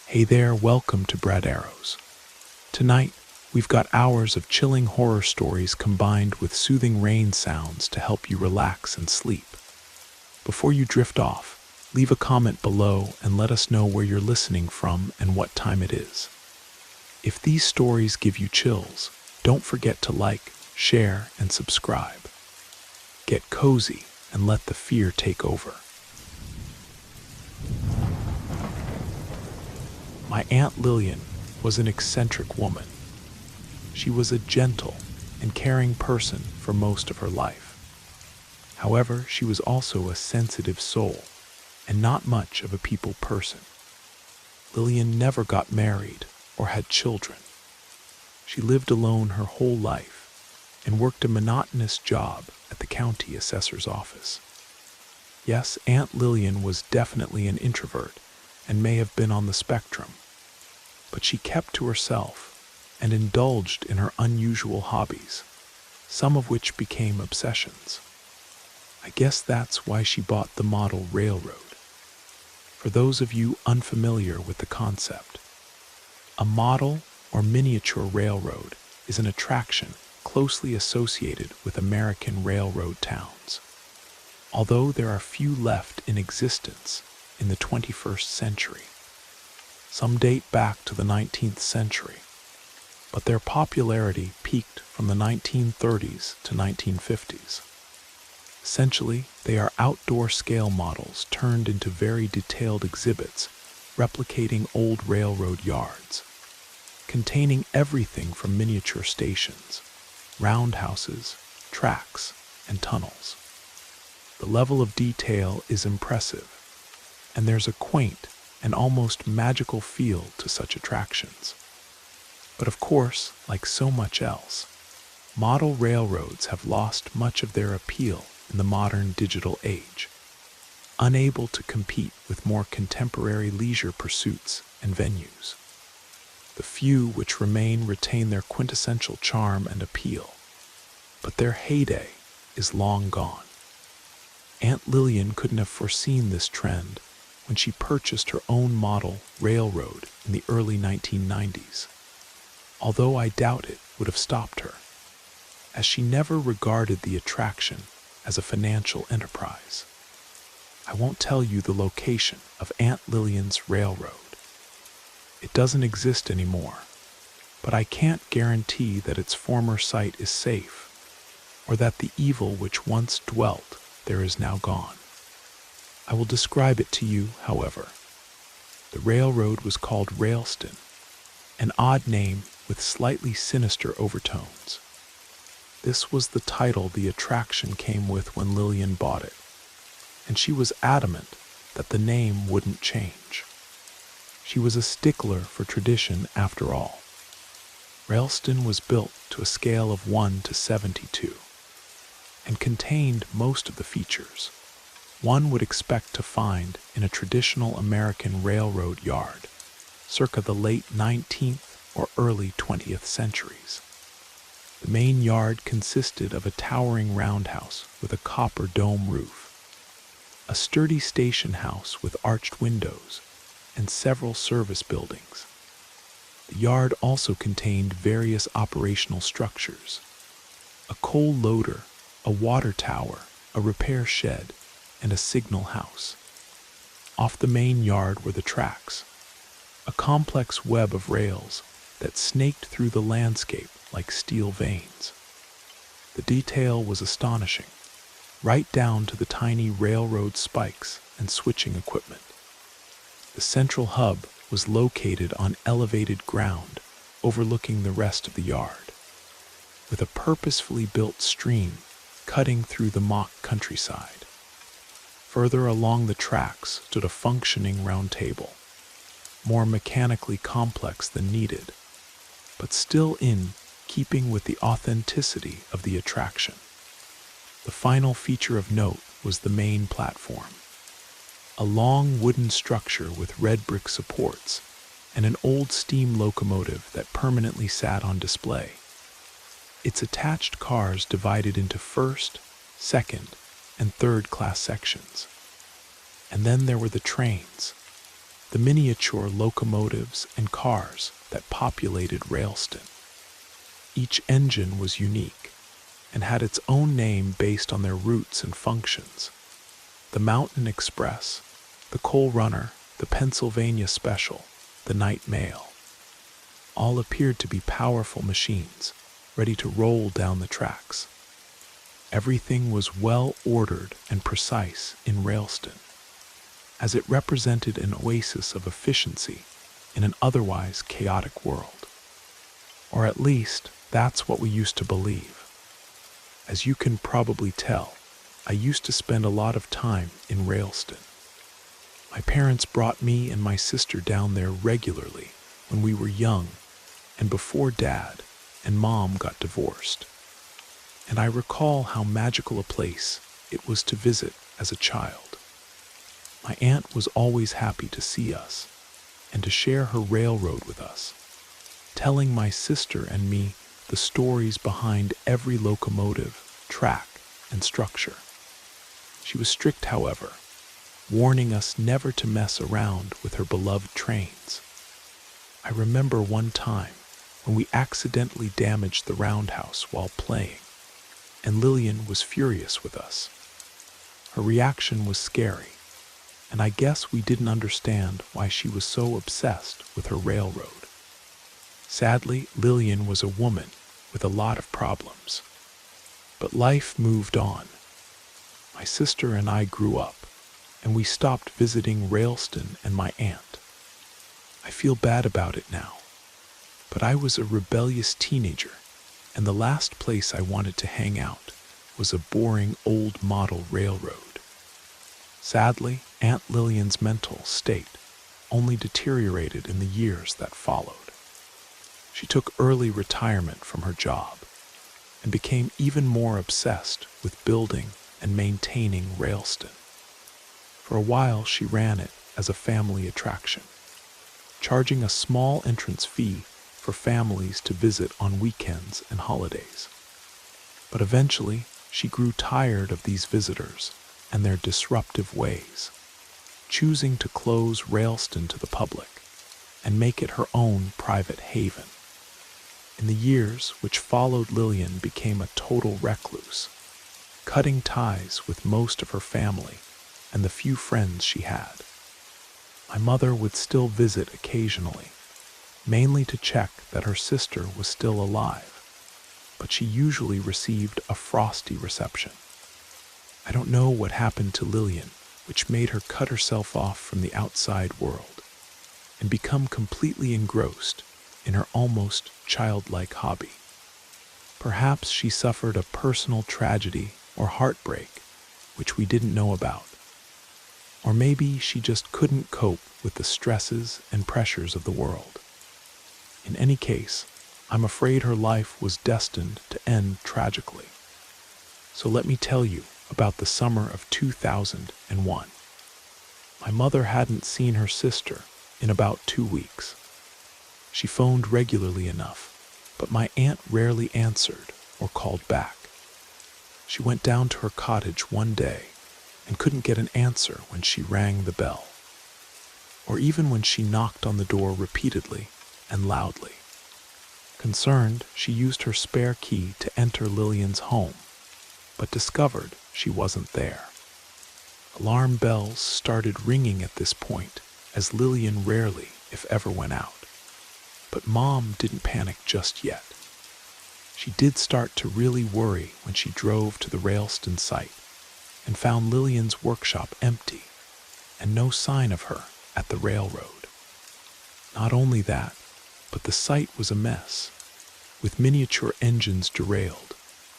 Hey there, welcome to Brad Arrows. Tonight, we've got hours of chilling horror stories combined with soothing rain sounds to help you relax and sleep. Before you drift off, leave a comment below and let us know where you're listening from and what time it is. If these stories give you chills, don't forget to like, share, and subscribe. Get cozy and let the fear take over. My Aunt Lillian was an eccentric woman. She was a gentle and caring person for most of her life. However, she was also a sensitive soul and not much of a people person. Lillian never got married or had children. She lived alone her whole life and worked a monotonous job at the county assessor's office. Yes, Aunt Lillian was definitely an introvert and may have been on the spectrum, but she kept to herself and indulged in her unusual hobbies, some of which became obsessions. I guess that's why she bought the model railroad. For those of you unfamiliar with the concept, a model or miniature railroad is an attraction closely associated with American railroad towns. Although there are few left in existence in the 21st century, some date back to the 19th century, but their popularity peaked from the 1930s to 1950s. Essentially, they are outdoor scale models turned into very detailed exhibits replicating old railroad yards, containing everything from miniature stations, roundhouses, tracks, and tunnels. The level of detail is impressive, and there's a quaint and almost magical feel to such attractions. But of course, like so much else, model railroads have lost much of their appeal in the modern digital age, unable to compete with more contemporary leisure pursuits and venues. The few which remain retain their quintessential charm and appeal, but their heyday is long gone. Aunt Lillian couldn't have foreseen this trend when she purchased her own model railroad in the early 1990s, although I doubt it would have stopped her, as she never regarded the attraction as a financial enterprise. I won't tell you the location of Aunt Lillian's railroad. It doesn't exist anymore, but I can't guarantee that its former site is safe, or that the evil which once dwelt there is now gone. I will describe it to you, however. The railroad was called Railston, an odd name with slightly sinister overtones. This was the title the attraction came with when Lillian bought it, and she was adamant that the name wouldn't change. She was a stickler for tradition after all. Railston was built to a scale of 1 to 72 and contained most of the features one would expect to find in a traditional American railroad yard, circa the late 19th or early 20th centuries. The main yard consisted of a towering roundhouse with a copper dome roof, a sturdy station house with arched windows, and several service buildings. The yard also contained various operational structures: a coal loader, a water tower, a repair shed, and a signal house. Off the main yard were the tracks, a complex web of rails that snaked through the landscape like steel veins. The detail was astonishing, right down to the tiny railroad spikes and switching equipment. The central hub was located on elevated ground overlooking the rest of the yard, with a purposefully built stream cutting through the mock countryside. Further along the tracks stood a functioning round table, more mechanically complex than needed, but still in keeping with the authenticity of the attraction. The final feature of note was the main platform, a long wooden structure with red brick supports and an old steam locomotive that permanently sat on display. Its attached cars divided into first, second, and third class sections. And then there were the trains, the miniature locomotives and cars that populated Railston. Each engine was unique and had its own name based on their routes and functions. The Mountain Express, the Coal Runner, the Pennsylvania Special, the Night Mail. All appeared to be powerful machines, ready to roll down the tracks. Everything was well ordered and precise in Railston, as it represented an oasis of efficiency in an otherwise chaotic world. Or at least, that's what we used to believe. As you can probably tell, I used to spend a lot of time in Railston. My parents brought me and my sister down there regularly when we were young and before Dad and Mom got divorced. And I recall how magical a place it was to visit as a child. My aunt was always happy to see us and to share her railroad with us, telling my sister and me the stories behind every locomotive, track, and structure. She was strict, however, warning us never to mess around with her beloved trains. I remember one time when we accidentally damaged the roundhouse while playing, and Lillian was furious with us. Her reaction was scary, and I guess we didn't understand why she was so obsessed with her railroad. Sadly, Lillian was a woman with a lot of problems. But life moved on. My sister and I grew up, and we stopped visiting Railston and my aunt. I feel bad about it now, but I was a rebellious teenager, and the last place I wanted to hang out was a boring old model railroad. Sadly, Aunt Lillian's mental state only deteriorated in the years that followed. She took early retirement from her job and became even more obsessed with building and maintaining Railston. For a while, she ran it as a family attraction, charging a small entrance fee for families to visit on weekends and holidays. But eventually, she grew tired of these visitors and their disruptive ways, choosing to close Railston to the public and make it her own private haven. In the years which followed, Lillian became a total recluse, cutting ties with most of her family and the few friends she had. My mother would still visit occasionally, mainly to check that her sister was still alive, but she usually received a frosty reception. I don't know what happened to Lillian, which made her cut herself off from the outside world and become completely engrossed in her almost childlike hobby. Perhaps she suffered a personal tragedy or heartbreak which we didn't know about. Or maybe she just couldn't cope with the stresses and pressures of the world. In any case, I'm afraid her life was destined to end tragically. So let me tell you about the summer of 2001. My mother hadn't seen her sister in about 2 weeks. She phoned regularly enough, but my aunt rarely answered or called back. She went down to her cottage one day and couldn't get an answer when she rang the bell, or even when she knocked on the door repeatedly and loudly. Concerned, she used her spare key to enter Lillian's home, but discovered she wasn't there. Alarm bells started ringing at this point, as Lillian rarely, if ever, went out. But Mom didn't panic just yet. She did start to really worry when she drove to the Railston site and found Lillian's workshop empty and no sign of her at the railroad. Not only that, but the site was a mess, with miniature engines derailed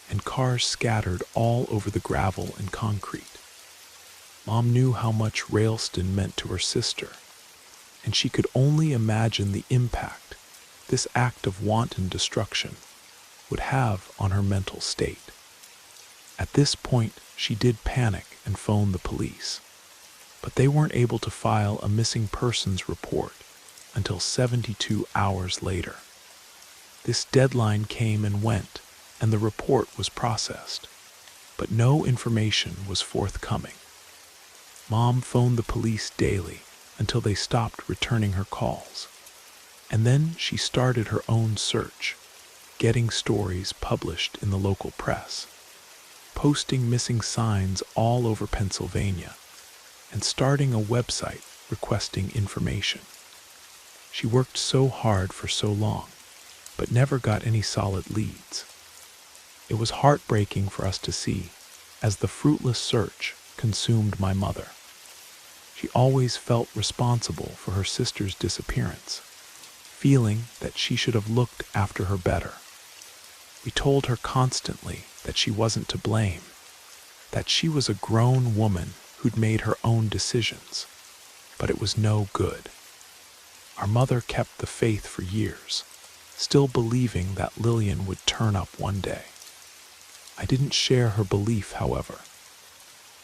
and cars scattered all over the gravel and concrete. Mom knew how much Railston meant to her sister, and she could only imagine the impact this act of wanton destruction would have on her mental state. At this point, she did panic and phoned the police, but they weren't able to file a missing persons report until 72 hours later. This deadline came and went, and the report was processed, but no information was forthcoming. Mom phoned the police daily until they stopped returning her calls. And then she started her own search, getting stories published in the local press, posting missing signs all over Pennsylvania, and starting a website requesting information. She worked so hard for so long, but never got any solid leads. It was heartbreaking for us to see, as the fruitless search consumed my mother. She always felt responsible for her sister's disappearance, feeling that she should have looked after her better. We told her constantly that she wasn't to blame, that she was a grown woman who'd made her own decisions, but it was no good. Our mother kept the faith for years, still believing that Lillian would turn up one day. I didn't share her belief, however.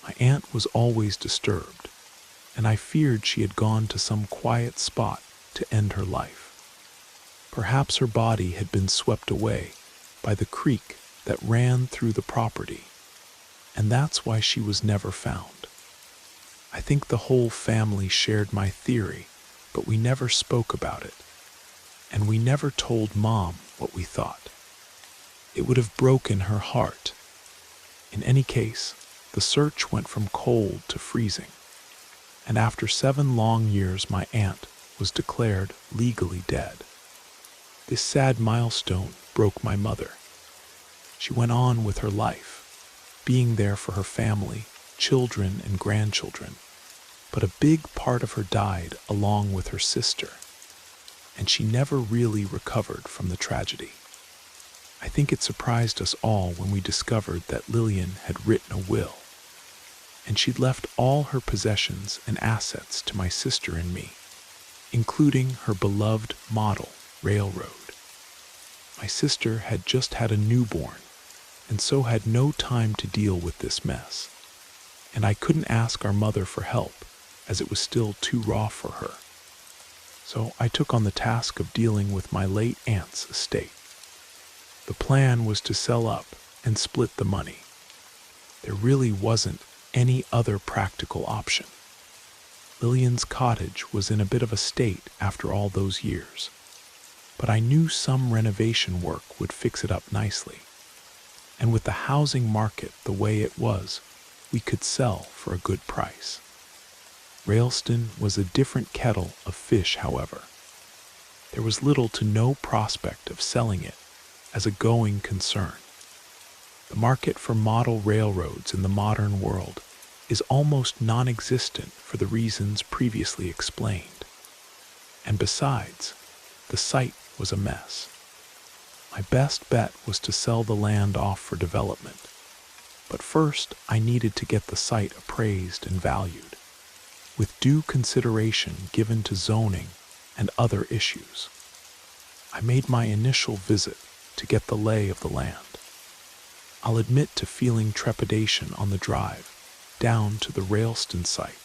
My aunt was always disturbed, and I feared she had gone to some quiet spot to end her life. Perhaps her body had been swept away by the creek that ran through the property, and that's why she was never found. I think the whole family shared my theory, but we never spoke about it, and we never told Mom what we thought. It would have broken her heart. In any case, the search went from cold to freezing, and after 7 long years my aunt was declared legally dead. This sad milestone broke my mother. She went on with her life, being there for her family, children and grandchildren, but a big part of her died along with her sister, and she never really recovered from the tragedy. I think it surprised us all when we discovered that Lillian had written a will, and she'd left all her possessions and assets to my sister and me, including her beloved model railroad. My sister had just had a newborn, and so had no time to deal with this mess, and I couldn't ask our mother for help, as it was still too raw for her. So I took on the task of dealing with my late aunt's estate. The plan was to sell up and split the money. There really wasn't any other practical option. Lillian's cottage was in a bit of a state after all those years, but I knew some renovation work would fix it up nicely. And with the housing market the way it was, we could sell for a good price. Railston was a different kettle of fish, however. There was little to no prospect of selling it as a going concern. The market for model railroads in the modern world is almost non-existent for the reasons previously explained. And besides, the site was a mess. My best bet was to sell the land off for development, but first I needed to get the site appraised and valued, with due consideration given to zoning and other issues. I made my initial visit to get the lay of the land. I'll admit to feeling trepidation on the drive down to the Railston site,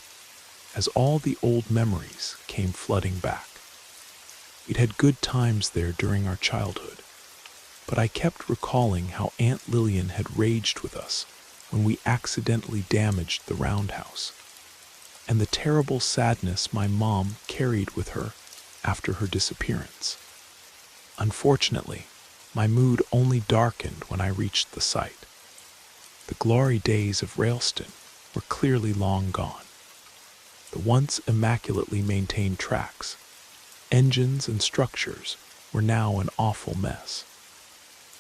as all the old memories came flooding back. We'd had good times there during our childhood, but I kept recalling how Aunt Lillian had raged with us when we accidentally damaged the roundhouse, and the terrible sadness my mom carried with her after her disappearance. Unfortunately, my mood only darkened when I reached the site. The glory days of Railston were clearly long gone. The once immaculately maintained tracks, engines and structures were now an awful mess.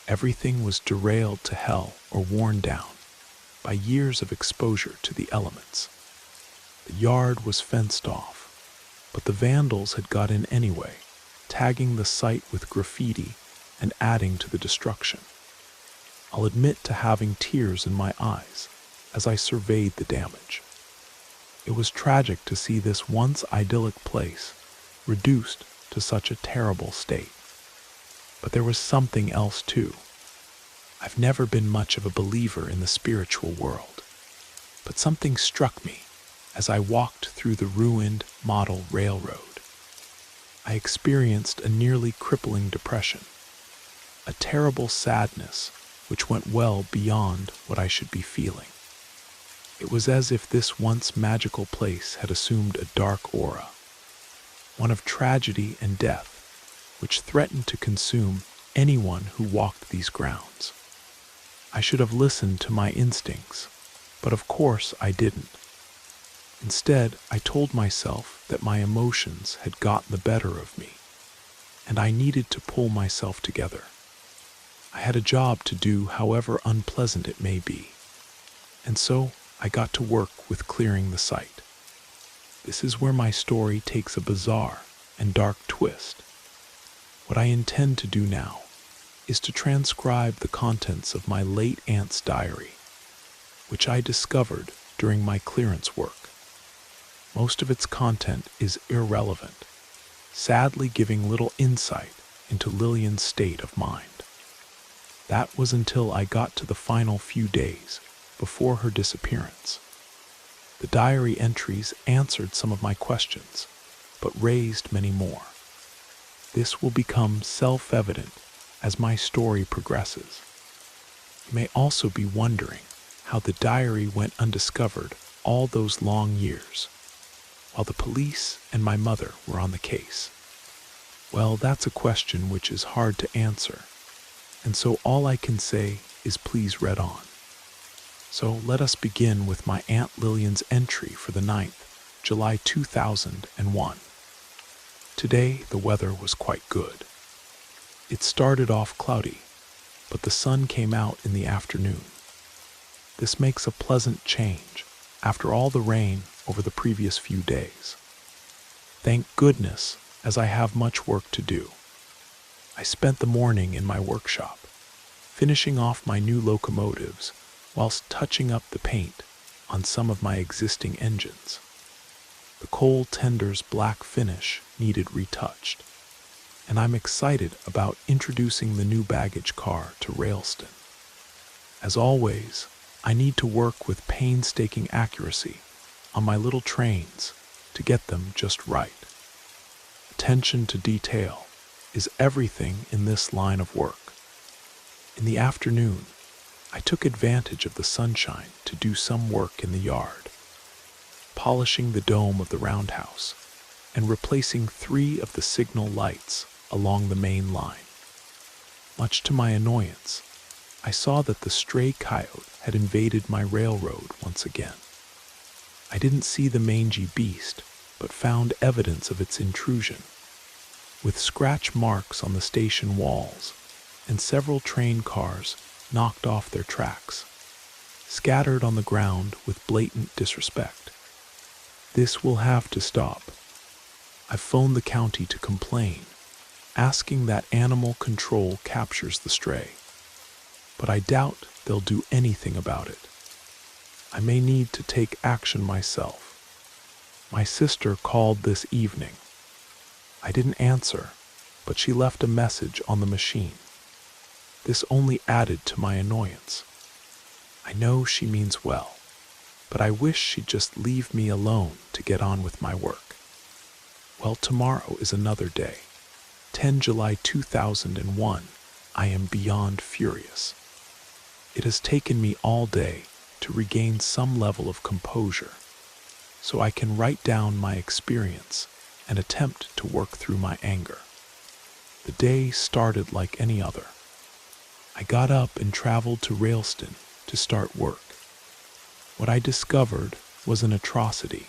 Everything was derailed to hell or worn down by years of exposure to the elements. The yard was fenced off, but the vandals had got in anyway, tagging the site with graffiti and adding to the destruction. I'll admit to having tears in my eyes as I surveyed the damage. It was tragic to see this once idyllic place reduced to such a terrible state. But there was something else too. I've never been much of a believer in the spiritual world, but something struck me as I walked through the ruined model railroad. I experienced a nearly crippling depression, a terrible sadness which went well beyond what I should be feeling. It was as if this once magical place had assumed a dark aura, one of tragedy and death, which threatened to consume anyone who walked these grounds. I should have listened to my instincts, but of course I didn't. Instead, I told myself that my emotions had gotten the better of me, and I needed to pull myself together. I had a job to do, however unpleasant it may be, and so I got to work with clearing the site. This is where my story takes a bizarre and dark twist. What I intend to do now is to transcribe the contents of my late aunt's diary, which I discovered during my clearance work. Most of its content is irrelevant, sadly giving little insight into Lillian's state of mind. That was until I got to the final few days before her disappearance. The diary entries answered some of my questions, but raised many more. This will become self-evident as my story progresses. You may also be wondering how the diary went undiscovered all those long years, while the police and my mother were on the case. Well, that's a question which is hard to answer, and so all I can say is please read on. So let us begin with my Aunt Lillian's entry for the 9th, July 2001. Today the weather was quite good. It started off cloudy, but the sun came out in the afternoon. This makes a pleasant change after all the rain over the previous few days. Thank goodness, as I have much work to do. I spent the morning in my workshop, finishing off my new locomotives whilst touching up the paint on some of my existing engines. The coal tender's black finish needed retouched, and I'm excited about introducing the new baggage car to Railston. As always, I need to work with painstaking accuracy on my little trains to get them just right. Attention to detail is everything in this line of work. In the afternoon, I took advantage of the sunshine to do some work in the yard, polishing the dome of the roundhouse and replacing 3 of the signal lights along the main line. Much to my annoyance, I saw that the stray coyote had invaded my railroad once again. I didn't see the mangy beast, but found evidence of its intrusion, with scratch marks on the station walls and several train cars knocked off their tracks, scattered on the ground with blatant disrespect. This will have to stop. I've phoned the county to complain, asking that animal control captures the stray, but I doubt they'll do anything about it. I may need to take action myself. My sister called this evening. I didn't answer, but she left a message on the machine. This only added to my annoyance. I know she means well, but I wish she'd just leave me alone to get on with my work. Well, tomorrow is another day. 10 July 2001, I am beyond furious. It has taken me all day to regain some level of composure, so I can write down my experience and attempt to work through my anger. The day started like any other. I got up and traveled to Railston to start work. What I discovered was an atrocity.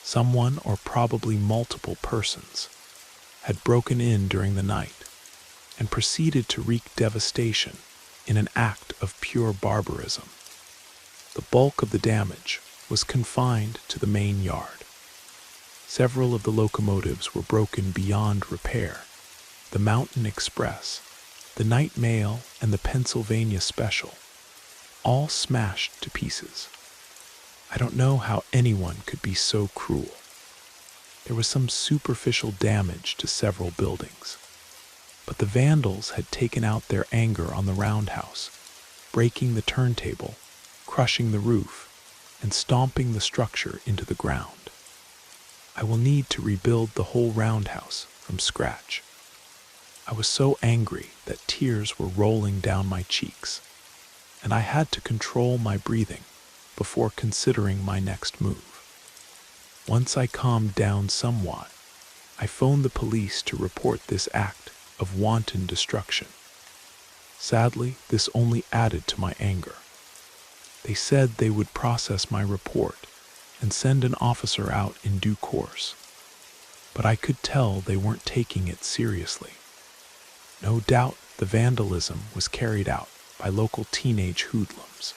Someone, or probably multiple persons, had broken in during the night and proceeded to wreak devastation in an act of pure barbarism. The bulk of the damage was confined to the main yard. Several of the locomotives were broken beyond repair. The Mountain Express, the Night Mail, and the Pennsylvania Special, all smashed to pieces. I don't know how anyone could be so cruel. There was some superficial damage to several buildings, but the vandals had taken out their anger on the roundhouse, breaking the turntable, crushing the roof, and stomping the structure into the ground. I will need to rebuild the whole roundhouse from scratch. I was so angry that tears were rolling down my cheeks, and I had to control my breathing before considering my next move. Once I calmed down somewhat, I phoned the police to report this act of wanton destruction. Sadly, this only added to my anger. They said they would process my report and send an officer out in due course, but I could tell they weren't taking it seriously. No doubt the vandalism was carried out by local teenage hoodlums.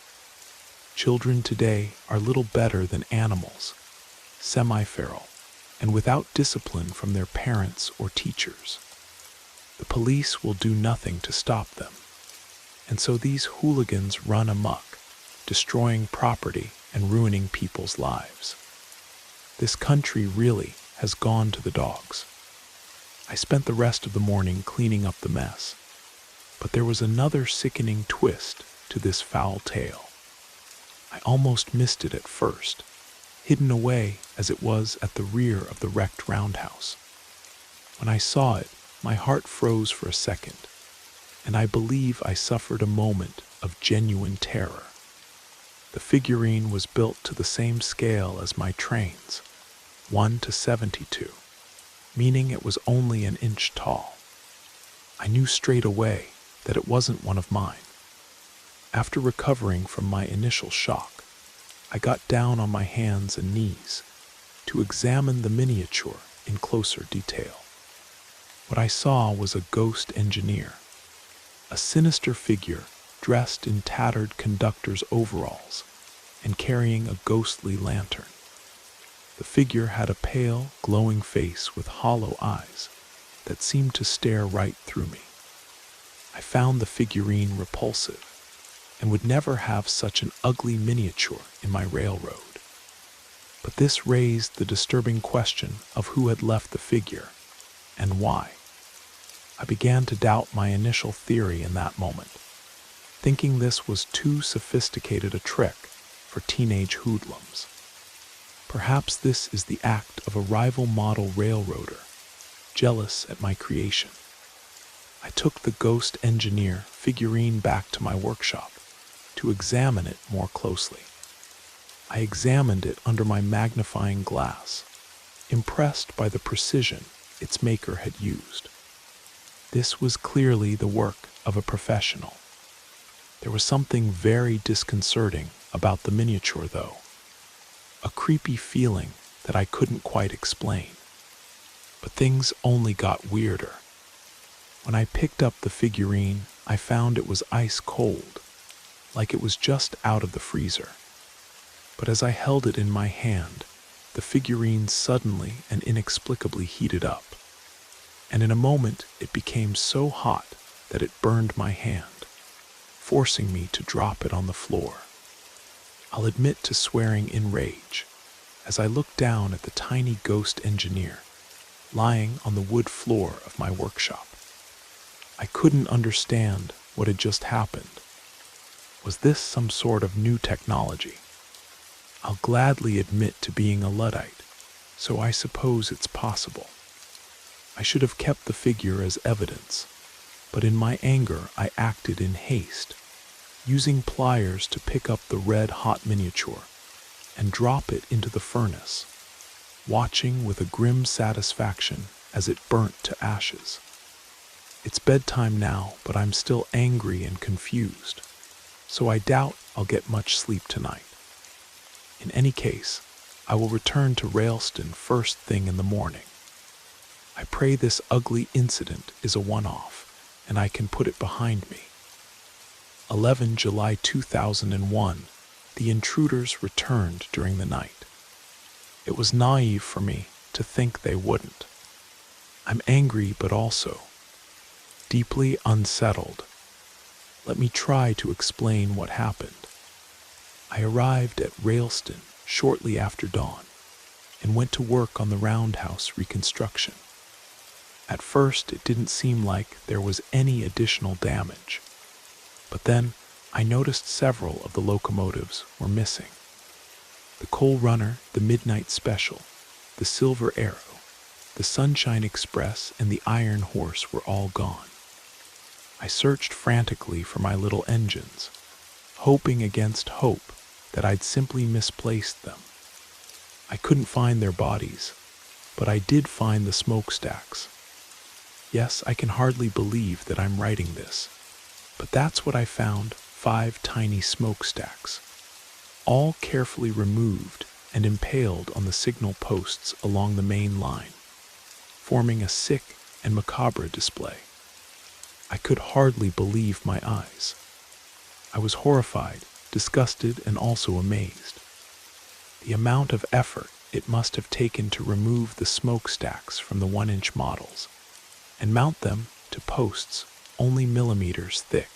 Children today are little better than animals, semi-feral, and without discipline from their parents or teachers. The police will do nothing to stop them, and so these hooligans run amok, destroying property and ruining people's lives. This country really has gone to the dogs. I spent the rest of the morning cleaning up the mess, but there was another sickening twist to this foul tale. I almost missed it at first, hidden away as it was at the rear of the wrecked roundhouse. When I saw it, my heart froze for a second, and I believe I suffered a moment of genuine terror. The figurine was built to the same scale as my trains, 1:72, meaning it was only an inch tall. I knew straight away that it wasn't one of mine. After recovering from my initial shock, I got down on my hands and knees to examine the miniature in closer detail. What I saw was a ghost engineer, a sinister figure dressed in tattered conductor's overalls and carrying a ghostly lantern. The figure had a pale, glowing face with hollow eyes that seemed to stare right through me. I found the figurine repulsive and would never have such an ugly miniature in my railroad. But this raised the disturbing question of who had left the figure and why. I began to doubt my initial theory in that moment, thinking this was too sophisticated a trick for teenage hoodlums. Perhaps this is the act of a rival model railroader, jealous at my creation. I took the ghost engineer figurine back to my workshop to examine it more closely. I examined it under my magnifying glass, impressed by the precision its maker had used. This was clearly the work of a professional. There was something very disconcerting about the miniature, though. A creepy feeling that I couldn't quite explain. But things only got weirder. When I picked up the figurine, I found it was ice cold, like it was just out of the freezer. But as I held it in my hand, the figurine suddenly and inexplicably heated up. And in a moment it became so hot that it burned my hand, forcing me to drop it on the floor. I'll admit to swearing in rage as I looked down at the tiny ghost engineer lying on the wood floor of my workshop. I couldn't understand what had just happened. Was this some sort of new technology? I'll gladly admit to being a Luddite, so I suppose it's possible. I should have kept the figure as evidence, but in my anger I acted in haste, using pliers to pick up the red-hot miniature and drop it into the furnace, watching with a grim satisfaction as it burnt to ashes. It's bedtime now, but I'm still angry and confused, so I doubt I'll get much sleep tonight. In any case, I will return to Railston first thing in the morning. I pray this ugly incident is a one-off, and I can put it behind me. 11 July 2001, the intruders returned during the night. It was naive for me to think they wouldn't. I'm angry, but also deeply unsettled. Let me try to explain what happened. I arrived at Railston shortly after dawn and went to work on the roundhouse reconstruction. At first, it didn't seem like there was any additional damage, but then I noticed several of the locomotives were missing. The Coal Runner, the Midnight Special, the Silver Arrow, the Sunshine Express, and the Iron Horse were all gone. I searched frantically for my little engines, hoping against hope that I'd simply misplaced them. I couldn't find their bodies, But I did find the smokestacks. Yes, I can hardly believe that I'm writing this, but that's what I found, 5 tiny smokestacks, all carefully removed and impaled on the signal posts along the main line, forming a sick and macabre display. I could hardly believe my eyes. I was horrified, disgusted, and also amazed. The amount of effort it must have taken to remove the smokestacks from the 1-inch models and mount them to posts only millimeters thick.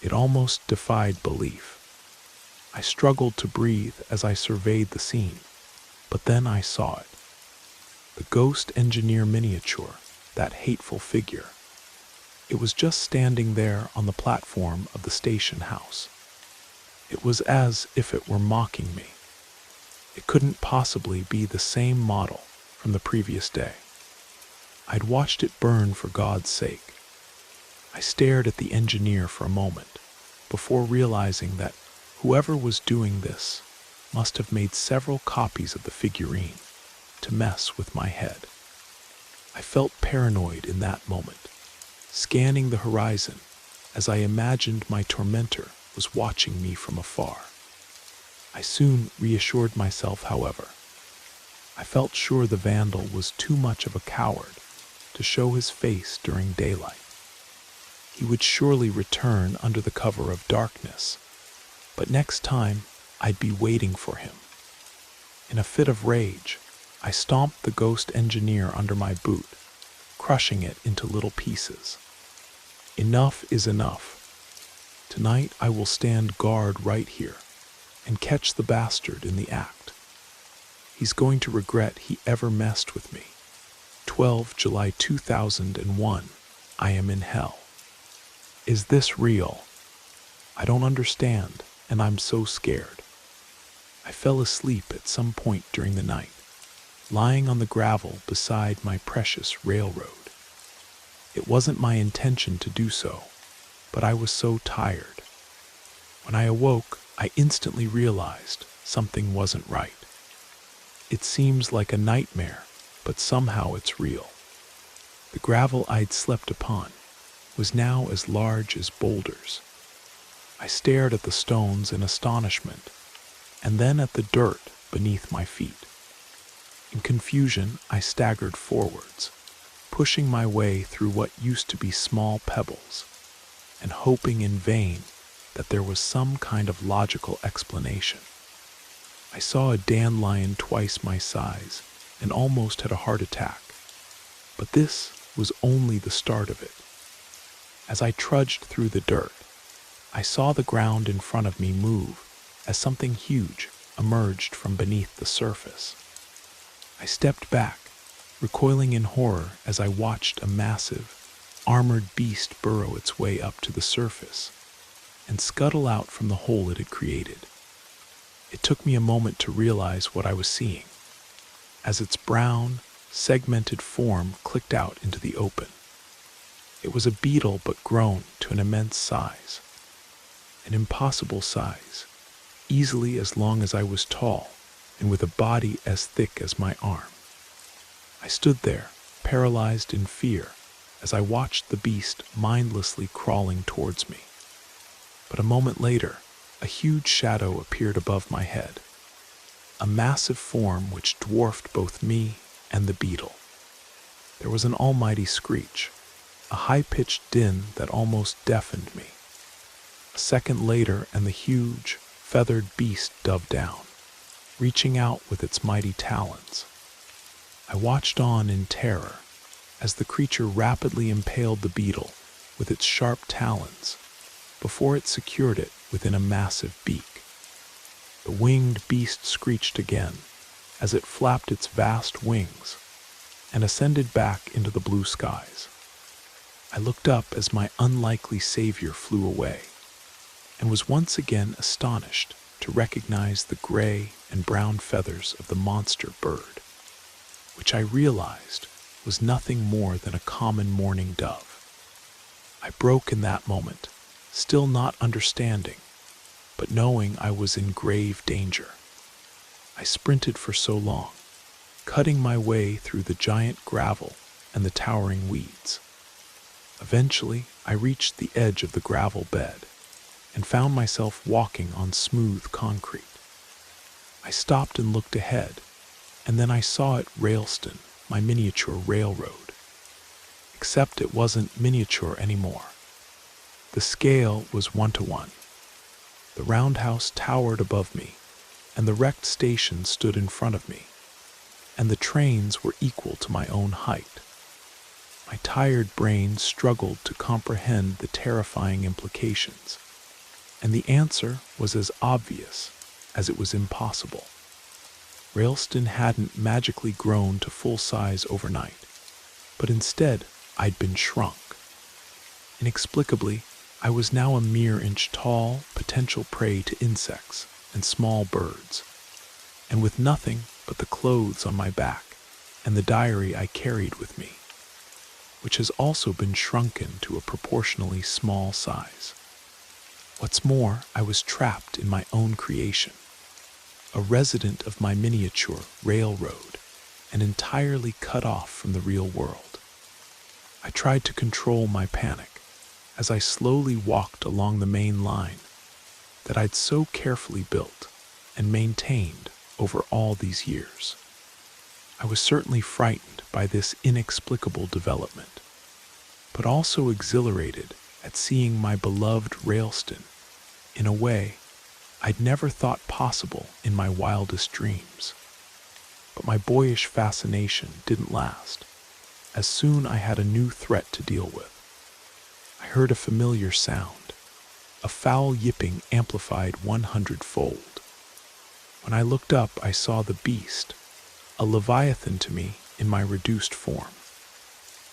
It almost defied belief. I struggled to breathe as I surveyed the scene, but then I saw it. The Ghost Engineer miniature, that hateful figure. It was just standing there on the platform of the station house. It was as if it were mocking me. It couldn't possibly be the same model from the previous day. I'd watched it burn for God's sake. I stared at the engineer for a moment before realizing that whoever was doing this must have made several copies of the figurine to mess with my head. I felt paranoid in that moment, scanning the horizon as I imagined my tormentor was watching me from afar. I soon reassured myself, however. I felt sure the vandal was too much of a coward to show his face during daylight. He would surely return under the cover of darkness, but next time I'd be waiting for him. In a fit of rage, I stomped the Ghost Engineer under my boot, crushing it into little pieces. Enough is enough. Tonight I will stand guard right here and catch the bastard in the act. He's going to regret he ever messed with me. 12 July 2001. I am in hell. Is this real? I don't understand, and I'm so scared. I fell asleep at some point during the night, lying on the gravel beside my precious railroad. It wasn't my intention to do so, but I was so tired. When I awoke, I instantly realized something wasn't right. It seems like a nightmare, but somehow it's real. The gravel I'd slept upon was now as large as boulders. I stared at the stones in astonishment, and then at the dirt beneath my feet. In confusion, I staggered forwards, pushing my way through what used to be small pebbles, and hoping in vain that there was some kind of logical explanation. I saw a dandelion twice my size and almost had a heart attack, but this was only the start of it. As I trudged through the dirt, I saw the ground in front of me move as something huge emerged from beneath the surface. I stepped back, recoiling in horror as I watched a massive, armored beast burrow its way up to the surface and scuttle out from the hole it had created. It took me a moment to realize what I was seeing, as its brown, segmented form clicked out into the open. It was a beetle, but grown to an immense size. An impossible size, easily as long as I was tall, and with a body as thick as my arm. I stood there, paralyzed in fear, as I watched the beast mindlessly crawling towards me. But a moment later, a huge shadow appeared above my head, a massive form which dwarfed both me and the beetle. There was an almighty screech, a high-pitched din that almost deafened me. A second later, and the huge, feathered beast dove down, reaching out with its mighty talons. I watched on in terror as the creature rapidly impaled the beetle with its sharp talons before it secured it within a massive beak. The winged beast screeched again as it flapped its vast wings and ascended back into the blue skies. I looked up as my unlikely savior flew away, and was once again astonished to recognize the gray and brown feathers of the monster bird, which I realized was nothing more than a common mourning dove. I broke in that moment, still not understanding, but knowing I was in grave danger. I sprinted for so long, cutting my way through the giant gravel and the towering weeds. Eventually, I reached the edge of the gravel bed and found myself walking on smooth concrete. I stopped and looked ahead, and then I saw it Railston, my miniature railroad. Except it wasn't miniature anymore. The scale was 1-to-1. The roundhouse towered above me, and the wrecked station stood in front of me, and the trains were equal to my own height. My tired brain struggled to comprehend the terrifying implications, and the answer was as obvious as it was impossible. Railston hadn't magically grown to full size overnight, but instead I'd been shrunk. Inexplicably, I was now a mere inch tall, potential prey to insects and small birds, and with nothing but the clothes on my back and the diary I carried with me, which has also been shrunken to a proportionally small size. What's more, I was trapped in my own creation, a resident of my miniature railroad, and entirely cut off from the real world. I tried to control my panic as I slowly walked along the main line that I'd so carefully built and maintained over all these years. I was certainly frightened by this inexplicable development, but also exhilarated at seeing my beloved Railston in a way I'd never thought possible in my wildest dreams. But my boyish fascination didn't last, as soon I had a new threat to deal with. I heard a familiar sound, a foul yipping amplified 100-fold. When I looked up, I saw the beast, a leviathan to me in my reduced form.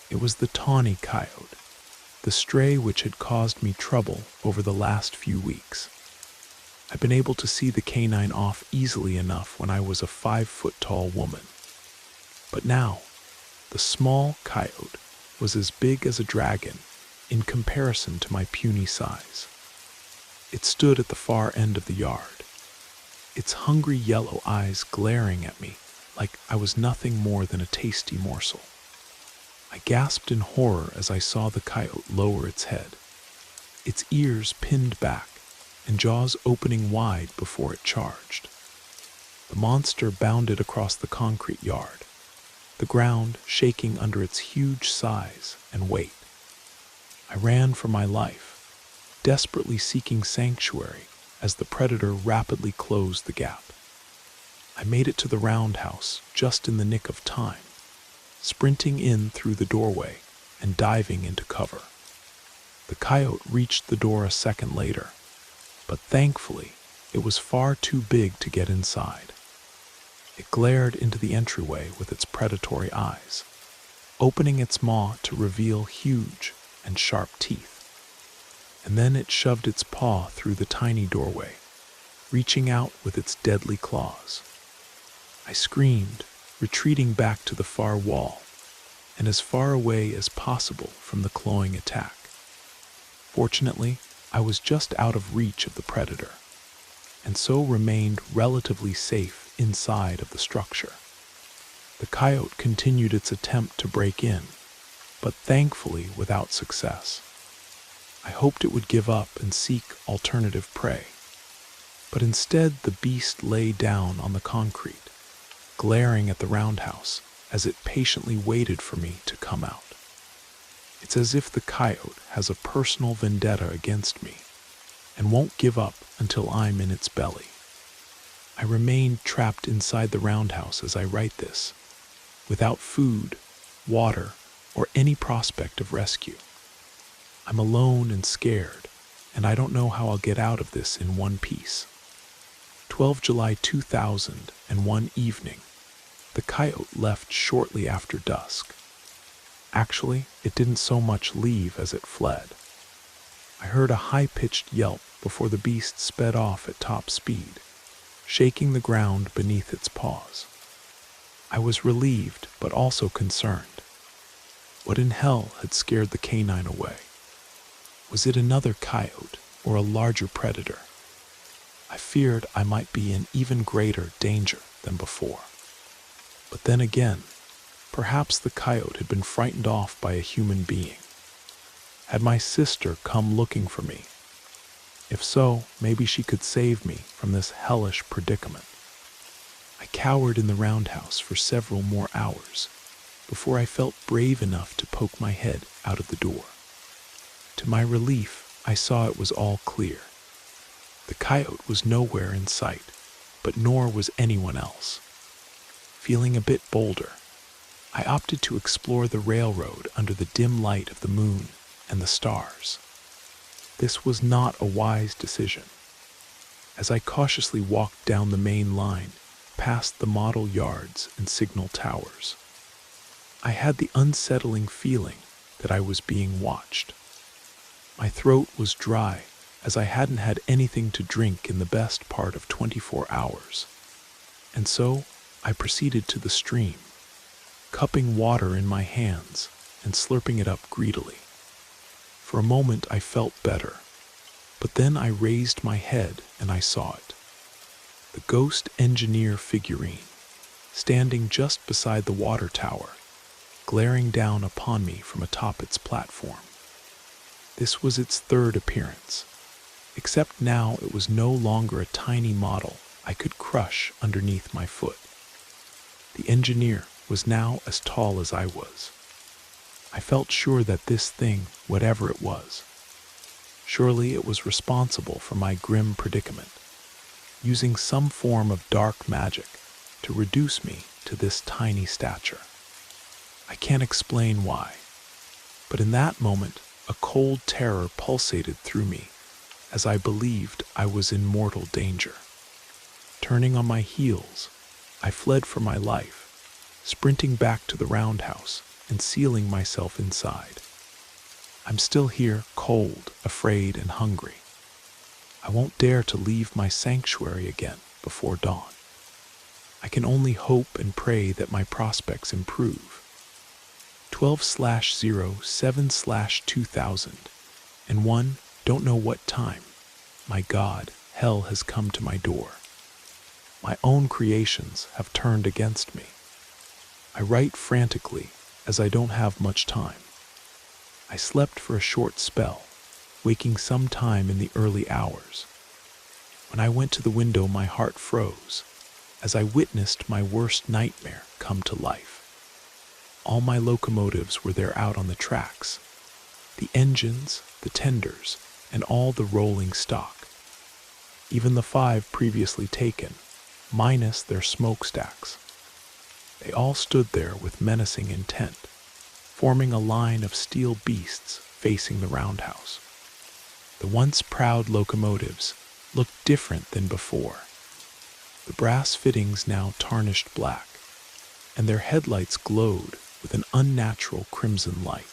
It was the tawny coyote, the stray which had caused me trouble over the last few weeks. I'd been able to see the canine off easily enough when I was a 5-foot-tall woman. But now, the small coyote was as big as a dragon in comparison to my puny size. It stood at the far end of the yard, its hungry yellow eyes glaring at me like I was nothing more than a tasty morsel. I gasped in horror as I saw the coyote lower its head, its ears pinned back and jaws opening wide before it charged. The monster bounded across the concrete yard, the ground shaking under its huge size and weight. I ran for my life, desperately seeking sanctuary as the predator rapidly closed the gap. I made it to the roundhouse just in the nick of time, sprinting in through the doorway and diving into cover. The coyote reached the door a second later, but thankfully it was far too big to get inside. It glared into the entryway with its predatory eyes, opening its maw to reveal huge and sharp teeth. And then it shoved its paw through the tiny doorway, reaching out with its deadly claws. I screamed, retreating back to the far wall, and as far away as possible from the clawing attack. Fortunately, I was just out of reach of the predator, and so remained relatively safe inside of the structure. The coyote continued its attempt to break in, but thankfully without success. I hoped it would give up and seek alternative prey, but instead the beast lay down on the concrete, glaring at the roundhouse as it patiently waited for me to come out. It's as if the coyote has a personal vendetta against me and won't give up until I'm in its belly. I remained trapped inside the roundhouse as I write this, without food, water, or any prospect of rescue. I'm alone and scared, and I don't know how I'll get out of this in one piece. 12 July 2001 evening. The coyote left shortly after dusk. Actually, it didn't so much leave as it fled. I heard a high-pitched yelp before the beast sped off at top speed, shaking the ground beneath its paws. I was relieved, but also concerned. What in hell had scared the canine away? Was it another coyote or a larger predator? I feared I might be in even greater danger than before. But then again, perhaps the coyote had been frightened off by a human being. Had my sister come looking for me? If so, maybe she could save me from this hellish predicament. I cowered in the roundhouse for several more hours before I felt brave enough to poke my head out of the door. To my relief, I saw it was all clear. The coyote was nowhere in sight, but nor was anyone else. Feeling a bit bolder, I opted to explore the railroad under the dim light of the moon and the stars. This was not a wise decision. As I cautiously walked down the main line, past the model yards and signal towers, I had the unsettling feeling that I was being watched. My throat was dry, as I hadn't had anything to drink in the best part of 24 hours. And so I proceeded to the stream, cupping water in my hands and slurping it up greedily. For a moment I felt better, but then I raised my head and I saw it. The ghost engineer figurine, standing just beside the water tower, glaring down upon me from atop its platform. This was its third appearance, except now it was no longer a tiny model I could crush underneath my foot. The engineer was now as tall as I was. I felt sure that this thing, whatever it was, surely it was responsible for my grim predicament, using some form of dark magic to reduce me to this tiny stature. I can't explain why, but in that moment, a cold terror pulsated through me as I believed I was in mortal danger. Turning on my heels, I fled for my life, sprinting back to the roundhouse and sealing myself inside. I'm still here, cold, afraid, and hungry. I won't dare to leave my sanctuary again before dawn. I can only hope and pray that my prospects improve. 12/0 7/2000 and 1 don't know what time. My God, hell has come to my door. My own creations have turned against me. I write frantically as I don't have much time. I slept for a short spell, waking sometime in the early hours. When I went to the window, my heart froze as I witnessed my worst nightmare come to life. All my locomotives were there out on the tracks, the engines, the tenders, and all the rolling stock. Even the 5 previously taken, minus their smokestacks. They all stood there with menacing intent, forming a line of steel beasts facing the roundhouse. The once proud locomotives looked different than before. The brass fittings now tarnished black, and their headlights glowed with an unnatural crimson light.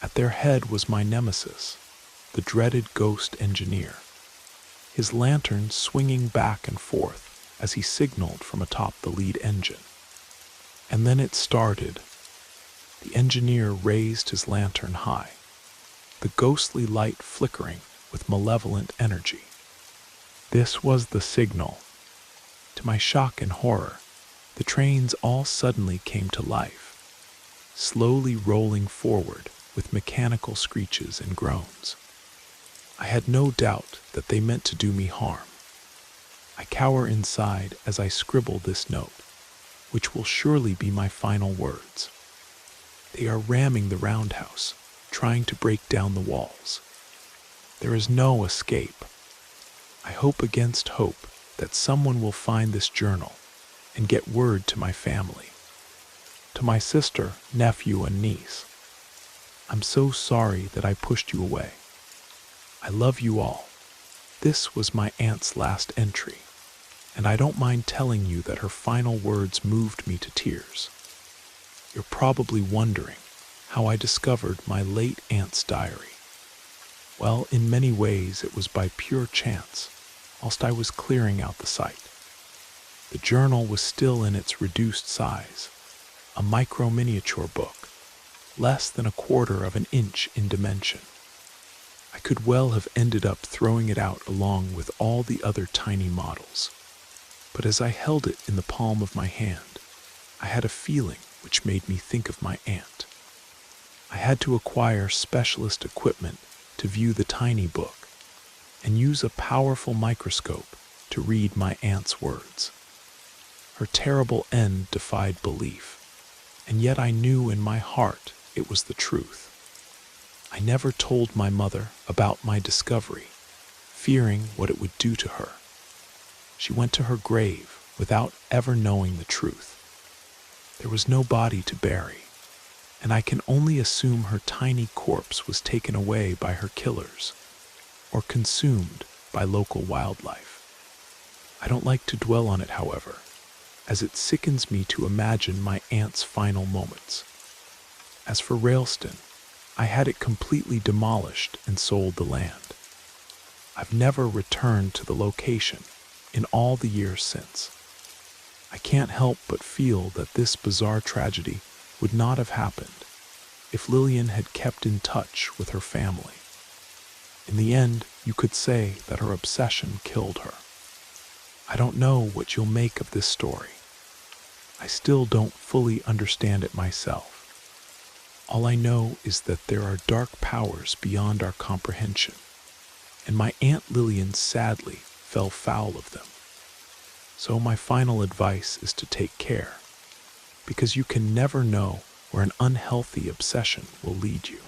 At their head was my nemesis, the dreaded ghost engineer, his lantern swinging back and forth as he signaled from atop the lead engine. And then it started. The engineer raised his lantern high, the ghostly light flickering with malevolent energy. This was the signal. To my shock and horror, the trains all suddenly came to life, slowly rolling forward with mechanical screeches and groans. I had no doubt that they meant to do me harm. I cower inside as I scribble this note, which will surely be my final words. They are ramming the roundhouse, trying to break down the walls. There is no escape. I hope against hope that someone will find this journal and get word to my family, to my sister, nephew, and niece. I'm so sorry that I pushed you away. I love you all. This was my aunt's last entry, and I don't mind telling you that her final words moved me to tears. You're probably wondering how I discovered my late aunt's diary. Well, in many ways it was by pure chance, whilst I was clearing out the site. The journal was still in its reduced size, a micro-miniature book, less than 1/4 of an inch in dimension. I could well have ended up throwing it out along with all the other tiny models, but as I held it in the palm of my hand, I had a feeling which made me think of my aunt. I had to acquire specialist equipment to view the tiny book and use a powerful microscope to read my aunt's words. Her terrible end defied belief, and yet I knew in my heart it was the truth. I never told my mother about my discovery, fearing what it would do to her. She went to her grave without ever knowing the truth. There was no body to bury, and I can only assume her tiny corpse was taken away by her killers or consumed by local wildlife. I don't like to dwell on it, however, as it sickens me to imagine my aunt's final moments. As for Railston, I had it completely demolished and sold the land. I've never returned to the location in all the years since. I can't help but feel that this bizarre tragedy would not have happened if Lillian had kept in touch with her family. In the end, you could say that her obsession killed her. I don't know what you'll make of this story. I still don't fully understand it myself. All I know is that there are dark powers beyond our comprehension, and my Aunt Lillian sadly fell foul of them. So my final advice is to take care, because you can never know where an unhealthy obsession will lead you.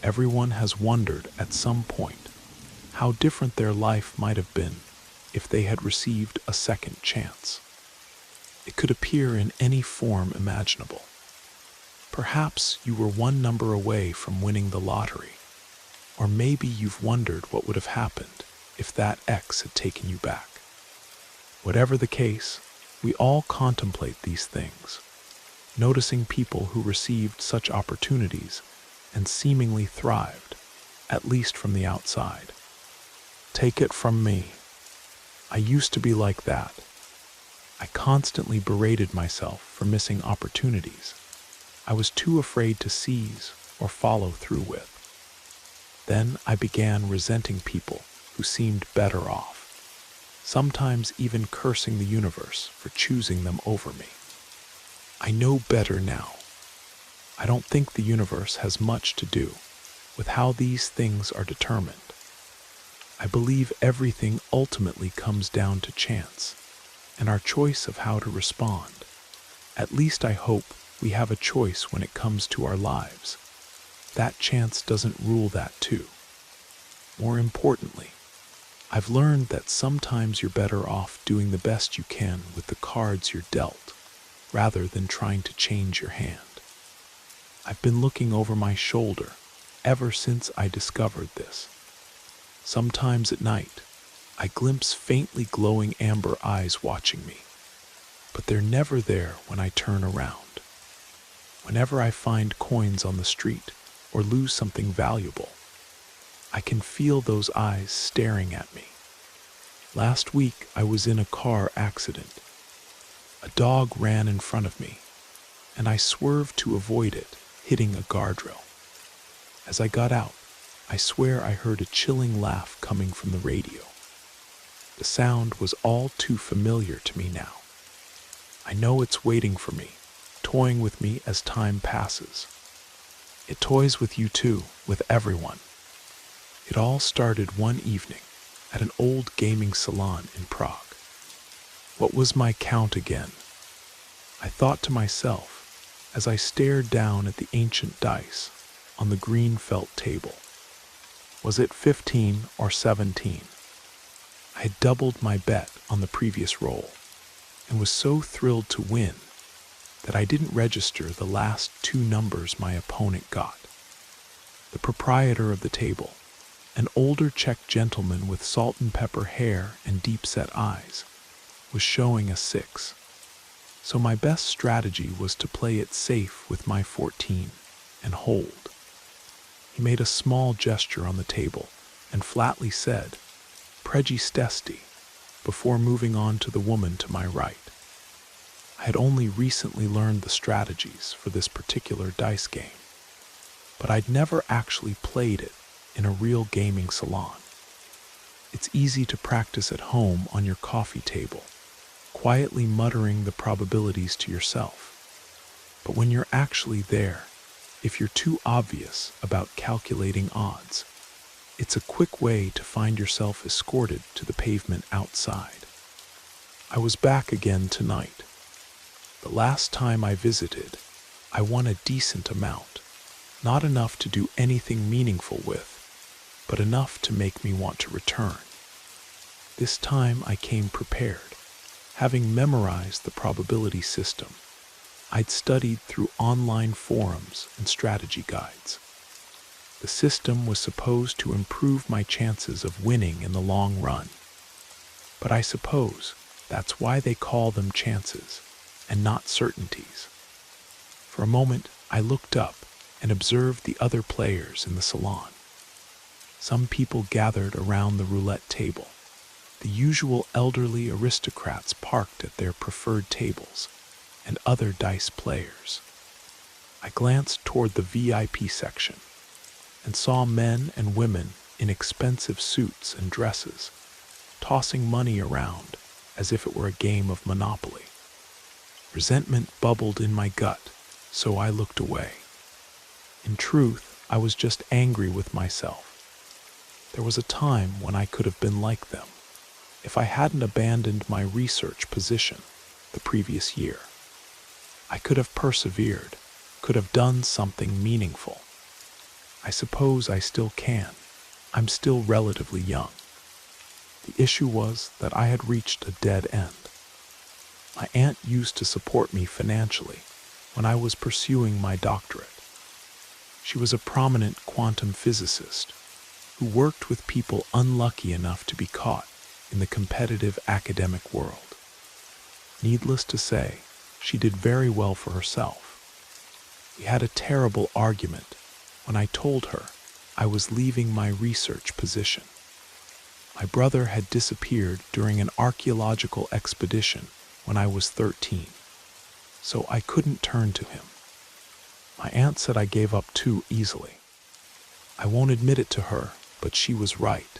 Everyone has wondered at some point how different their life might have been if they had received a second chance. It could appear in any form imaginable. Perhaps you were one number away from winning the lottery, or maybe you've wondered what would have happened if that ex had taken you back. Whatever the case, we all contemplate these things, noticing people who received such opportunities and seemingly thrived, at least from the outside. Take it from me. I used to be like that. I constantly berated myself for missing opportunities I was too afraid to seize or follow through with. Then I began resenting people who seemed better off, sometimes even cursing the universe for choosing them over me. I know better now. I don't think the universe has much to do with how these things are determined. I believe everything ultimately comes down to chance and our choice of how to respond. At least I hope we have a choice when it comes to our lives. That chance doesn't rule that too. More importantly, I've learned that sometimes you're better off doing the best you can with the cards you're dealt, rather than trying to change your hand. I've been looking over my shoulder ever since I discovered this. Sometimes at night, I glimpse faintly glowing amber eyes watching me, but they're never there when I turn around. Whenever I find coins on the street or lose something valuable, I can feel those eyes staring at me. Last week, I was in a car accident. A dog ran in front of me, and I swerved to avoid it, hitting a guardrail. As I got out, I swear I heard a chilling laugh coming from the radio. The sound was all too familiar to me now. I know it's waiting for me, toying with me as time passes. It toys with you too, with everyone. It all started one evening at an old gaming salon in Prague. What was my count again? I thought to myself as I stared down at the ancient dice on the green felt table. Was it 15 or 17? I had doubled my bet on the previous roll and was so thrilled to win that I didn't register the last two numbers my opponent got. The proprietor of the table, an older Czech gentleman with salt and pepper hair and deep-set eyes, was showing a 6. So my best strategy was to play it safe with my 14 and hold. He made a small gesture on the table and flatly said, "Pregistesti," before moving on to the woman to my right. I had only recently learned the strategies for this particular dice game, but I'd never actually played it in a real gaming salon. It's easy to practice at home on your coffee table, quietly muttering the probabilities to yourself. But when you're actually there, if you're too obvious about calculating odds, it's a quick way to find yourself escorted to the pavement outside. I was back again tonight. The last time I visited, I won a decent amount, not enough to do anything meaningful with, but enough to make me want to return. This time I came prepared, having memorized the probability system. I'd studied through online forums and strategy guides. The system was supposed to improve my chances of winning in the long run. But I suppose that's why they call them chances and not certainties. For a moment, I looked up and observed the other players in the salon. Some people gathered around the roulette table, the usual elderly aristocrats parked at their preferred tables, and other dice players. I glanced toward the VIP section and saw men and women in expensive suits and dresses, tossing money around as if it were a game of Monopoly. Resentment bubbled in my gut, so I looked away. In truth, I was just angry with myself. There was a time when I could have been like them, if I hadn't abandoned my research position the previous year. I could have persevered, could have done something meaningful. I suppose I still can. I'm still relatively young. The issue was that I had reached a dead end. My aunt used to support me financially when I was pursuing my doctorate. She was a prominent quantum physicist who worked with people unlucky enough to be caught in the competitive academic world. Needless to say, she did very well for herself. We had a terrible argument when I told her I was leaving my research position. My brother had disappeared during an archaeological expedition when I was 13, so I couldn't turn to him. My aunt said I gave up too easily. I won't admit it to her, but she was right.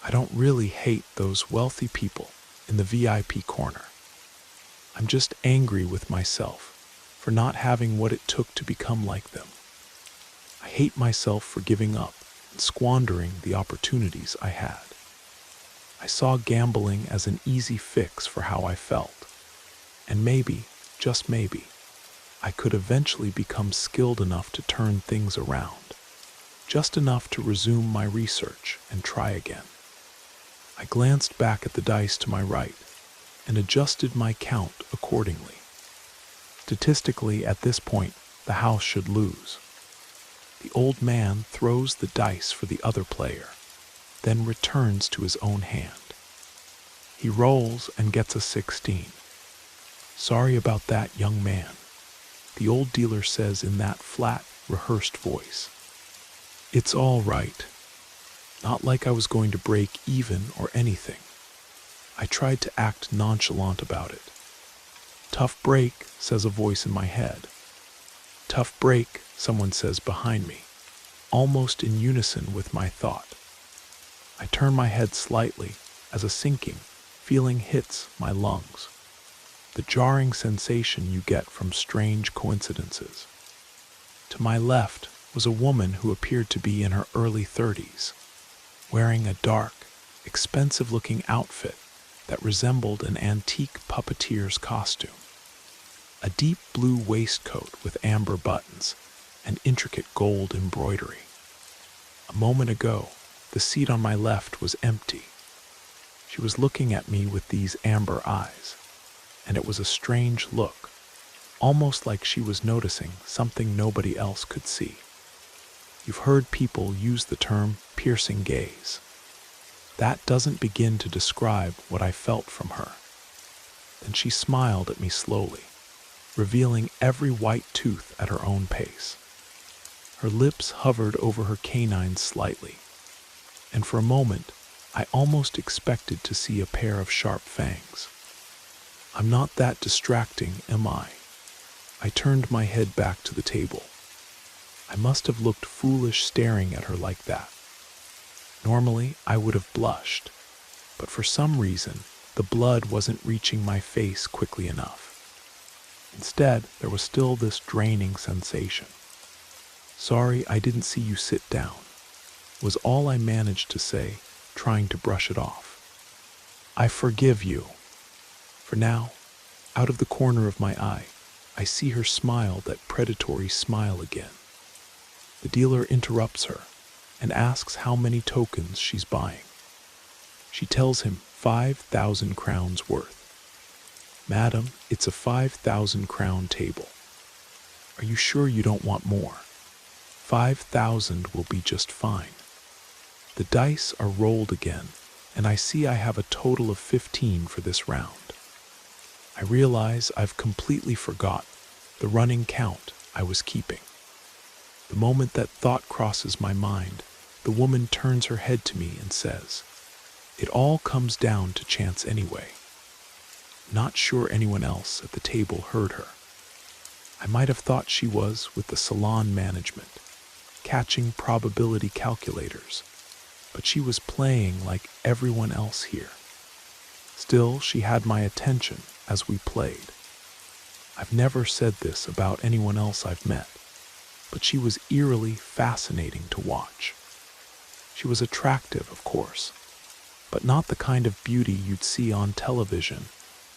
I don't really hate those wealthy people in the VIP corner. I'm just angry with myself for not having what it took to become like them. I hate myself for giving up and squandering the opportunities I had. I saw gambling as an easy fix for how I felt, and maybe, just maybe, I could eventually become skilled enough to turn things around, just enough to resume my research and try again. I glanced back at the dice to my right and adjusted my count accordingly. Statistically, at this point, the house should lose. The old man throws the dice for the other player, then returns to his own hand. He rolls and gets a 16. "Sorry about that, young man," the old dealer says in that flat, rehearsed voice. "It's all right. Not like I was going to break even or anything." I tried to act nonchalant about it. "Tough break," says a voice in my head. "Tough break," someone says behind me, almost in unison with my thought. I turn my head slightly as a sinking feeling hits my lungs, the jarring sensation you get from strange coincidences. To my left was a woman who appeared to be in her early 30s, wearing a dark, expensive-looking outfit that resembled an antique puppeteer's costume. A deep blue waistcoat with amber buttons and intricate gold embroidery. A moment ago, the seat on my left was empty. She was looking at me with these amber eyes, and it was a strange look, almost like she was noticing something nobody else could see. You've heard people use the term piercing gaze. That doesn't begin to describe what I felt from her. Then she smiled at me slowly, revealing every white tooth at her own pace. Her lips hovered over her canines slightly, and for a moment I almost expected to see a pair of sharp fangs. I'm not that distracting, am I? I turned my head back to the table. I must have looked foolish staring at her like that. Normally, I would have blushed, but for some reason, the blood wasn't reaching my face quickly enough. Instead, there was still this draining sensation. "Sorry, I didn't see you sit down," was all I managed to say, trying to brush it off. "I forgive you." For now, out of the corner of my eye, I see her smile, that predatory smile again. The dealer interrupts her and asks how many tokens she's buying. She tells him 5,000 crowns worth. "Madam, it's a 5,000 crown table. Are you sure you don't want more? 5,000 will be just fine." The dice are rolled again, and I see I have a total of 15 for this round. I realize I've completely forgot the running count I was keeping. The moment that thought crosses my mind, the woman turns her head to me and says, "It all comes down to chance anyway." Not sure anyone else at the table heard her. I might have thought she was with the salon management, catching probability calculators, but she was playing like everyone else here. Still, she had my attention as we played. I've never said this about anyone else I've met, but she was eerily fascinating to watch. She was attractive, of course, but not the kind of beauty you'd see on television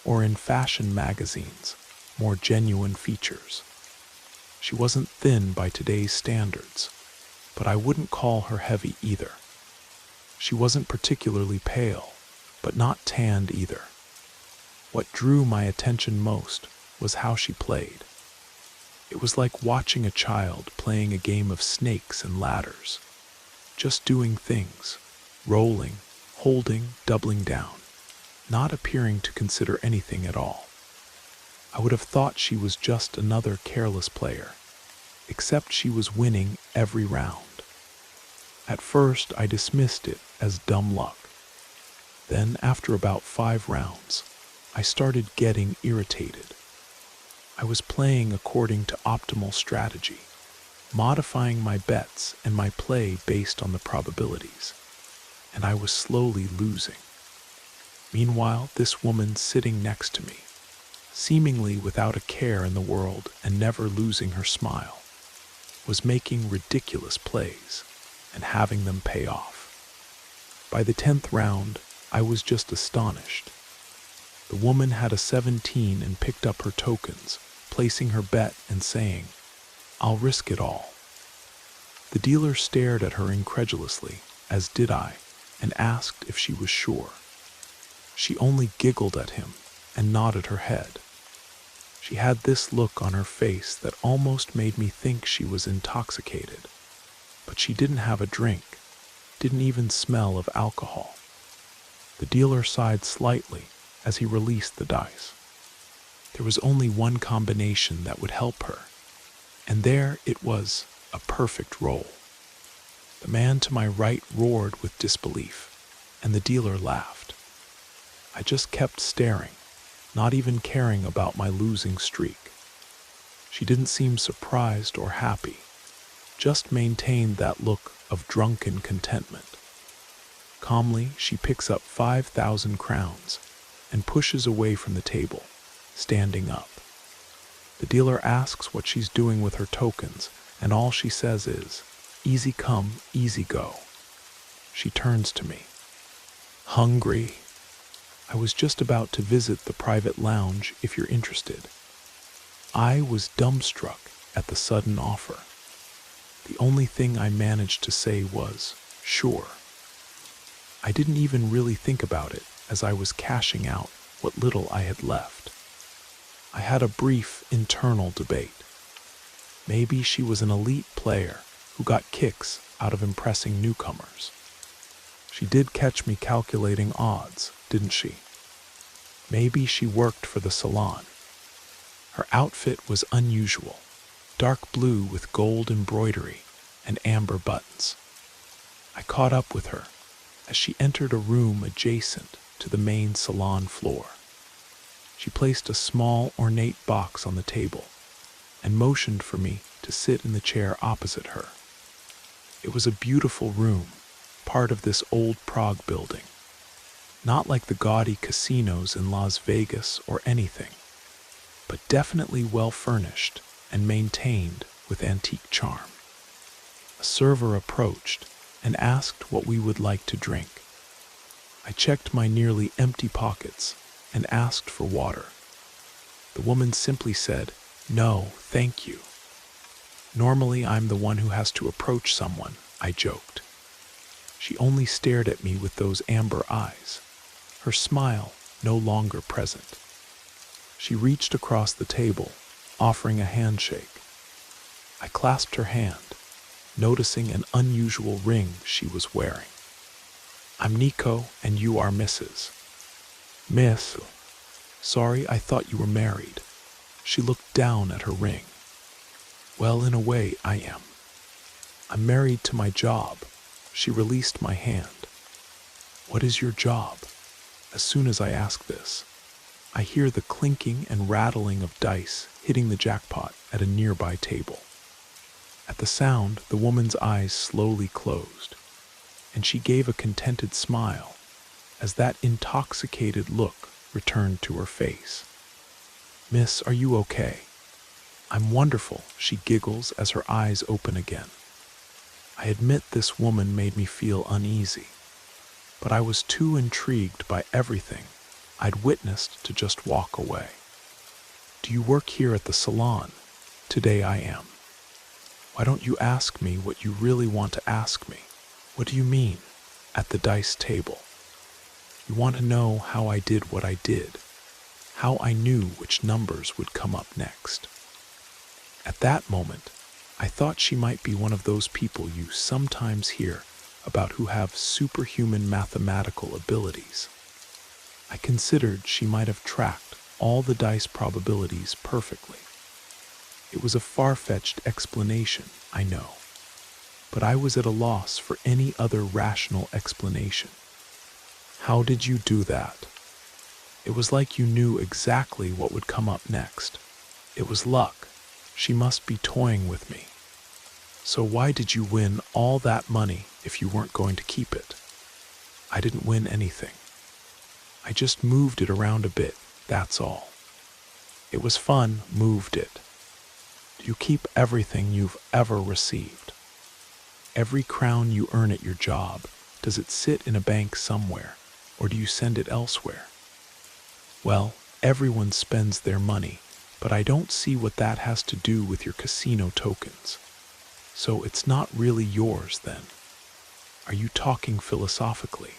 or in fashion magazines, more genuine features. She wasn't thin by today's standards, but I wouldn't call her heavy either. She wasn't particularly pale, but not tanned either. What drew my attention most was how she played. It was like watching a child playing a game of snakes and ladders, just doing things, rolling, holding, doubling down, not appearing to consider anything at all. I would have thought she was just another careless player, except she was winning every round. At first, I dismissed it as dumb luck. Then, after about 5 rounds, I started getting irritated. I was playing according to optimal strategy, modifying my bets and my play based on the probabilities, and I was slowly losing. Meanwhile, this woman sitting next to me, seemingly without a care in the world and never losing her smile, was making ridiculous plays and having them pay off. By the 10th round, I was just astonished. The woman had a 17 and picked up her tokens, placing her bet and saying, "I'll risk it all." The dealer stared at her incredulously, as did I, and asked if she was sure. She only giggled at him and nodded her head. She had this look on her face that almost made me think she was intoxicated, but she didn't have a drink, didn't even smell of alcohol. The dealer sighed slightly as he released the dice. There was only one combination that would help her, and there it was, a perfect roll. The man to my right roared with disbelief, and the dealer laughed. I just kept staring, not even caring about my losing streak. She didn't seem surprised or happy, just maintained that look of drunken contentment. Calmly, she picks up 5,000 crowns and pushes away from the table, standing up. The dealer asks what she's doing with her tokens, and all she says is, "Easy come, easy go." She turns to me. "Hungry? I was just about to visit the private lounge if you're interested." I was dumbstruck at the sudden offer. The only thing I managed to say was, "Sure." I didn't even really think about it as I was cashing out what little I had left. I had a brief internal debate. Maybe she was an elite player who got kicks out of impressing newcomers. She did catch me calculating odds, didn't she? Maybe she worked for the salon. Her outfit was unusual, dark blue with gold embroidery and amber buttons. I caught up with her as she entered a room adjacent to the main salon floor. She placed a small, ornate box on the table and motioned for me to sit in the chair opposite her. It was a beautiful room, part of this old Prague building. Not like the gaudy casinos in Las Vegas or anything, but definitely well furnished and maintained with antique charm. A server approached and asked what we would like to drink. I checked my nearly empty pockets and asked for water. The woman simply said, "No, thank you." Normally, I'm the one who has to approach someone, I joked. She only stared at me with those amber eyes, her smile no longer present. She reached across the table, offering a handshake. I clasped her hand, noticing an unusual ring she was wearing. "I'm Nico, and you are Mrs. Miss. Sorry, I thought you were married." She looked down at her ring. "Well, in a way, I am. I'm married to my job." She released my hand. "What is your job?" As soon as I ask this, I hear the clinking and rattling of dice hitting the jackpot at a nearby table. At the sound, the woman's eyes slowly closed, and she gave a contented smile as that intoxicated look returned to her face. "Miss, are you okay?" "I'm wonderful," she giggles as her eyes open again. I admit this woman made me feel uneasy, but I was too intrigued by everything I'd witnessed to just walk away. "Do you work here at the salon?" "Today I am." "Why don't you ask me what you really want to ask me?" "What do you mean?" "At the dice table. You want to know how I did what I did, how I knew which numbers would come up next." At that moment, I thought she might be one of those people you sometimes hear about who have superhuman mathematical abilities. I considered she might have tracked all the dice probabilities perfectly. It was a far-fetched explanation, I know, but I was at a loss for any other rational explanation. "How did you do that?" "It was like you knew exactly what would come up next. It was luck. She must be toying with me." "So why did you win all that money if you weren't going to keep it?" "I didn't win anything. I just moved it around a bit, that's all. It was fun, moved it." "Do you keep everything you've ever received?" "Every crown you earn at your job, does it sit in a bank somewhere, or do you send it elsewhere?" "Well, everyone spends their money, but I don't see what that has to do with your casino tokens. So it's not really yours then." "Are you talking philosophically?"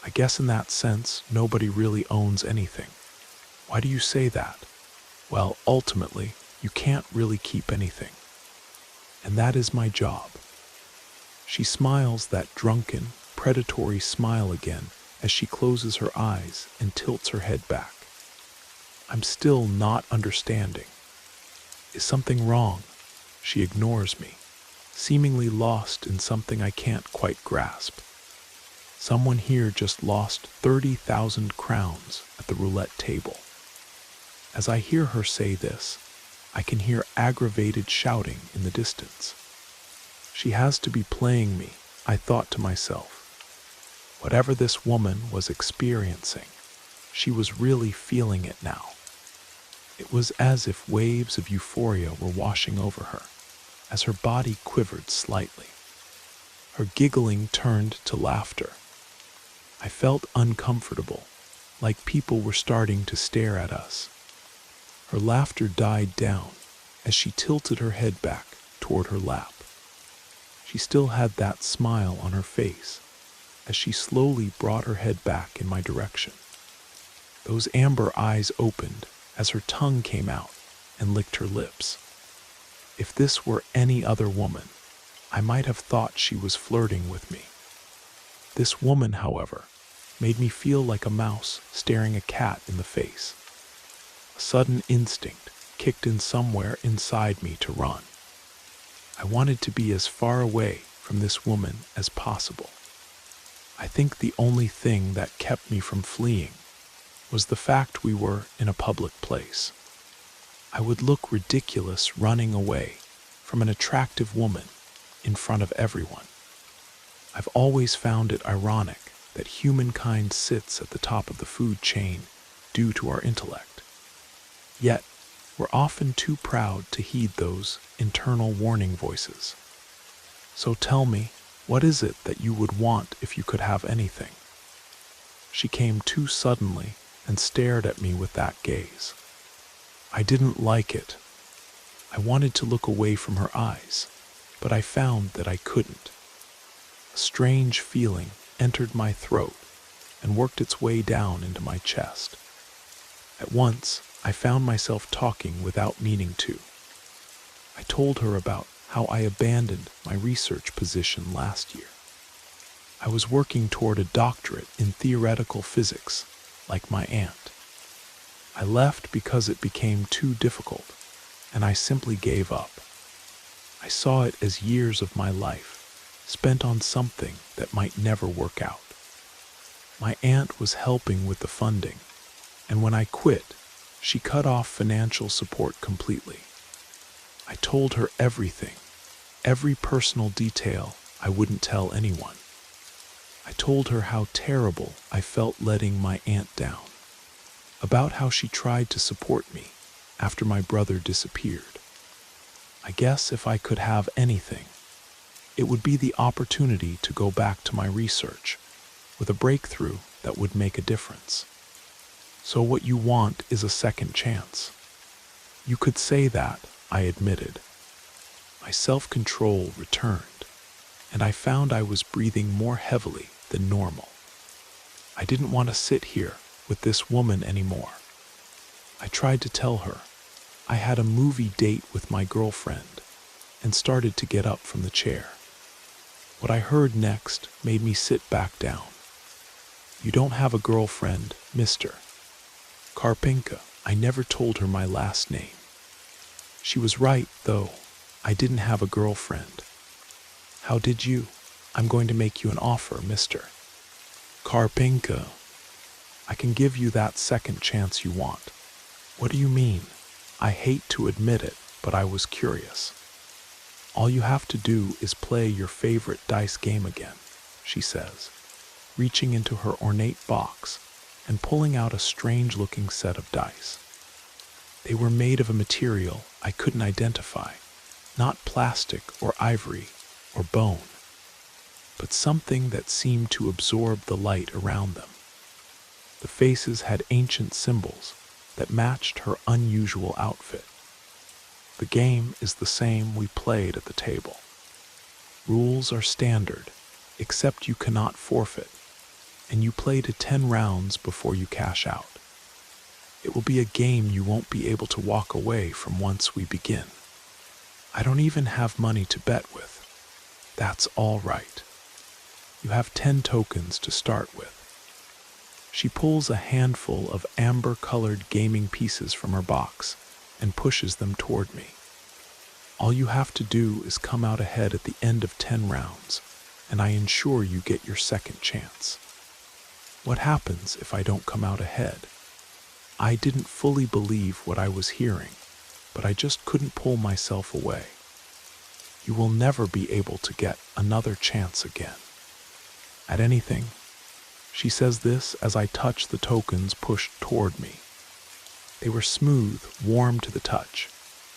"I guess in that sense, nobody really owns anything." "Why do you say that?" "Well, ultimately, you can't really keep anything. And that is my job." She smiles that drunken, predatory smile again as she closes her eyes and tilts her head back. I'm still not understanding. Is something wrong? She ignores me, seemingly lost in something I can't quite grasp. Someone here just lost 30,000 crowns at the roulette table. As I hear her say this, I can hear aggravated shouting in the distance. She has to be playing me, I thought to myself. Whatever this woman was experiencing, she was really feeling it now. It was as if waves of euphoria were washing over her, as her body quivered slightly. Her giggling turned to laughter. I felt uncomfortable, like people were starting to stare at us. Her laughter died down as she tilted her head back toward her lap. She still had that smile on her face as she slowly brought her head back in my direction. Those amber eyes opened as her tongue came out and licked her lips. If this were any other woman, I might have thought she was flirting with me. This woman, however, made me feel like a mouse staring a cat in the face. A sudden instinct kicked in somewhere inside me to run. I wanted to be as far away from this woman as possible. I think the only thing that kept me from fleeing was the fact we were in a public place. I would look ridiculous running away from an attractive woman in front of everyone. I've always found it ironic that humankind sits at the top of the food chain due to our intellect. Yet, we're often too proud to heed those internal warning voices. So tell me, what is it that you would want if you could have anything? She came too suddenly and stared at me with that gaze. I didn't like it. I wanted to look away from her eyes, but I found that I couldn't. A strange feeling entered my throat and worked its way down into my chest. At once, I found myself talking without meaning to. I told her about how I abandoned my research position last year. I was working toward a doctorate in theoretical physics, like my aunt. I left because it became too difficult, and I simply gave up. I saw it as years of my life, spent on something that might never work out. My aunt was helping with the funding, and when I quit, she cut off financial support completely. I told her everything, every personal detail I wouldn't tell anyone. I told her how terrible I felt letting my aunt down, about how she tried to support me after my brother disappeared. I guess if I could have anything, it would be the opportunity to go back to my research with a breakthrough that would make a difference. So what you want is a second chance. You could say that, I admitted. My self-control returned, and I found I was breathing more heavily than normal. I didn't want to sit here with this woman anymore. I tried to tell her I had a movie date with my girlfriend and started to get up from the chair. What I heard next made me sit back down. You don't have a girlfriend, Mr. Karpenka. I never told her my last name. She was right, though. I didn't have a girlfriend. How did you? I'm going to make you an offer, Mr. Karpenka. I can give you that second chance you want. What do you mean? I hate to admit it, but I was curious. All you have to do is play your favorite dice game again, she says, reaching into her ornate box and pulling out a strange-looking set of dice. They were made of a material I couldn't identify, not plastic or ivory or bone, but something that seemed to absorb the light around them. The faces had ancient symbols that matched her unusual outfit. The game is the same we played at the table. Rules are standard, except you cannot forfeit, and you play to 10 rounds before you cash out. It will be a game you won't be able to walk away from once we begin. I don't even have money to bet with. That's all right. You have 10 tokens to start with. She pulls a handful of amber-colored gaming pieces from her box and pushes them toward me. All you have to do is come out ahead at the end of 10 rounds, and I ensure you get your second chance. What happens if I don't come out ahead? I didn't fully believe what I was hearing, but I just couldn't pull myself away. You will never be able to get another chance again. At anything. She says this as I touch the tokens pushed toward me. They were smooth, warm to the touch,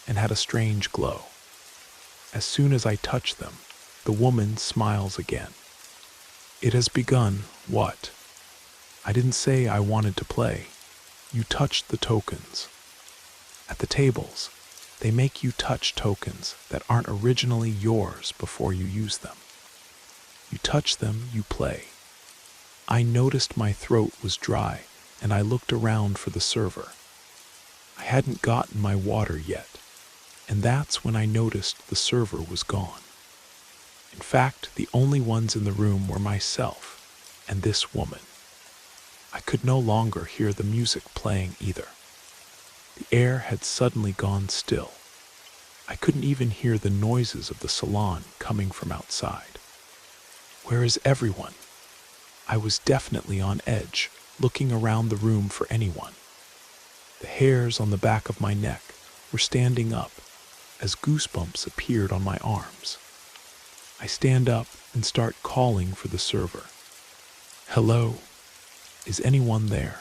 and had a strange glow. As soon as I touch them, the woman smiles again. It has begun, what? I didn't say I wanted to play. You touched the tokens. At the tables, they make you touch tokens that aren't originally yours before you use them. You touch them, you play. I noticed my throat was dry, and I looked around for the server. I hadn't gotten my water yet, and that's when I noticed the server was gone. In fact, the only ones in the room were myself and this woman. I could no longer hear the music playing either. The air had suddenly gone still. I couldn't even hear the noises of the salon coming from outside. Where is everyone? I was definitely on edge, looking around the room for anyone. The hairs on the back of my neck were standing up as goosebumps appeared on my arms. I stand up and start calling for the server. Hello? Is anyone there?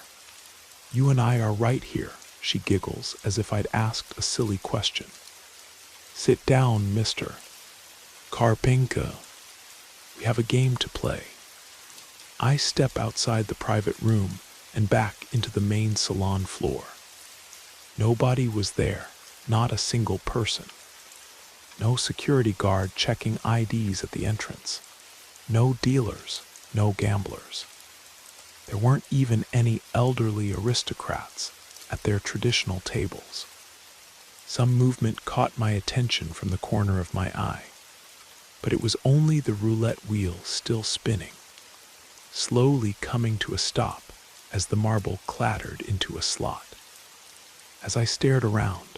You and I are right here, she giggles as if I'd asked a silly question. Sit down, Mr. Karpenka. We have a game to play. I step outside the private room and back into the main salon floor. Nobody was there, not a single person. No security guard checking IDs at the entrance. No dealers, no gamblers. There weren't even any elderly aristocrats at their traditional tables. Some movement caught my attention from the corner of my eye, but it was only the roulette wheel still spinning, slowly coming to a stop as the marble clattered into a slot. As I stared around,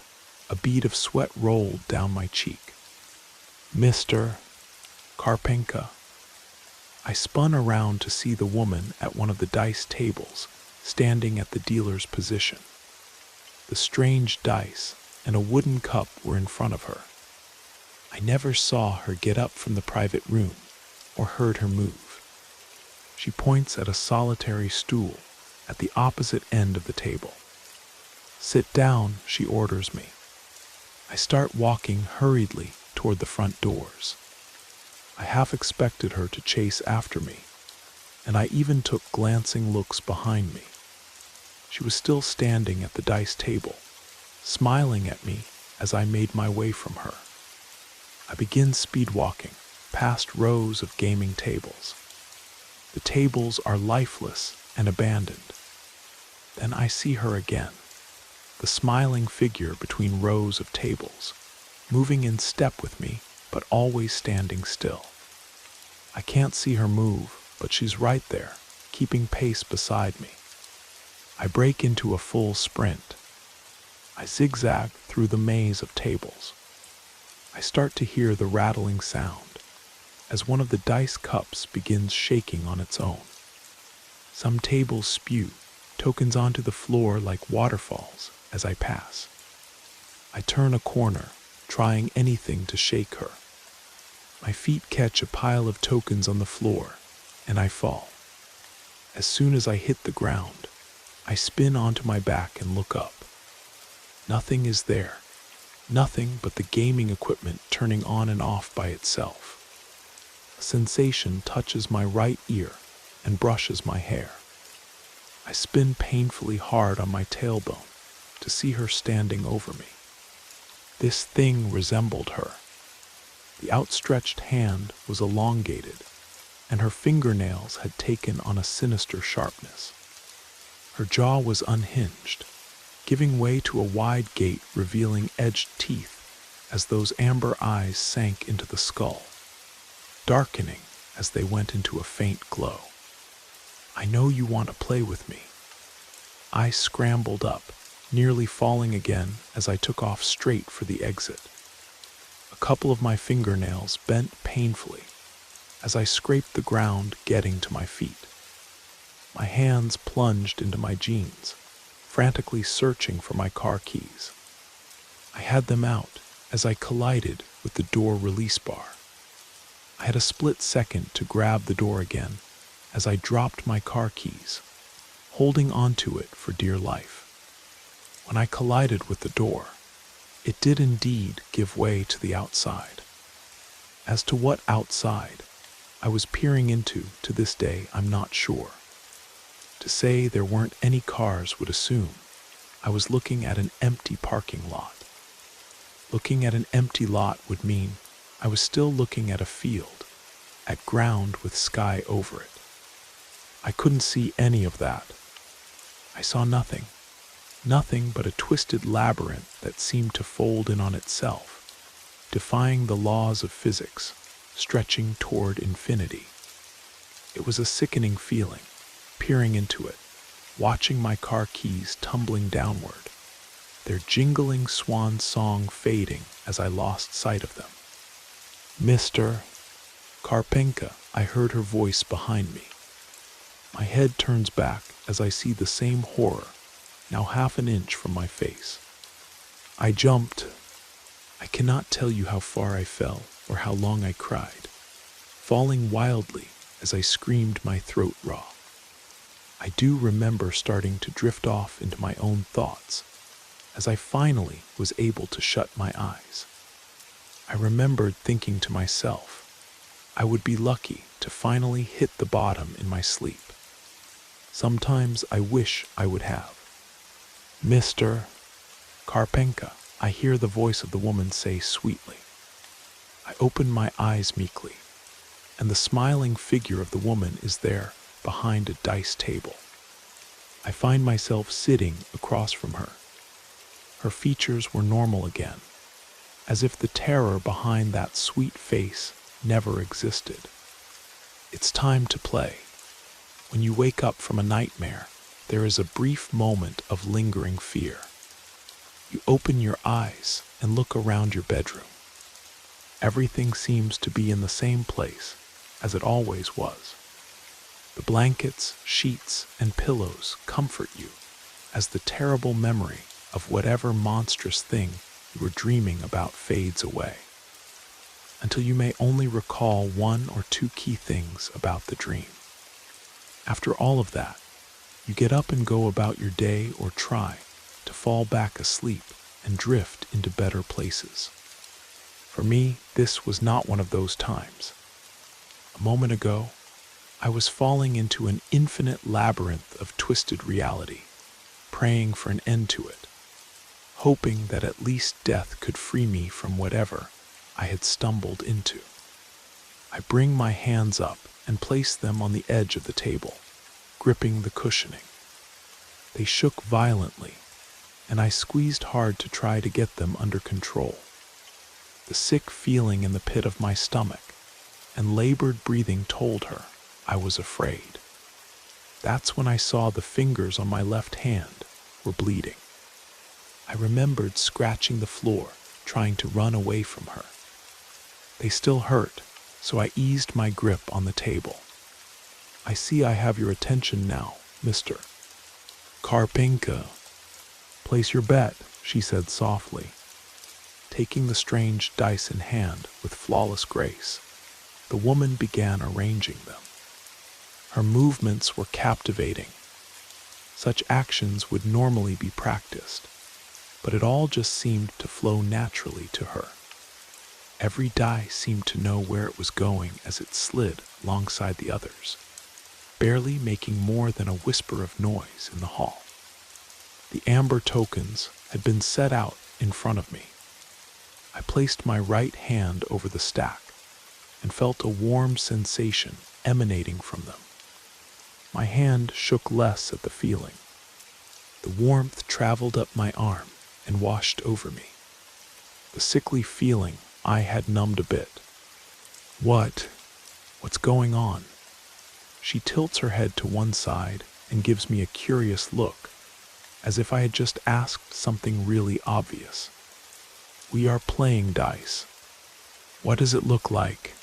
a bead of sweat rolled down my cheek. Mr. Karpenka. I spun around to see the woman at one of the dice tables, standing at the dealer's position. The strange dice and a wooden cup were in front of her. I never saw her get up from the private room or heard her move. She points at a solitary stool at the opposite end of the table. Sit down, she orders me. I start walking hurriedly toward the front doors. I half expected her to chase after me, and I even took glancing looks behind me. She was still standing at the dice table, smiling at me as I made my way from her. I begin speed walking past rows of gaming tables. The tables are lifeless and abandoned. Then I see her again, the smiling figure between rows of tables, moving in step with me, but always standing still. I can't see her move, but she's right there, keeping pace beside me. I break into a full sprint. I zigzag through the maze of tables. I start to hear the rattling sound as one of the dice cups begins shaking on its own. Some tables spew tokens onto the floor like waterfalls as I pass. I turn a corner, trying anything to shake her. My feet catch a pile of tokens on the floor, and I fall. As soon as I hit the ground, I spin onto my back and look up. Nothing is there. Nothing but the gaming equipment turning on and off by itself. A sensation touches my right ear and brushes my hair. I spin painfully hard on my tailbone to see her standing over me. This thing resembled her. The outstretched hand was elongated, and her fingernails had taken on a sinister sharpness. Her jaw was unhinged, giving way to a wide gate revealing edged teeth as those amber eyes sank into the skull, darkening as they went into a faint glow. I know you want to play with me. I scrambled up, nearly falling again as I took off straight for the exit. A couple of my fingernails bent painfully as I scraped the ground getting to my feet. My hands plunged into my jeans, frantically searching for my car keys. I had them out as I collided with the door release bar. I had a split second to grab the door again as I dropped my car keys, holding onto it for dear life. When I collided with the door, it did indeed give way to the outside. As to what outside I was peering into to this day, I'm not sure. To say there weren't any cars would assume I was looking at an empty parking lot. Looking at an empty lot would mean I was still looking at a field, at ground with sky over it. I couldn't see any of that. I saw nothing but a twisted labyrinth that seemed to fold in on itself, defying the laws of physics, stretching toward infinity. It was a sickening feeling, peering into it, watching my car keys tumbling downward, their jingling swan song fading as I lost sight of them. Mr. Karpenka, I heard her voice behind me. My head turns back as I see the same horror, now half an inch from my face. I jumped. I cannot tell you how far I fell or how long I cried, falling wildly as I screamed my throat raw. I do remember starting to drift off into my own thoughts as I finally was able to shut my eyes. I remembered thinking to myself, I would be lucky to finally hit the bottom in my sleep. Sometimes I wish I would have. Mr. Karpenka, I hear the voice of the woman say sweetly. I open my eyes meekly, and the smiling figure of the woman is there behind a dice table. I find myself sitting across from her. Her features were normal again, as if the terror behind that sweet face never existed. It's time to play. When you wake up from a nightmare, there is a brief moment of lingering fear. You open your eyes and look around your bedroom. Everything seems to be in the same place as it always was. The blankets, sheets, and pillows comfort you as the terrible memory of whatever monstrous thing you were dreaming about fades away, until you may only recall one or two key things about the dream. After all of that, you get up and go about your day or try to fall back asleep and drift into better places. For me, this was not one of those times. A moment ago, I was falling into an infinite labyrinth of twisted reality, praying for an end to it, hoping that at least death could free me from whatever I had stumbled into. I bring my hands up and place them on the edge of the table, gripping the cushioning. They shook violently, and I squeezed hard to try to get them under control. The sick feeling in the pit of my stomach and labored breathing told her I was afraid. That's when I saw the fingers on my left hand were bleeding. I remembered scratching the floor, trying to run away from her. They still hurt, so I eased my grip on the table. I see I have your attention now, Mr. Karpenka. Place your bet, she said softly, taking the strange dice in hand with flawless grace. The woman began arranging them. Her movements were captivating. Such actions would normally be practiced, but it all just seemed to flow naturally to her. Every die seemed to know where it was going as it slid alongside the others, barely making more than a whisper of noise in the hall. The amber tokens had been set out in front of me. I placed my right hand over the stack and felt a warm sensation emanating from them. My hand shook less at the feeling. The warmth traveled up my arm and washed over me. The sickly feeling I had numbed a bit. What's going on? She tilts her head to one side and gives me a curious look, as if I had just asked something really obvious. We are playing dice. What does it look like?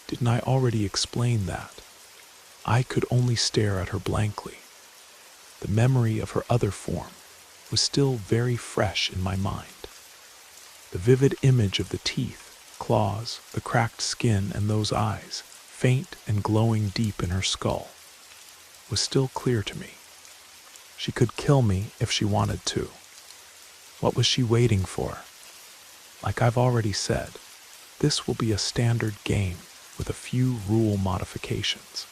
Didn't I already explain that? I could only stare at her blankly. The memory of her other form was still very fresh in my mind. The vivid image of the teeth, claws, the cracked skin, and those eyes, faint and glowing deep in her skull, was still clear to me. She could kill me if she wanted to. What was she waiting for? Like I've already said, this will be a standard game with a few rule modifications.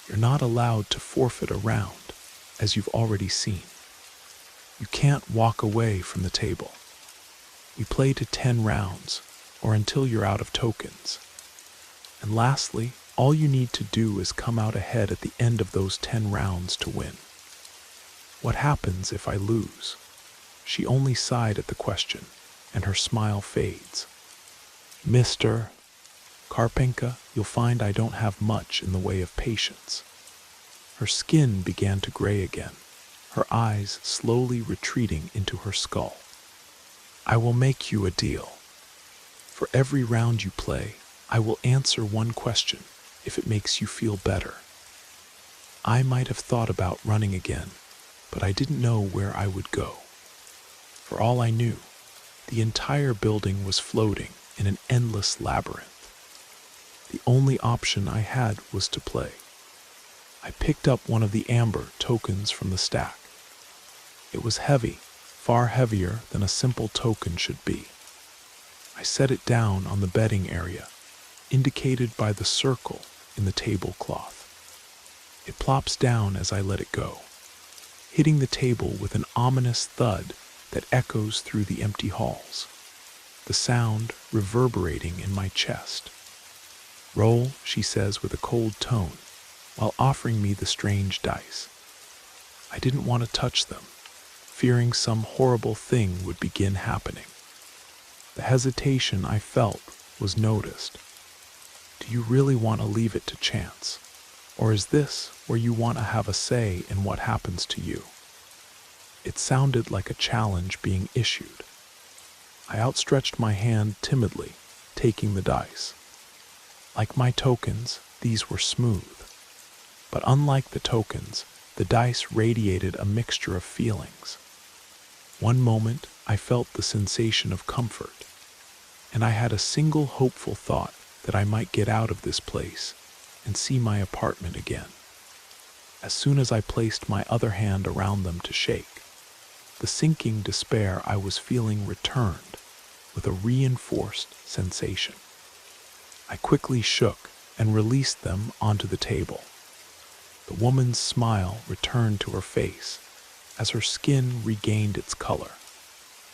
You're not allowed to forfeit a round, as you've already seen. You can't walk away from the table. We play to 10 rounds, or until you're out of tokens. And lastly, all you need to do is come out ahead at the end of those 10 rounds to win. What happens if I lose? She only sighed at the question, and her smile fades. Mr. Karpenka, you'll find I don't have much in the way of patience. Her skin began to gray again, her eyes slowly retreating into her skull. I will make you a deal. For every round you play, I will answer one question if it makes you feel better. I might have thought about running again, but I didn't know where I would go. For all I knew, the entire building was floating in an endless labyrinth. The only option I had was to play. I picked up one of the amber tokens from the stack. It was heavy, far heavier than a simple token should be. I set it down on the bedding area, indicated by the circle in the tablecloth. It plops down as I let it go, hitting the table with an ominous thud that echoes through the empty halls, the sound reverberating in my chest. "Roll," she says with a cold tone, while offering me the strange dice. I didn't want to touch them, fearing some horrible thing would begin happening. The hesitation I felt was noticed. Do you really want to leave it to chance? Or is this where you want to have a say in what happens to you? It sounded like a challenge being issued. I outstretched my hand timidly, taking the dice. Like my tokens, these were smooth. But unlike the tokens, the dice radiated a mixture of feelings. One moment, I felt the sensation of comfort, and I had a single hopeful thought that I might get out of this place and see my apartment again. As soon as I placed my other hand around them to shake, the sinking despair I was feeling returned with a reinforced sensation. I quickly shook and released them onto the table. The woman's smile returned to her face as her skin regained its color,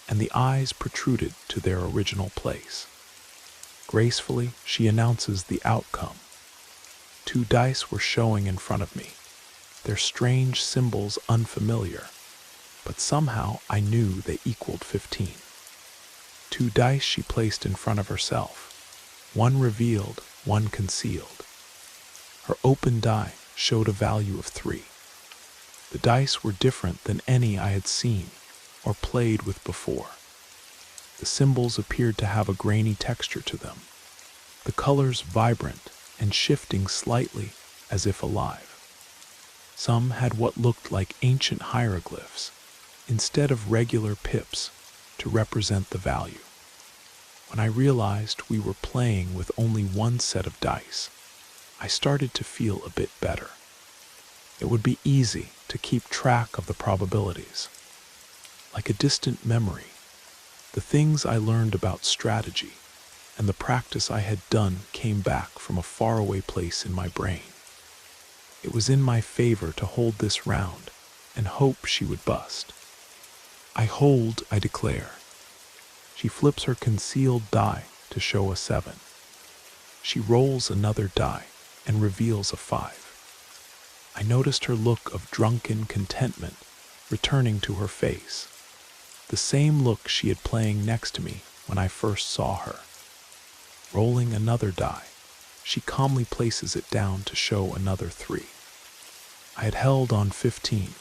and the eyes protruded to their original place. Gracefully, she announces the outcome. 2 dice were showing in front of me, their strange symbols unfamiliar, but somehow I knew they equaled 15. 2 dice she placed in front of herself, one revealed, one concealed. Her open die showed a value of 3. The dice were different than any I had seen or played with before. The symbols appeared to have a grainy texture to them, the colors vibrant and shifting slightly as if alive. Some had what looked like ancient hieroglyphs instead of regular pips to represent the value. When I realized we were playing with only one set of dice, I started to feel a bit better. It would be easy to keep track of the probabilities. Like a distant memory, the things I learned about strategy and the practice I had done came back from a faraway place in my brain. It was in my favor to hold this round and hope she would bust. I hold, I declare. She flips her concealed die to show a 7. She rolls another die and reveals a 5. I noticed her look of drunken contentment returning to her face, the same look she had playing next to me when I first saw her. Rolling another die, she calmly places it down to show another 3. I had held on 15.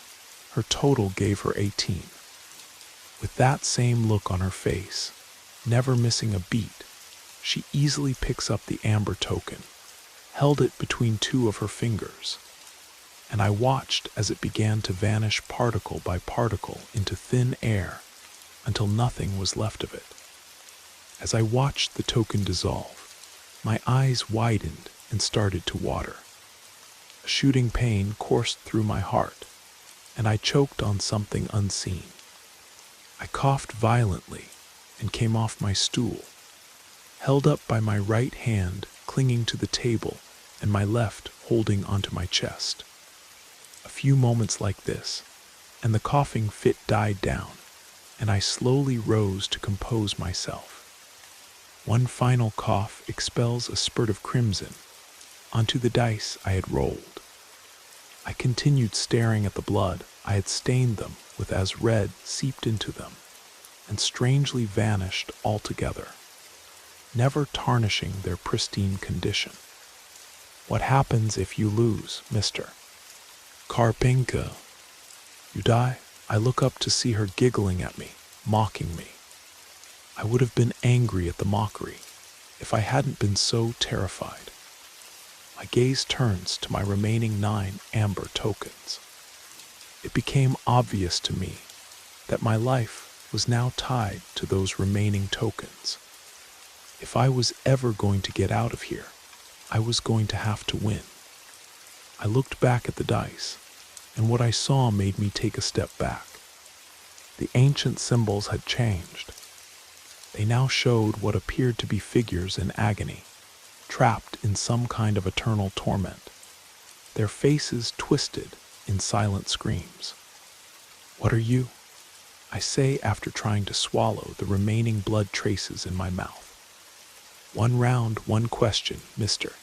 Her total gave her 18. With that same look on her face, never missing a beat, she easily picks up the amber token, held it between 2 of her fingers, and I watched as it began to vanish particle by particle into thin air until nothing was left of it. As I watched the token dissolve, my eyes widened and started to water. A shooting pain coursed through my heart, and I choked on something unseen. I coughed violently and came off my stool, held up by my right hand clinging to the table and my left holding onto my chest. A few moments like this, and the coughing fit died down, and I slowly rose to compose myself. One final cough expels a spurt of crimson onto the dice I had rolled. I continued staring at the blood I had stained them with as red seeped into them, and strangely vanished altogether, never tarnishing their pristine condition. What happens if you lose, Mr. Karpenko? You die? I look up to see her giggling at me, mocking me. I would have been angry at the mockery if I hadn't been so terrified. My gaze turns to my remaining 9 amber tokens. It became obvious to me that my life was now tied to those remaining tokens. If I was ever going to get out of here, I was going to have to win. I looked back at the dice, and what I saw made me take a step back. The ancient symbols had changed. They now showed what appeared to be figures in agony, trapped in some kind of eternal torment, their faces twisted in silent screams. "What are you?" I say after trying to swallow the remaining blood traces in my mouth. "One round, one question, mister."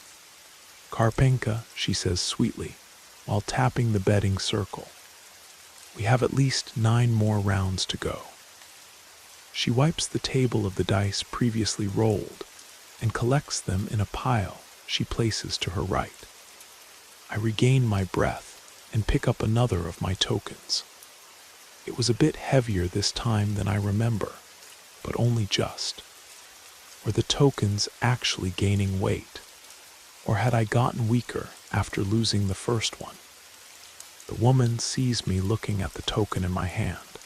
"Karpenka," she says sweetly, while tapping the betting circle. "We have at least 9 more rounds to go." She wipes the table of the dice previously rolled and collects them in a pile she places to her right. I regain my breath and pick up another of my tokens. It was a bit heavier this time than I remember, but only just. Were the tokens actually gaining weight? Or had I gotten weaker after losing the first one? The woman sees me looking at the token in my hand,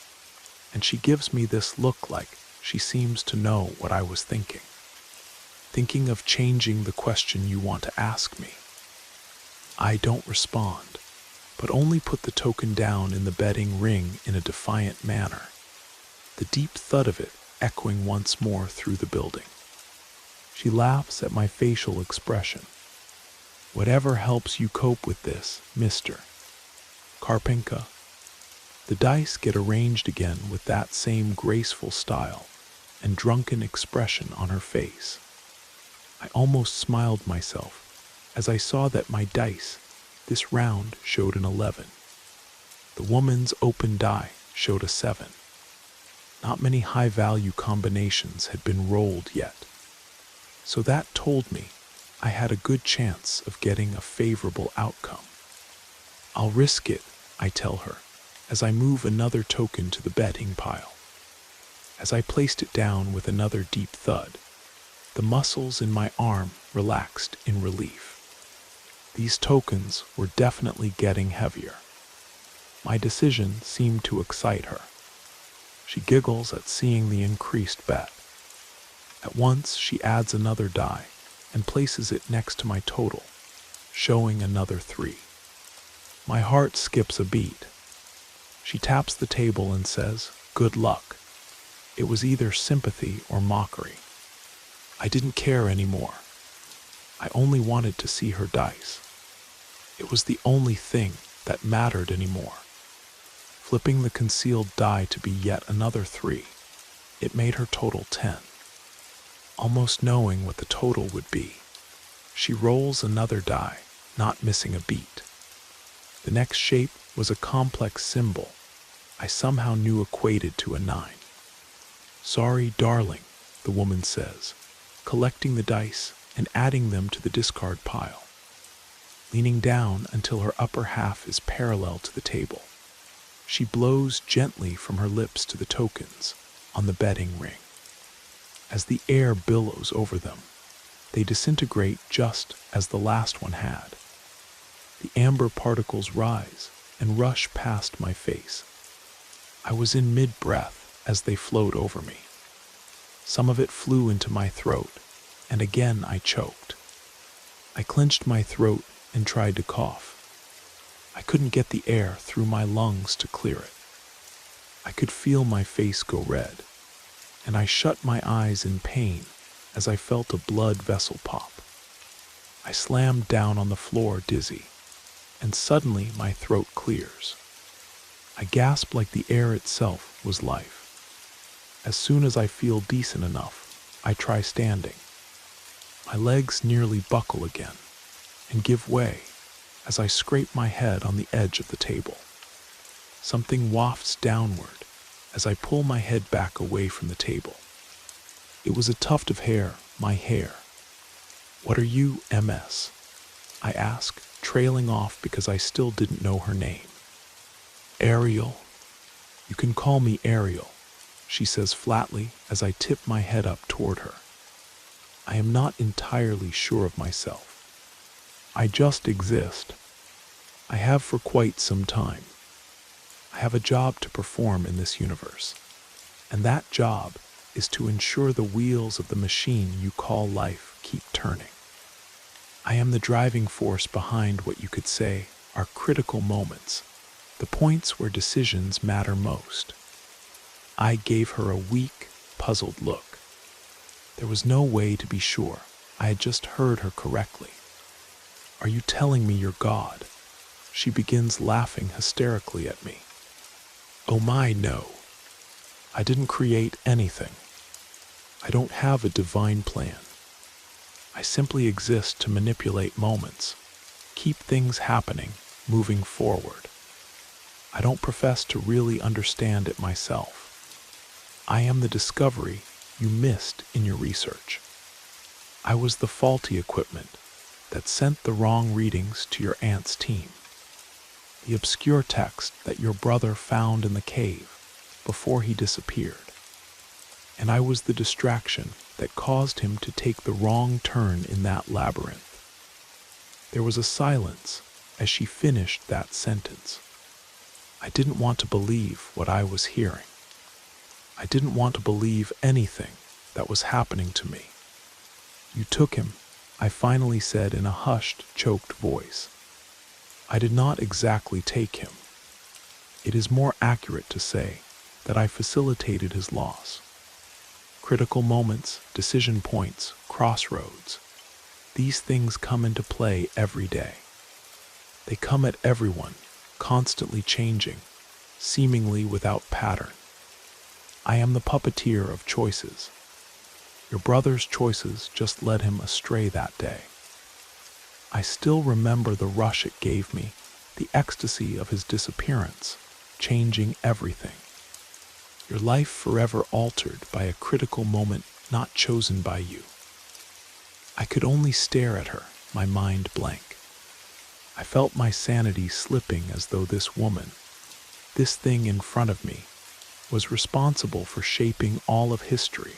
and she gives me this look like she seems to know what I was thinking. "Thinking of changing the question you want to ask me?" I don't respond, but only put the token down in the betting ring in a defiant manner, the deep thud of it echoing once more through the building. She laughs at my facial expression. "Whatever helps you cope with this, mister." "Karpenka." The dice get arranged again with that same graceful style and drunken expression on her face. I almost smiled myself as I saw that my dice this round showed an 11. The woman's open die showed a 7. Not many high-value combinations had been rolled yet, so that told me I had a good chance of getting a favorable outcome. "I'll risk it," I tell her, as I move another token to the betting pile. As I placed it down with another deep thud, the muscles in my arm relaxed in relief. These tokens were definitely getting heavier. My decision seemed to excite her. She giggles at seeing the increased bet. At once she adds another die and places it next to my total, showing another 3. My heart skips a beat. She taps the table and says, "Good luck." It was either sympathy or mockery. I didn't care anymore. I only wanted to see her dice. It was the only thing that mattered anymore. Flipping the concealed die to be yet another 3, it made her total 10. Almost knowing what the total would be, she rolls another die, not missing a beat. The next shape was a complex symbol I somehow knew equated to a 9. "Sorry, darling," the woman says, collecting the dice and adding them to the discard pile. Leaning down until her upper half is parallel to the table, she blows gently from her lips to the tokens on the betting ring. As the air billows over them, they disintegrate just as the last one had. The amber particles rise and rush past my face. I was in mid-breath as they flowed over me. Some of it flew into my throat, and again I choked. I clenched my throat and tried to cough. I couldn't get the air through my lungs to clear it. I could feel my face go red, and I shut my eyes in pain as I felt a blood vessel pop. I slammed down on the floor dizzy, and suddenly my throat clears. I gasp like the air itself was life. As soon as I feel decent enough, I try standing. My legs nearly buckle again and give way as I scrape my head on the edge of the table. Something wafts downward as I pull my head back away from the table. It was a tuft of hair, my hair. "What are you, MS?" I ask, trailing off because I still didn't know her name. "Ariel. You can call me Ariel," she says flatly as I tip my head up toward her. I am not entirely sure of myself. I just exist. I have for quite some time. I have a job to perform in this universe, and that job is to ensure the wheels of the machine you call life keep turning. I am the driving force behind what you could say are critical moments, the points where decisions matter most. I gave her a weak, puzzled look. There was no way to be sure I had just heard her correctly. Are you telling me you're God? She begins laughing hysterically at me. Oh my, no. I didn't create anything. I don't have a divine plan. I simply exist to manipulate moments, keep things happening, moving forward. I don't profess to really understand it myself. I am the discovery you missed in your research. I was the faulty equipment that sent the wrong readings to your aunt's team. The obscure text that your brother found in the cave before he disappeared. And I was the distraction that caused him to take the wrong turn in that labyrinth. There was a silence as she finished that sentence. I didn't want to believe what I was hearing. I didn't want to believe anything that was happening to me. You took him, I finally said in a hushed, choked voice. I did not exactly take him. It is more accurate to say that I facilitated his loss. Critical moments, decision points, crossroads. These things come into play every day. They come at everyone, constantly changing, seemingly without pattern. I am the puppeteer of choices. Your brother's choices just led him astray that day. I still remember the rush it gave me, the ecstasy of his disappearance, changing everything. Your life forever altered by a critical moment not chosen by you. I could only stare at her, my mind blank. I felt my sanity slipping as though this woman, this thing in front of me, was responsible for shaping all of history,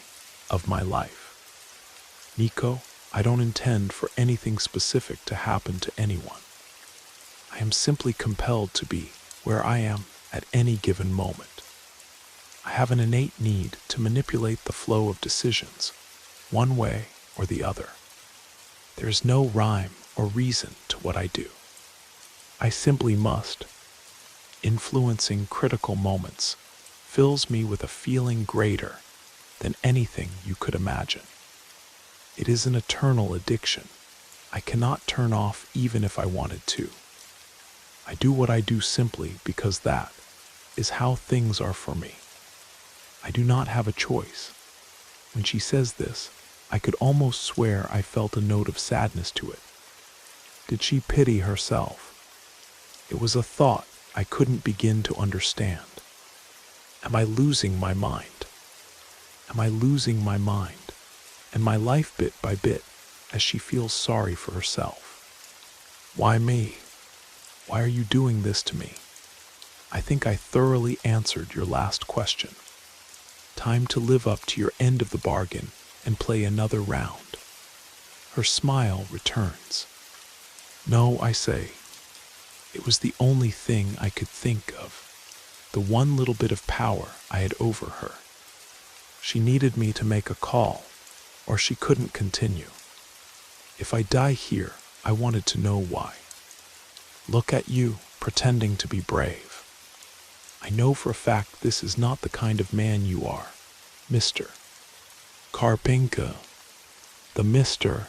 of my life. Nico, I don't intend for anything specific to happen to anyone. I am simply compelled to be where I am at any given moment. I have an innate need to manipulate the flow of decisions, one way or the other. There is no rhyme or reason to what I do. I simply must. Influencing critical moments fills me with a feeling greater than anything you could imagine. It is an eternal addiction I cannot turn off even if I wanted to. I do what I do simply because that is how things are for me. I do not have a choice. When she says this, I could almost swear I felt a note of sadness to it. Did she pity herself? It was a thought I couldn't begin to understand. Am I losing my mind? Am I losing my mind and my life bit by bit as she feels sorry for herself? Why me? Why are you doing this to me? I think I thoroughly answered your last question. Time to live up to your end of the bargain and play another round. Her smile returns. No, I say. It was the only thing I could think of, the one little bit of power I had over her. She needed me to make a call, or she couldn't continue. If I die here, I wanted to know why. Look at you, pretending to be brave. I know for a fact this is not the kind of man you are, Mr. Karpenka. The Mr.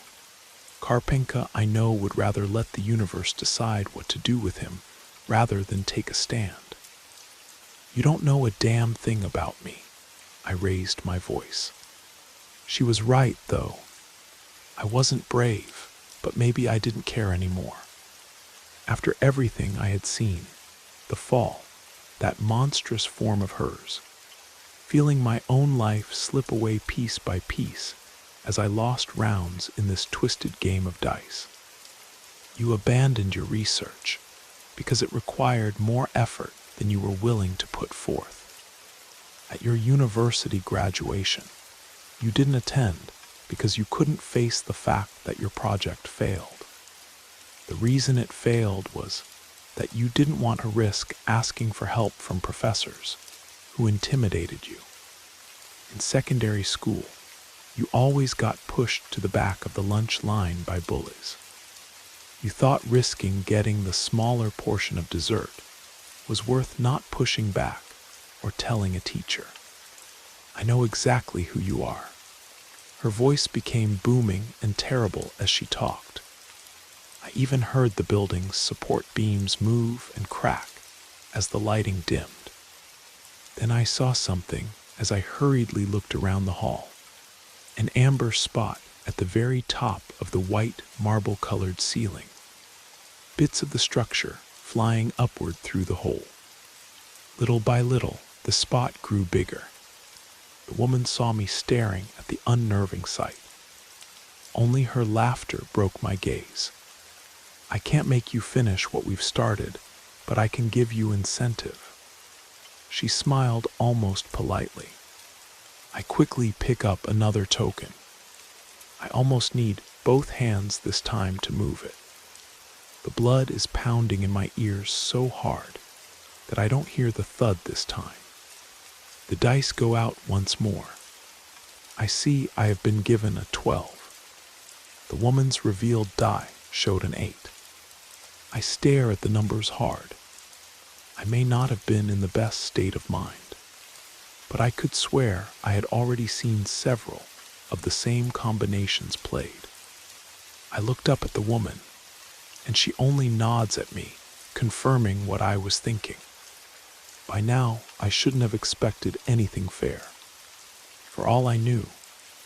Karpenka I know would rather let the universe decide what to do with him rather than take a stand. You don't know a damn thing about me. I raised my voice. She was right, though. I wasn't brave, but maybe I didn't care anymore. After everything I had seen, the fall, that monstrous form of hers, feeling my own life slip away piece by piece as I lost rounds in this twisted game of dice. You abandoned your research because it required more effort than you were willing to put forth. At your university graduation, you didn't attend because you couldn't face the fact that your project failed. The reason it failed was that you didn't want to risk asking for help from professors who intimidated you. In secondary school, you always got pushed to the back of the lunch line by bullies. You thought risking getting the smaller portion of dessert was worth not pushing back or telling a teacher. I know exactly who you are. Her voice became booming and terrible as she talked. I even heard the building's support beams move and crack as the lighting dimmed. Then I saw something as I hurriedly looked around the hall. An amber spot at the very top of the white marble-colored ceiling. Bits of the structure flying upward through the hole. Little by little, the spot grew bigger. The woman saw me staring at the unnerving sight. Only her laughter broke my gaze. I can't make you finish what we've started, but I can give you incentive. She smiled almost politely. I quickly pick up another token. I almost need both hands this time to move it. The blood is pounding in my ears so hard that I don't hear the thud this time. The dice go out once more. I see I have been given a 12. The woman's revealed die showed an 8. I stare at the numbers hard. I may not have been in the best state of mind, but I could swear I had already seen several of the same combinations played. I looked up at the woman, and she only nods at me, confirming what I was thinking. By now, I shouldn't have expected anything fair. For all I knew,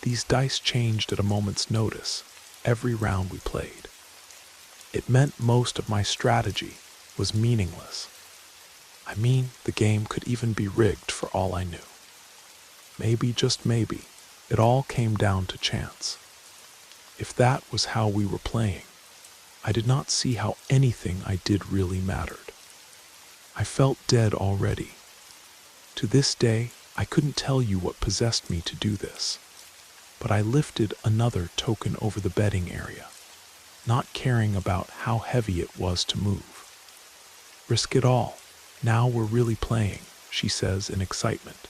these dice changed at a moment's notice every round we played. It meant most of my strategy was meaningless. I mean, the game could even be rigged for all I knew. Maybe, just maybe, it all came down to chance. If that was how we were playing, I did not see how anything I did really mattered. I felt dead already. To this day, I couldn't tell you what possessed me to do this, but I lifted another token over the bedding area, not caring about how heavy it was to move. Risk it all. Now we're really playing, she says in excitement.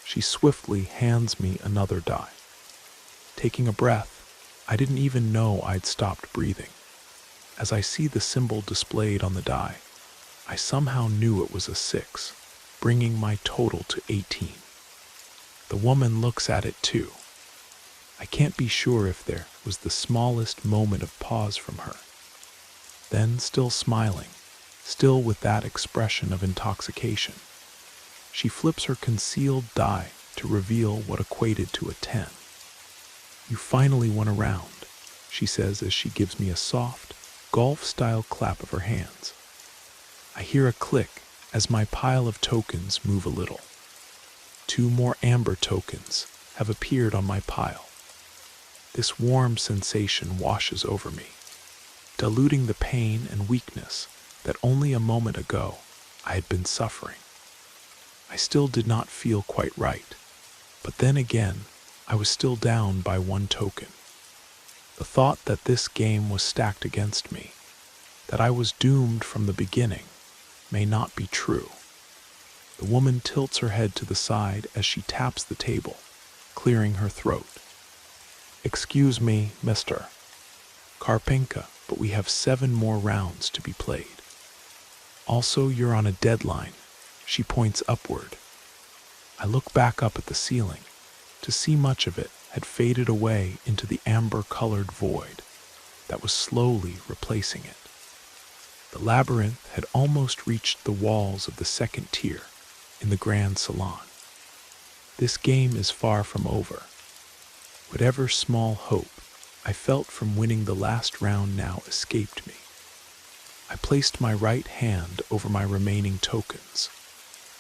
She swiftly hands me another die. Taking a breath, I didn't even know I'd stopped breathing. As I see the symbol displayed on the die, I somehow knew it was a 6, bringing my total to 18. The woman looks at it too. I can't be sure if there was the smallest moment of pause from her. Then, still smiling, still with that expression of intoxication, she flips her concealed die to reveal what equated to a 10. You finally won a round, she says as she gives me a soft, golf-style clap of her hands. I hear a click as my pile of tokens move a little. 2 more amber tokens have appeared on my pile. This warm sensation washes over me, diluting the pain and weakness that only a moment ago I had been suffering. I still did not feel quite right, but then again, I was still down by 1 token. The thought that this game was stacked against me, that I was doomed from the beginning, may not be true. The woman tilts her head to the side as she taps the table, clearing her throat. Excuse me, Mr. Karpenka, but we have 7 more rounds to be played. Also, you're on a deadline. She points upward. I look back up at the ceiling to see much of it had faded away into the amber-colored void that was slowly replacing it. The labyrinth had almost reached the walls of the second tier in the grand salon. This game is far from over. Whatever small hope I felt from winning the last round now escaped me. I placed my right hand over my remaining tokens,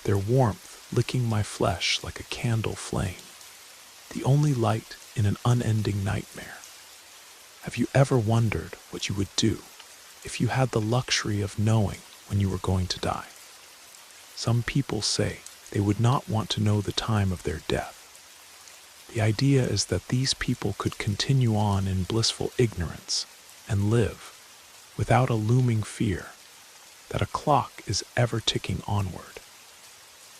their warmth licking my flesh like a candle flame, the only light in an unending nightmare. Have you ever wondered what you would do if you had the luxury of knowing when you were going to die? Some people say they would not want to know the time of their death. The idea is that these people could continue on in blissful ignorance and live without a looming fear that a clock is ever ticking onward.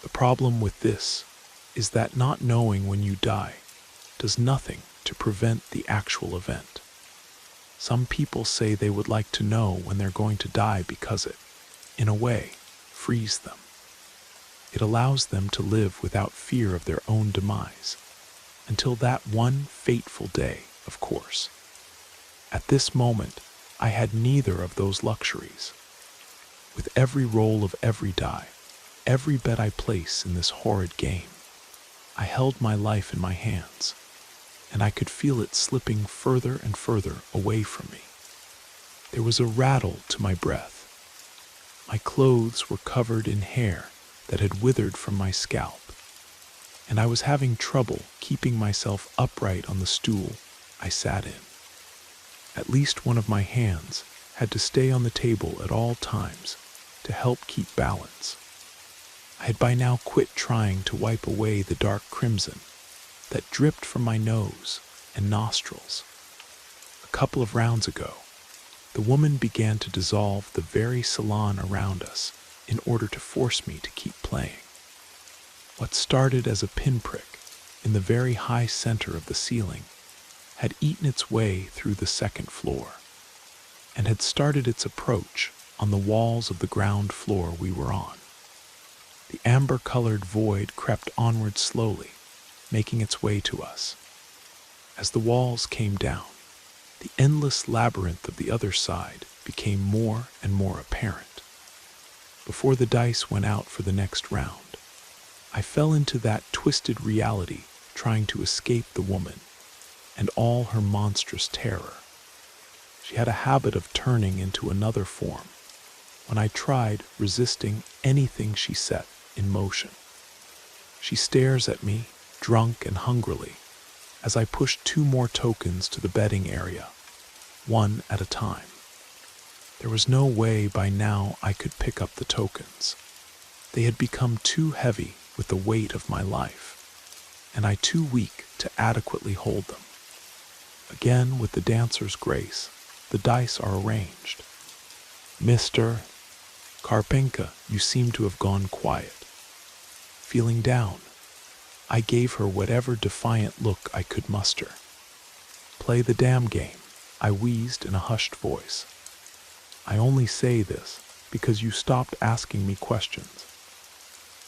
The problem with this is that not knowing when you die does nothing to prevent the actual event. Some people say they would like to know when they're going to die because it, in a way, frees them. It allows them to live without fear of their own demise, until that one fateful day, of course. At this moment, I had neither of those luxuries. With every roll of every die, every bet I place in this horrid game, I held my life in my hands, and I could feel it slipping further and further away from me. There was a rattle to my breath. My clothes were covered in hair that had withered from my scalp, and I was having trouble keeping myself upright on the stool I sat in. At least one of my hands had to stay on the table at all times to help keep balance. I had by now quit trying to wipe away the dark crimson that dripped from my nose and nostrils. A couple of rounds ago, the woman began to dissolve the very salon around us in order to force me to keep playing. What started as a pinprick in the very high center of the ceiling had eaten its way through the second floor and had started its approach on the walls of the ground floor we were on. The amber-colored void crept onward slowly, making its way to us. As the walls came down, the endless labyrinth of the other side became more and more apparent. Before the dice went out for the next round, I fell into that twisted reality trying to escape the woman and all her monstrous terror. She had a habit of turning into another form when I tried resisting anything she set in motion. She stares at me, drunk and hungrily, as I push 2 more tokens to the betting area, one at a time. There was no way by now I could pick up the tokens. They had become too heavy with the weight of my life, and I too weak to adequately hold them. Again, with the dancer's grace, the dice are arranged. Mr. Karpenka, you seem to have gone quiet. Feeling down, I gave her whatever defiant look I could muster. Play the damn game, I wheezed in a hushed voice. I only say this because you stopped asking me questions.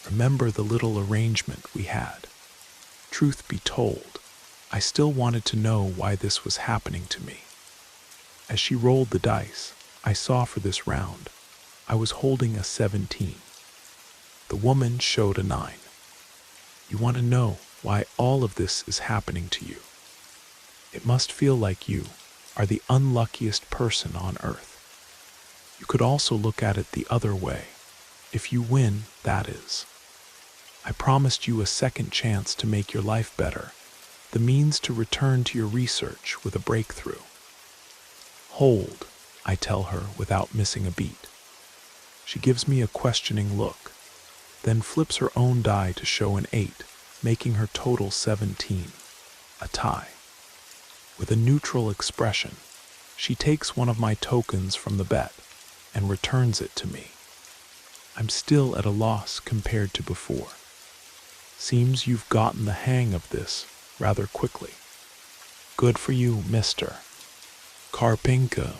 Remember the little arrangement we had. Truth be told, I still wanted to know why this was happening to me. As she rolled the dice, I saw for this round, I was holding a 17. The woman showed a 9. You want to know why all of this is happening to you. It must feel like you are the unluckiest person on earth. You could also look at it the other way. If you win, that is. I promised you a second chance to make your life better, the means to return to your research with a breakthrough. Hold, I tell her without missing a beat. She gives me a questioning look, then flips her own die to show an 8, making her total 17, a tie. With a neutral expression, she takes one of my tokens from the bet and returns it to me. I'm still at a loss compared to before. Seems you've gotten the hang of this rather quickly. Good for you, Mr. Karpenka.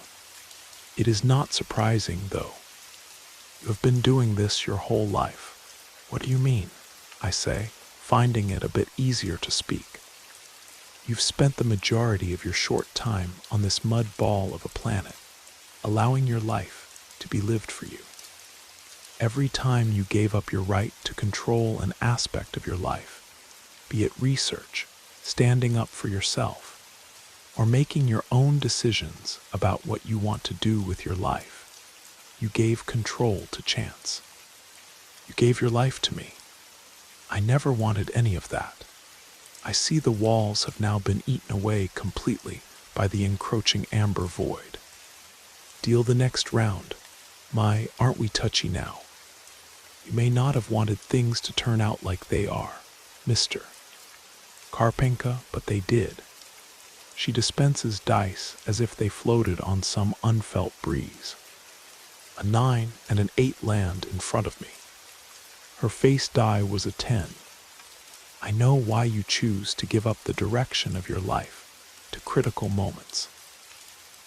It is not surprising, though. You have been doing this your whole life. What do you mean? I say, finding it a bit easier to speak. You've spent the majority of your short time on this mud ball of a planet, allowing your life to be lived for you. Every time you gave up your right to control an aspect of your life, be it research, standing up for yourself, or making your own decisions about what you want to do with your life, you gave control to chance. You gave your life to me. I never wanted any of that. I see the walls have now been eaten away completely by the encroaching amber void. Deal the next round. My, aren't we touchy now? You may not have wanted things to turn out like they are, Mr. Karpenka, but they did. She dispenses dice as if they floated on some unfelt breeze. A 9 and an 8 land in front of me. Her face die was a 10. I know why you choose to give up the direction of your life to critical moments.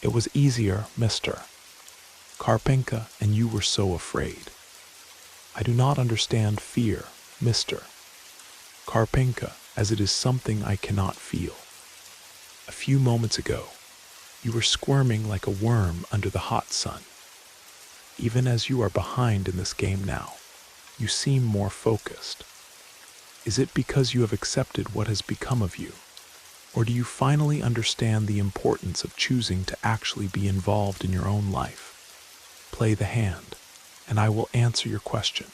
It was easier, Mr. Karpenka, and you were so afraid. I do not understand fear, Mr. Karpenka, as it is something I cannot feel. A few moments ago, you were squirming like a worm under the hot sun. Even as you are behind in this game now, you seem more focused. Is it because you have accepted what has become of you? Or do you finally understand the importance of choosing to actually be involved in your own life? Play the hand, and I will answer your question.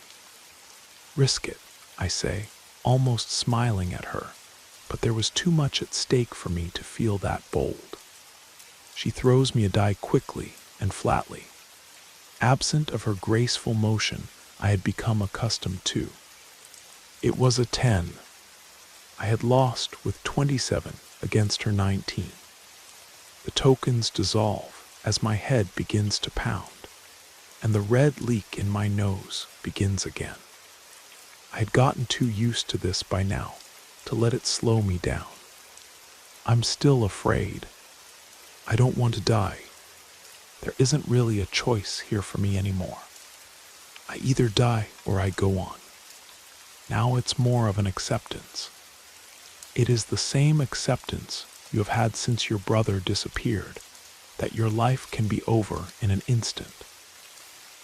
Risk it, I say, almost smiling at her, but there was too much at stake for me to feel that bold. She throws me a die quickly and flatly. Absent of her graceful motion I had become accustomed to. It was a 10. I had lost with 27 against her 19. The tokens dissolve as my head begins to pound, and the red leak in my nose begins again. I had gotten too used to this by now to let it slow me down. I'm still afraid. I don't want to die. There isn't really a choice here for me anymore. I either die or I go on. Now it's more of an acceptance. It is the same acceptance you have had since your brother disappeared, that your life can be over in an instant.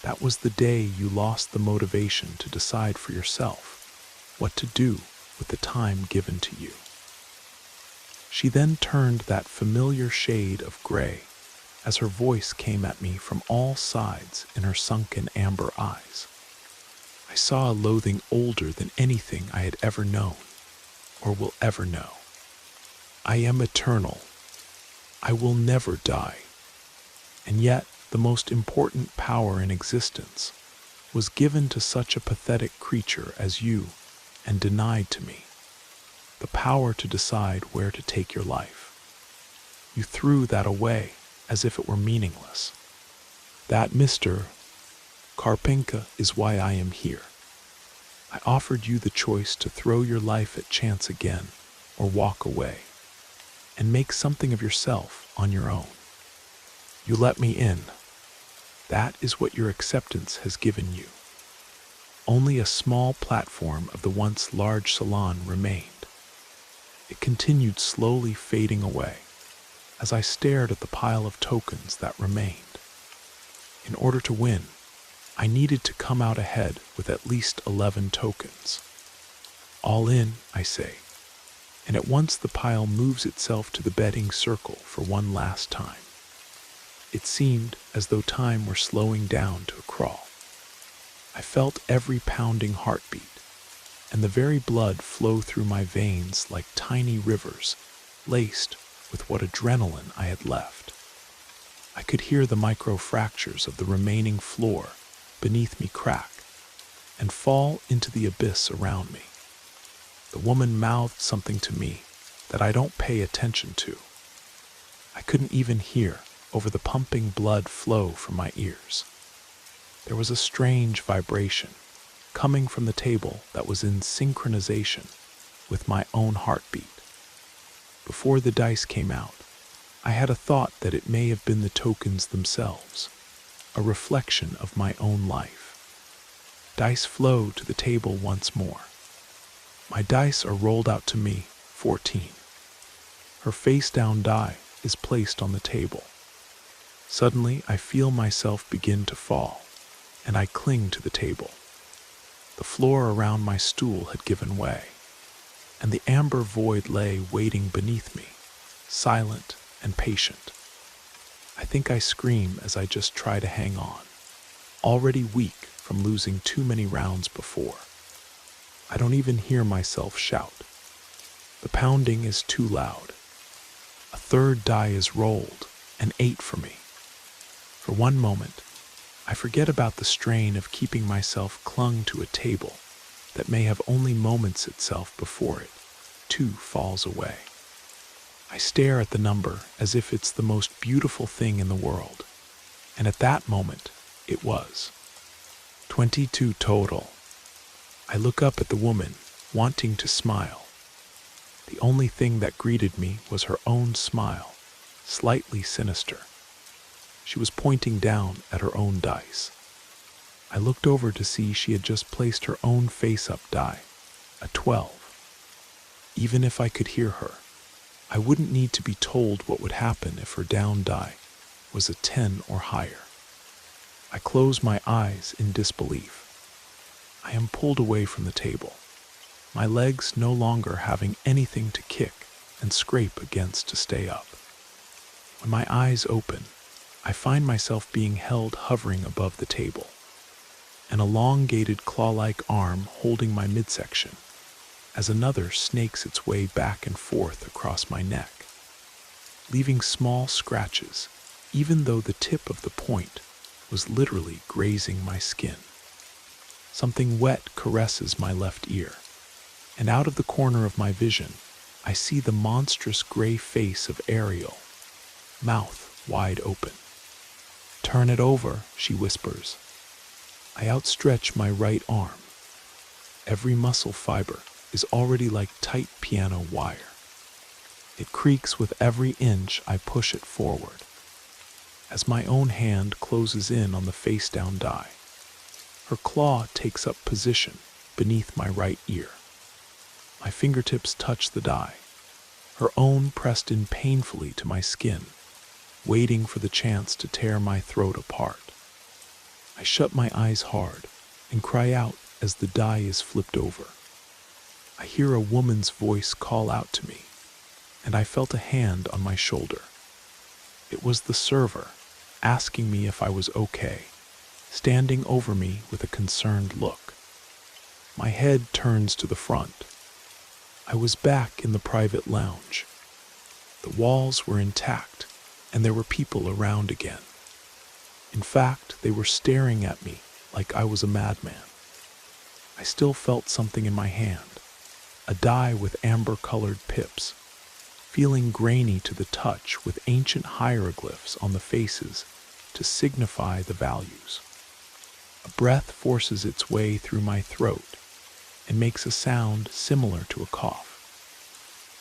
That was the day you lost the motivation to decide for yourself what to do with the time given to you. She then turned that familiar shade of gray as her voice came at me from all sides in her sunken amber eyes. I saw a loathing older than anything I had ever known or will ever know. I am eternal. I will never die. And yet, the most important power in existence was given to such a pathetic creature as you and denied to me. The power to decide where to take your life. You threw that away as if it were meaningless. That, Mr. Karpenka, is why I am here. I offered you the choice to throw your life at chance again or walk away and make something of yourself on your own. You let me in. That is what your acceptance has given you. Only a small platform of the once large salon remained. It continued slowly fading away as I stared at the pile of tokens that remained. In order to win, I needed to come out ahead with at least 11 tokens. All in, I say, and at once the pile moves itself to the betting circle for one last time. It seemed as though time were slowing down to a crawl. I felt every pounding heartbeat, and the very blood flow through my veins like tiny rivers, laced with what adrenaline I had left. I could hear the micro-fractures of the remaining floor beneath me crack and fall into the abyss around me. The woman mouthed something to me that I don't pay attention to. I couldn't even hear over the pumping blood flow from my ears. There was a strange vibration coming from the table that was in synchronization with my own heartbeat. Before the dice came out, I had a thought that it may have been the tokens themselves, a reflection of my own life. Dice flow to the table once more. My dice are rolled out to me, 14. Her face-down die is placed on the table. Suddenly, I feel myself begin to fall, and I cling to the table. The floor around my stool had given way, and the amber void lay waiting beneath me, silent and patient. I think I scream as I just try to hang on, already weak from losing too many rounds before. I don't even hear myself shout. The pounding is too loud. A third die is rolled, an 8 for me. For one moment, I forget about the strain of keeping myself clung to a table that may have only moments itself before it, too, falls away. I stare at the number as if it's the most beautiful thing in the world, and at that moment, it was. 22 total. I look up at the woman, wanting to smile. The only thing that greeted me was her own smile, slightly sinister. She was pointing down at her own dice. I looked over to see she had just placed her own face-up die, a 12. Even if I could hear her, I wouldn't need to be told what would happen if her down die was a 10 or higher. I close my eyes in disbelief. I am pulled away from the table, my legs no longer having anything to kick and scrape against to stay up. When my eyes open, I find myself being held hovering above the table, an elongated claw-like arm holding my midsection, as another snakes its way back and forth across my neck, leaving small scratches, even though the tip of the point was literally grazing my skin. Something wet caresses my left ear, and out of the corner of my vision, I see the monstrous gray face of Ariel, mouth wide open. "Turn it over," she whispers. I outstretch my right arm. Every muscle fiber is already like tight piano wire. It creaks with every inch I push it forward, as my own hand closes in on the face-down die. Her claw takes up position beneath my right ear. My fingertips touch the die, her own pressed in painfully to my skin, waiting for the chance to tear my throat apart. I shut my eyes hard and cry out as the die is flipped over. I hear a woman's voice call out to me, and I felt a hand on my shoulder. It was the server, asking me if I was okay, standing over me with a concerned look. My head turns to the front. I was back in the private lounge. The walls were intact, and there were people around again. In fact, they were staring at me like I was a madman. I still felt something in my hand, a die with amber-colored pips, feeling grainy to the touch with ancient hieroglyphs on the faces to signify the values. A breath forces its way through my throat and makes a sound similar to a cough.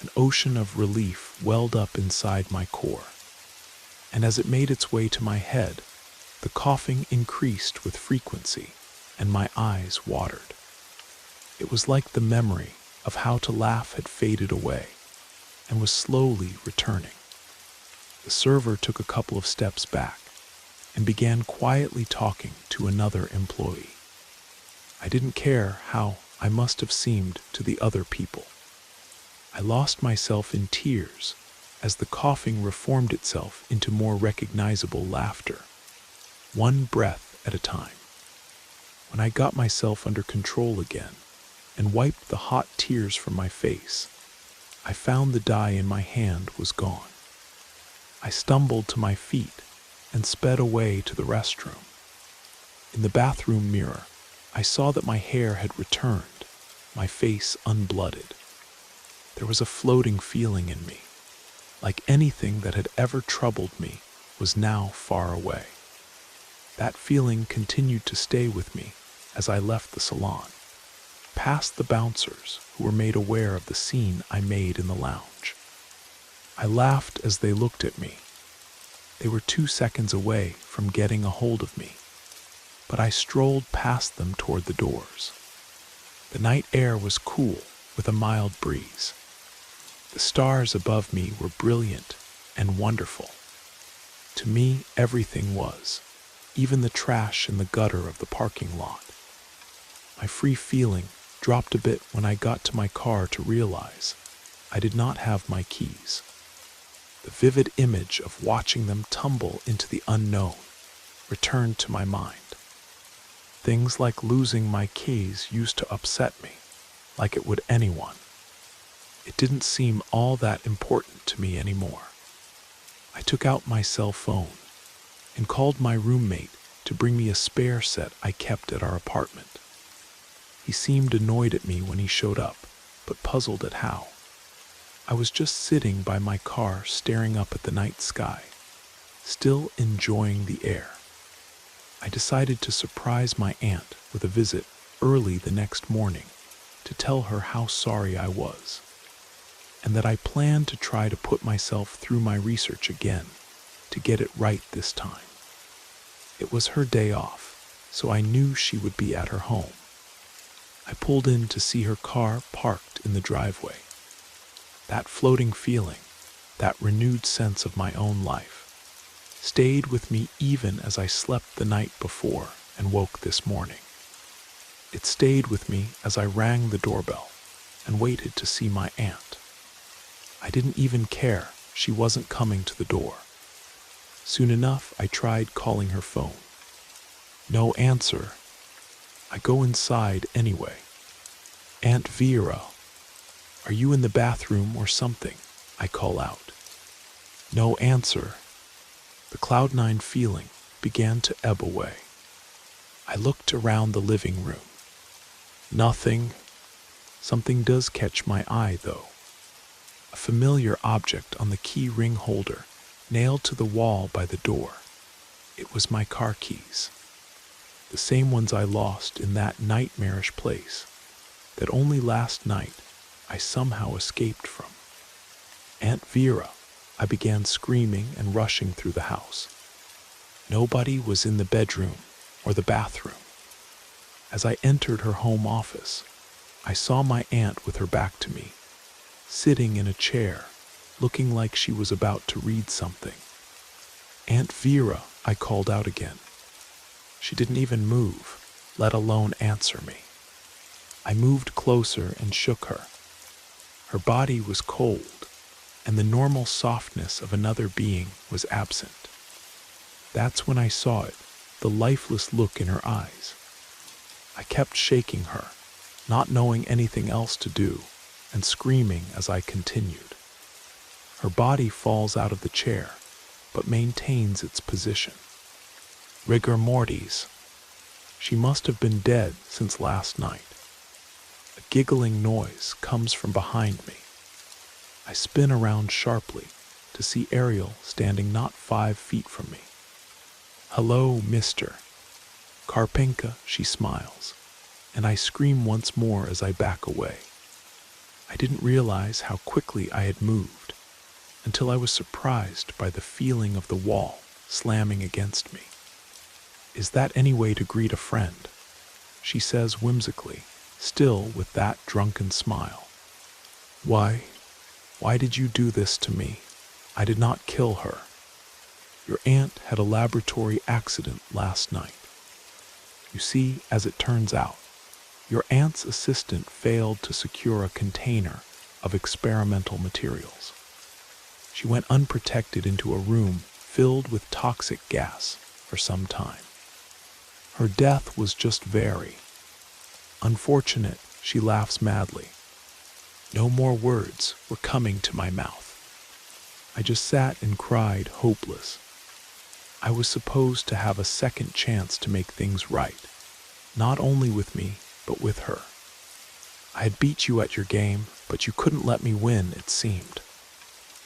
An ocean of relief welled up inside my core, and as it made its way to my head, the coughing increased with frequency and my eyes watered. It was like the memory of how to laugh had faded away and was slowly returning. The server took a couple of steps back and began quietly talking to another employee. I didn't care how I must have seemed to the other people. I lost myself in tears as the coughing reformed itself into more recognizable laughter, one breath at a time. When I got myself under control again and wiped the hot tears from my face, I found the die in my hand was gone. I stumbled to my feet and sped away to the restroom. In the bathroom mirror, I saw that my hair had returned, my face unblooded. There was a floating feeling in me, like anything that had ever troubled me was now far away. That feeling continued to stay with me as I left the salon, past the bouncers who were made aware of the scene I made in the lounge. I laughed as they looked at me. They were 2 seconds away from getting a hold of me, but I strolled past them toward the doors. The night air was cool with a mild breeze. The stars above me were brilliant and wonderful. To me, everything was, even the trash in the gutter of the parking lot. My free feeling dropped a bit when I got to my car to realize I did not have my keys. The vivid image of watching them tumble into the unknown returned to my mind. Things like losing my keys used to upset me, like it would anyone. It didn't seem all that important to me anymore. I took out my cell phone and called my roommate to bring me a spare set I kept at our apartment. He seemed annoyed at me when he showed up, but puzzled at how. I was just sitting by my car staring up at the night sky, still enjoying the air. I decided to surprise my aunt with a visit early the next morning to tell her how sorry I was, and that I planned to try to put myself through my research again to get it right this time. It was her day off, so I knew she would be at her home. I pulled in to see her car parked in the driveway. That floating feeling, that renewed sense of my own life, stayed with me even as I slept the night before and woke this morning. It stayed with me as I rang the doorbell and waited to see my aunt. I didn't even care she wasn't coming to the door. Soon enough, I tried calling her phone. No answer. I go inside anyway. "Aunt Vera, are you in the bathroom or something?" I call out. No answer. The Cloud9 feeling began to ebb away. I looked around the living room. Nothing. Something does catch my eye, though. A familiar object on the key ring holder, nailed to the wall by the door. It was my car keys. The same ones I lost in that nightmarish place that only last night I somehow escaped from. "Aunt Vera," I began screaming and rushing through the house. Nobody was in the bedroom or the bathroom. As I entered her home office, I saw my aunt with her back to me, sitting in a chair, looking like she was about to read something. "Aunt Vera," I called out again. She didn't even move, let alone answer me. I moved closer and shook her. Her body was cold, and the normal softness of another being was absent. That's when I saw it, the lifeless look in her eyes. I kept shaking her, not knowing anything else to do, and screaming as I continued. Her body falls out of the chair, but maintains its position. Rigor mortis. She must have been dead since last night. A giggling noise comes from behind me. I spin around sharply to see Ariel standing not 5 feet from me. "Hello, Mr. Karpenka," she smiles, and I scream once more as I back away. I didn't realize how quickly I had moved until I was surprised by the feeling of the wall slamming against me. "Is that any way to greet a friend?" she says whimsically, still with that drunken smile. Why did you do this to me? I did not kill her. Your aunt had a laboratory accident last night. You see, as it turns out, your aunt's assistant failed to secure a container of experimental materials. She went unprotected into a room filled with toxic gas for some time. Her death was just very unfortunate. She laughs madly. No more words were coming to my mouth. I just sat and cried, hopeless. I was supposed to have a second chance to make things right, not only with me, but with her. I had beat you at your game, but you couldn't let me win, it seemed.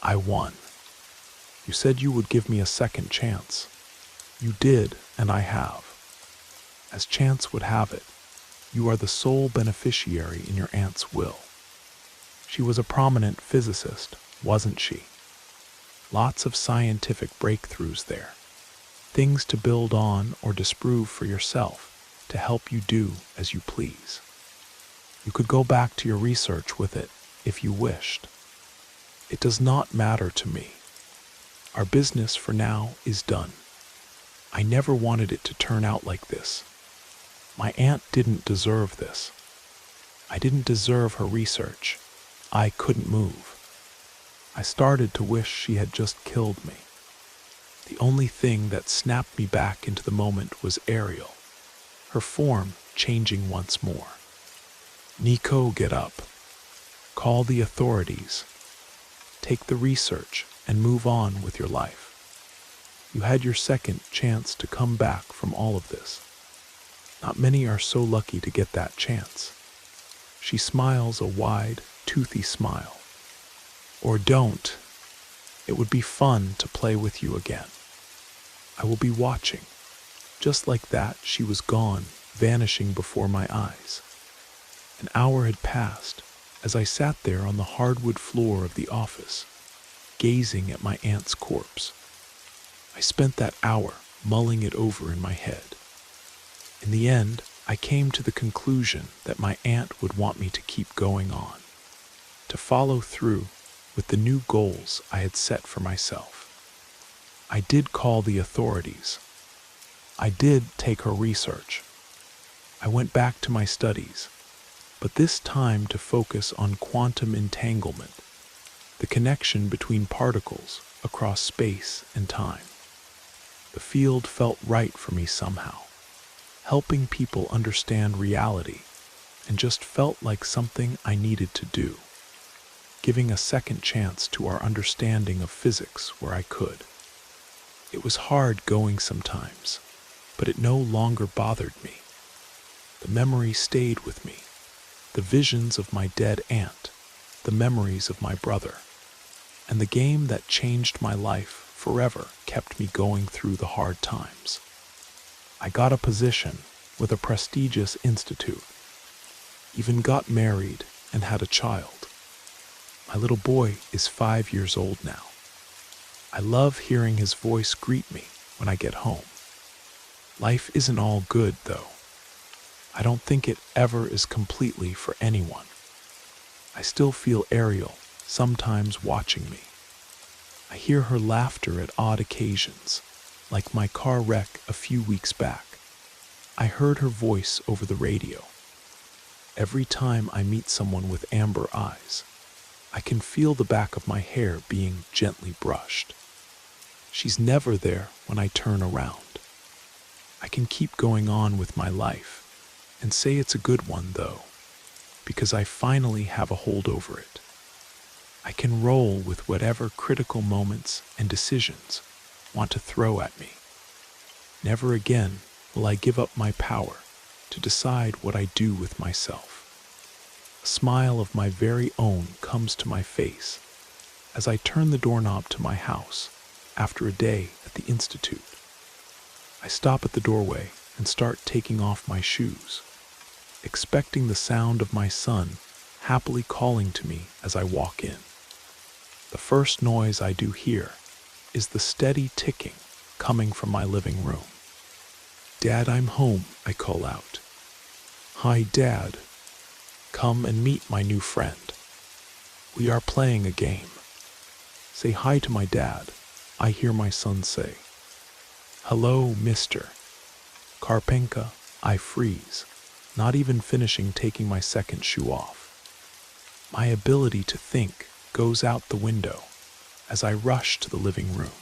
I won. You said you would give me a second chance. You did, and I have. As chance would have it, you are the sole beneficiary in your aunt's will. She was a prominent physicist, wasn't she? Lots of scientific breakthroughs there. Things to build on or disprove for yourself to help you do as you please. You could go back to your research with it if you wished. It does not matter to me. Our business for now is done. I never wanted it to turn out like this. My aunt didn't deserve this. I didn't deserve her research. I couldn't move. I started to wish she had just killed me. The only thing that snapped me back into the moment was Ariel, her form changing once more. "Nico, get up. Call the authorities. Take the research and move on with your life. You had your second chance to come back from all of this. Not many are so lucky to get that chance." She smiles a wide, toothy smile. "Or don't. It would be fun to play with you again. I will be watching." Just like that, she was gone, vanishing before my eyes. An hour had passed as I sat there on the hardwood floor of the office, gazing at my aunt's corpse. I spent that hour mulling it over in my head. In the end, I came to the conclusion that my aunt would want me to keep going on, to follow through with the new goals I had set for myself. I did call the authorities. I did take her research. I went back to my studies, but this time to focus on quantum entanglement, the connection between particles across space and time. The field felt right for me somehow, helping people understand reality, and just felt like something I needed to do, giving a second chance to our understanding of physics where I could. It was hard going sometimes, but it no longer bothered me. The memory stayed with me, the visions of my dead aunt, the memories of my brother, and the game that changed my life forever kept me going through the hard times. I got a position with a prestigious institute, even got married and had a child. My little boy is 5 years old now. I love hearing his voice greet me when I get home. Life isn't all good, though. I don't think it ever is completely for anyone. I still feel Ariel sometimes watching me. I hear her laughter at odd occasions, like my car wreck a few weeks back. I heard her voice over the radio. Every time I meet someone with amber eyes, I can feel the back of my hair being gently brushed. She's never there when I turn around. I can keep going on with my life and say it's a good one, though, because I finally have a hold over it. I can roll with whatever critical moments and decisions want to throw at me. Never again will I give up my power to decide what I do with myself. A smile of my very own comes to my face as I turn the doorknob to my house after a day at the institute. I stop at the doorway and start taking off my shoes, expecting the sound of my son happily calling to me as I walk in. The first noise I do hear is the steady ticking coming from my living room. "Dad, I'm home," I call out. "Hi, Dad. Come and meet my new friend. We are playing a game." "Say hi to my dad," I hear my son say. "Hello, Mr. Karpenka," I freeze, not even finishing taking my second shoe off. My ability to think goes out the window as I rush to the living room.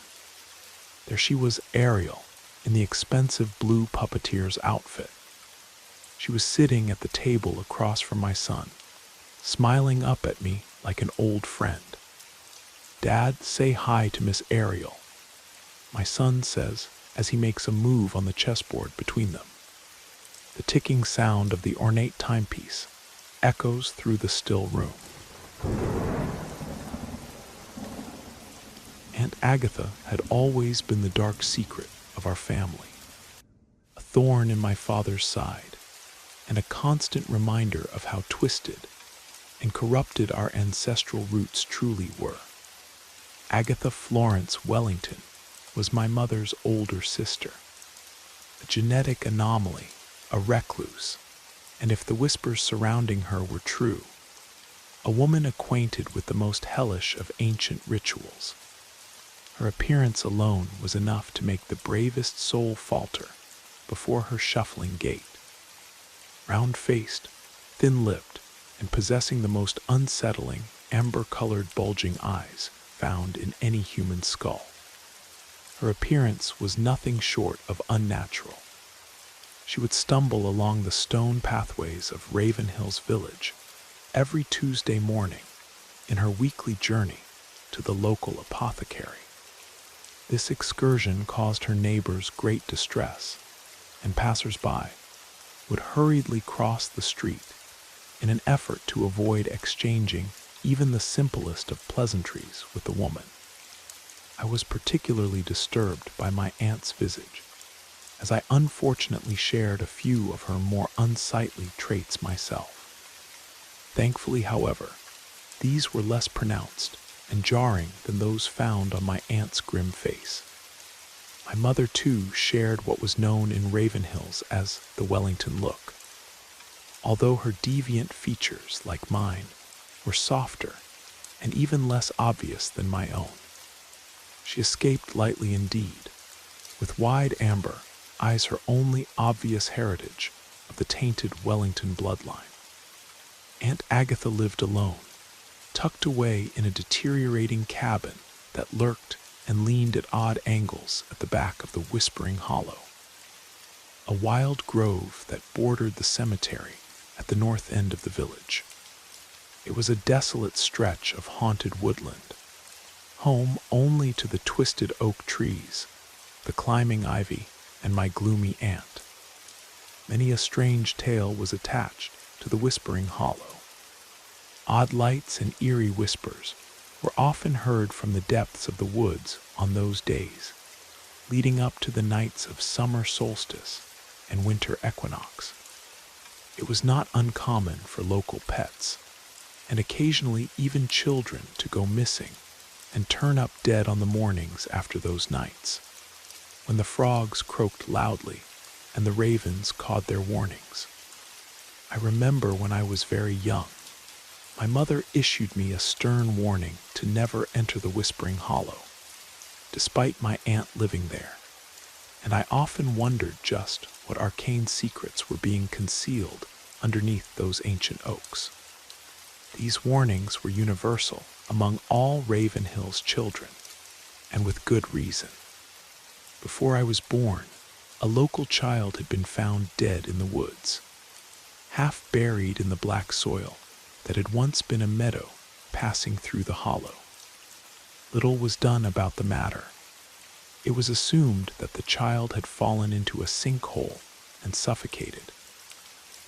There she was, Ariel, in the expensive blue puppeteer's outfit. She was sitting at the table across from my son, smiling up at me like an old friend. "Dad, say hi to Miss Ariel," my son says as he makes a move on the chessboard between them. The ticking sound of the ornate timepiece echoes through the still room. Aunt Agatha had always been the dark secret of our family, a thorn in my father's side, and a constant reminder of how twisted and corrupted our ancestral roots truly were. Agatha Florence Wellington was my mother's older sister, a genetic anomaly, a recluse, and if the whispers surrounding her were true, a woman acquainted with the most hellish of ancient rituals. Her appearance alone was enough to make the bravest soul falter before her shuffling gait. Round-faced, thin-lipped, and possessing the most unsettling, amber-colored bulging eyes found in any human skull. Her appearance was nothing short of unnatural. She would stumble along the stone pathways of Ravenhill's village every Tuesday morning in her weekly journey to the local apothecary. This excursion caused her neighbors great distress, and passers-by would hurriedly cross the street in an effort to avoid exchanging even the simplest of pleasantries with the woman. I was particularly disturbed by my aunt's visage, as I unfortunately shared a few of her more unsightly traits myself. Thankfully, however, these were less pronounced and jarring than those found on my aunt's grim face. My mother, too, shared what was known in Raven Hills as the Wellington look. Although her deviant features, like mine, were softer and even less obvious than my own, she escaped lightly indeed, with wide amber eyes, her only obvious heritage of the tainted Wellington bloodline. Aunt Agatha lived alone, tucked away in a deteriorating cabin that lurked and leaned at odd angles at the back of the Whispering Hollow, a wild grove that bordered the cemetery at the north end of the village. It was a desolate stretch of haunted woodland, home only to the twisted oak trees, the climbing ivy, and my gloomy aunt. Many a strange tale was attached to the Whispering Hollow. Odd lights and eerie whispers were often heard from the depths of the woods on those days, leading up to the nights of summer solstice and winter equinox. It was not uncommon for local pets, and occasionally even children, to go missing and turn up dead on the mornings after those nights, when the frogs croaked loudly and the ravens cawed their warnings. I remember when I was very young, my mother issued me a stern warning to never enter the Whispering Hollow, despite my aunt living there, and I often wondered just what arcane secrets were being concealed underneath those ancient oaks. These warnings were universal among all Raven Hills children, and with good reason. Before I was born, a local child had been found dead in the woods, half buried in the black soil that had once been a meadow passing through the hollow. Little was done about the matter. It was assumed that the child had fallen into a sinkhole and suffocated.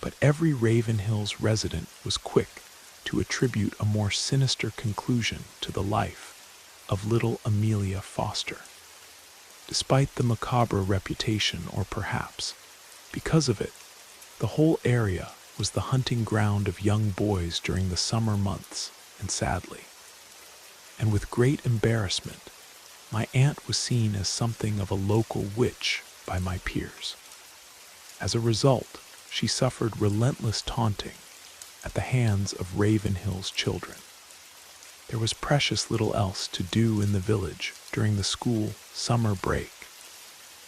But every Raven Hills resident was quick to attribute a more sinister conclusion to the life of little Amelia Foster. Despite the macabre reputation, or perhaps because of it, the whole area was the hunting ground of young boys during the summer months, and sadly, and with great embarrassment, my aunt was seen as something of a local witch by my peers. As a result, she suffered relentless taunting at the hands of Raven Hills children. There was precious little else to do in the village during the school summer break,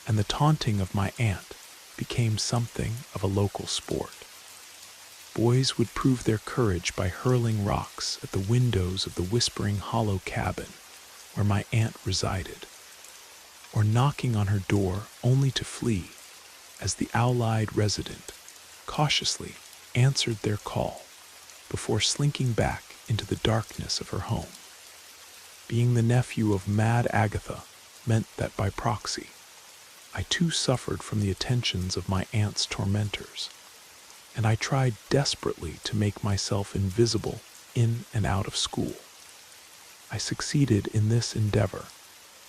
and the taunting of my aunt became something of a local sport. Boys would prove their courage by hurling rocks at the windows of the Whispering Hollow cabin where my aunt resided, or knocking on her door only to flee as the owl-eyed resident cautiously answered their call before slinking back into the darkness of her home. Being the nephew of Mad Agatha meant that by proxy, I too suffered from the attentions of my aunt's tormentors, and I tried desperately to make myself invisible in and out of school. I succeeded in this endeavor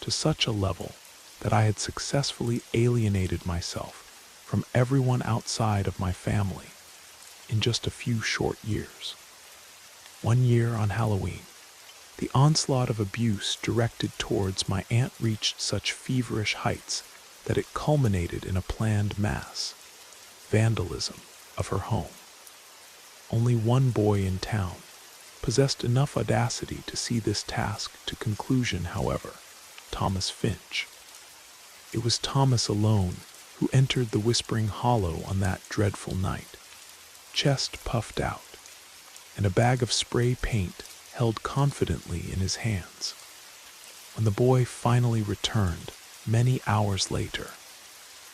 to such a level that I had successfully alienated myself from everyone outside of my family in just a few short years. One year on Halloween, the onslaught of abuse directed towards my aunt reached such feverish heights that it culminated in a planned mass vandalism of her home. Only one boy in town possessed enough audacity to see this task to conclusion, however, Thomas Finch. It was Thomas alone who entered the Whispering Hollow on that dreadful night, chest puffed out, and a bag of spray paint held confidently in his hands. When the boy finally returned, many hours later,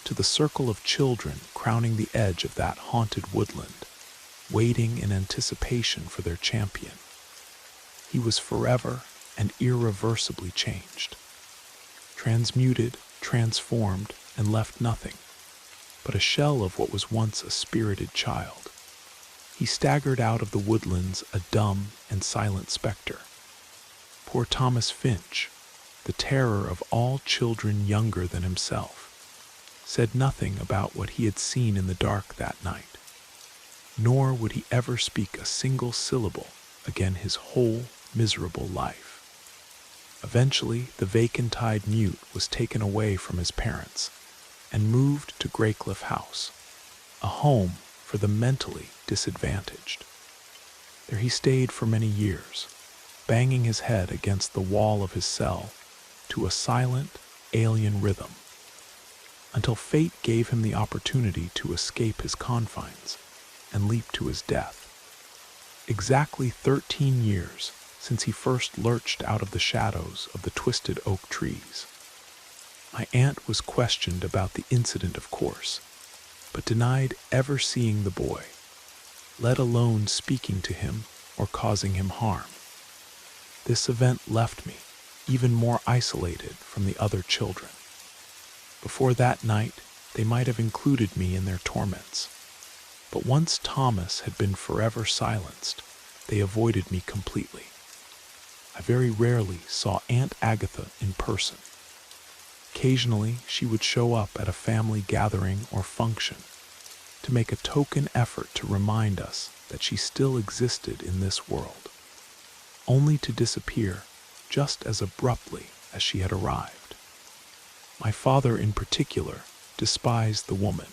to the circle of children crowning the edge of that haunted woodland, waiting in anticipation for their champion, he was forever and irreversibly changed, transmuted, transformed, and left nothing but a shell of what was once a spirited child. He staggered out of the woodlands a dumb and silent specter. Poor Thomas Finch, the terror of all children younger than himself, said nothing about what he had seen in the dark that night, nor would he ever speak a single syllable again his whole miserable life. Eventually, the vacant-eyed mute was taken away from his parents and moved to Greycliff House, a home for the mentally disadvantaged. There he stayed for many years, banging his head against the wall of his cell to a silent, alien rhythm, until fate gave him the opportunity to escape his confines and leap to his death. Exactly 13 years since he first lurched out of the shadows of the twisted oak trees. My aunt was questioned about the incident, of course, but denied ever seeing the boy, let alone speaking to him or causing him harm. This event left me even more isolated from the other children. Before that night, they might have included me in their torments, but once Thomas had been forever silenced, they avoided me completely. I very rarely saw Aunt Agatha in person. Occasionally, she would show up at a family gathering or function to make a token effort to remind us that she still existed in this world, only to disappear just as abruptly as she had arrived. My father, in particular, despised the woman.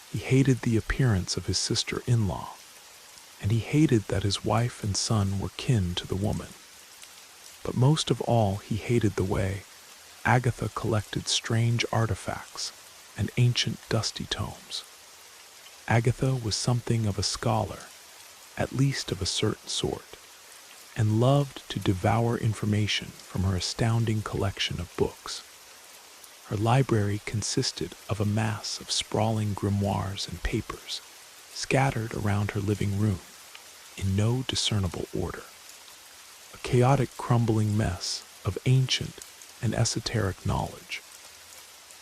He hated the appearance of his sister-in-law, and he hated that his wife and son were kin to the woman. But most of all, he hated the way Agatha collected strange artifacts and ancient dusty tomes. Agatha was something of a scholar, at least of a certain sort, and loved to devour information from her astounding collection of books. Her library consisted of a mass of sprawling grimoires and papers scattered around her living room in no discernible order. A chaotic, crumbling mess of ancient and esoteric knowledge.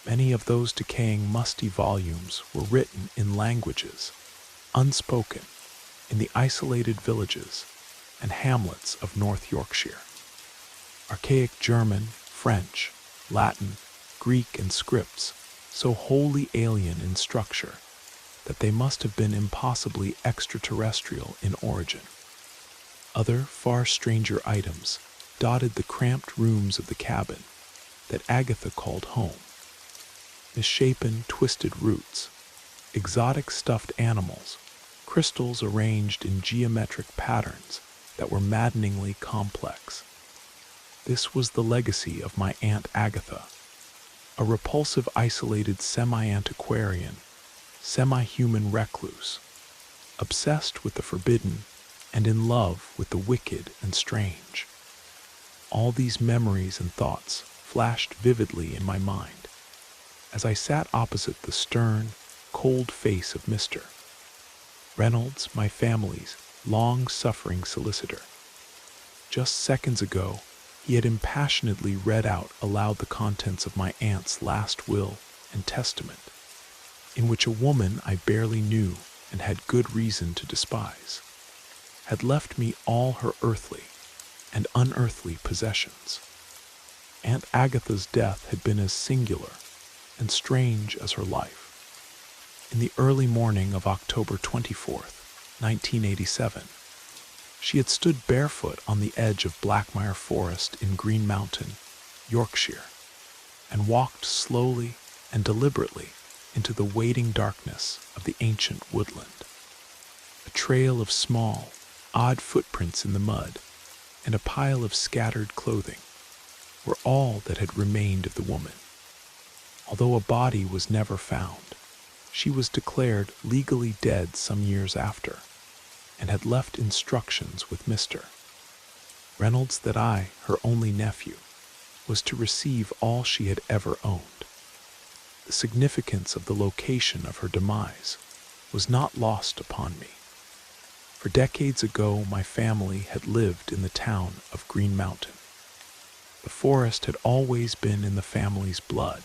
Many of those decaying, musty volumes were written in languages unspoken in the isolated villages and hamlets of North Yorkshire. Archaic German, French, Latin, Greek, and scripts so wholly alien in structure that they must have been impossibly extraterrestrial in origin. Other, far stranger items dotted the cramped rooms of the cabin that Agatha called home. Misshapen, twisted roots, exotic stuffed animals, crystals arranged in geometric patterns that were maddeningly complex. This was the legacy of my Aunt Agatha, a repulsive, isolated, semi-antiquarian, semi-human recluse, obsessed with the forbidden and in love with the wicked and strange. All these memories and thoughts flashed vividly in my mind as I sat opposite the stern, cold face of Mr. Reynolds, my family's long-suffering solicitor. Just seconds ago, he had impassionedly read out aloud the contents of my aunt's last will and testament, in which a woman I barely knew and had good reason to despise had left me all her earthly and unearthly possessions. Aunt Agatha's death had been as singular and strange as her life. In the early morning of October 24th, 1987, she had stood barefoot on the edge of Blackmire Forest in Green Mountain, Yorkshire, and walked slowly and deliberately into the waiting darkness of the ancient woodland. A trail of small, odd footprints in the mud and a pile of scattered clothing were all that had remained of the woman. Although a body was never found, she was declared legally dead some years after, and had left instructions with Mr. Reynolds that I, her only nephew, was to receive all she had ever owned. The significance of the location of her demise was not lost upon me. For decades ago, my family had lived in the town of Green Mountain. The forest had always been in the family's blood,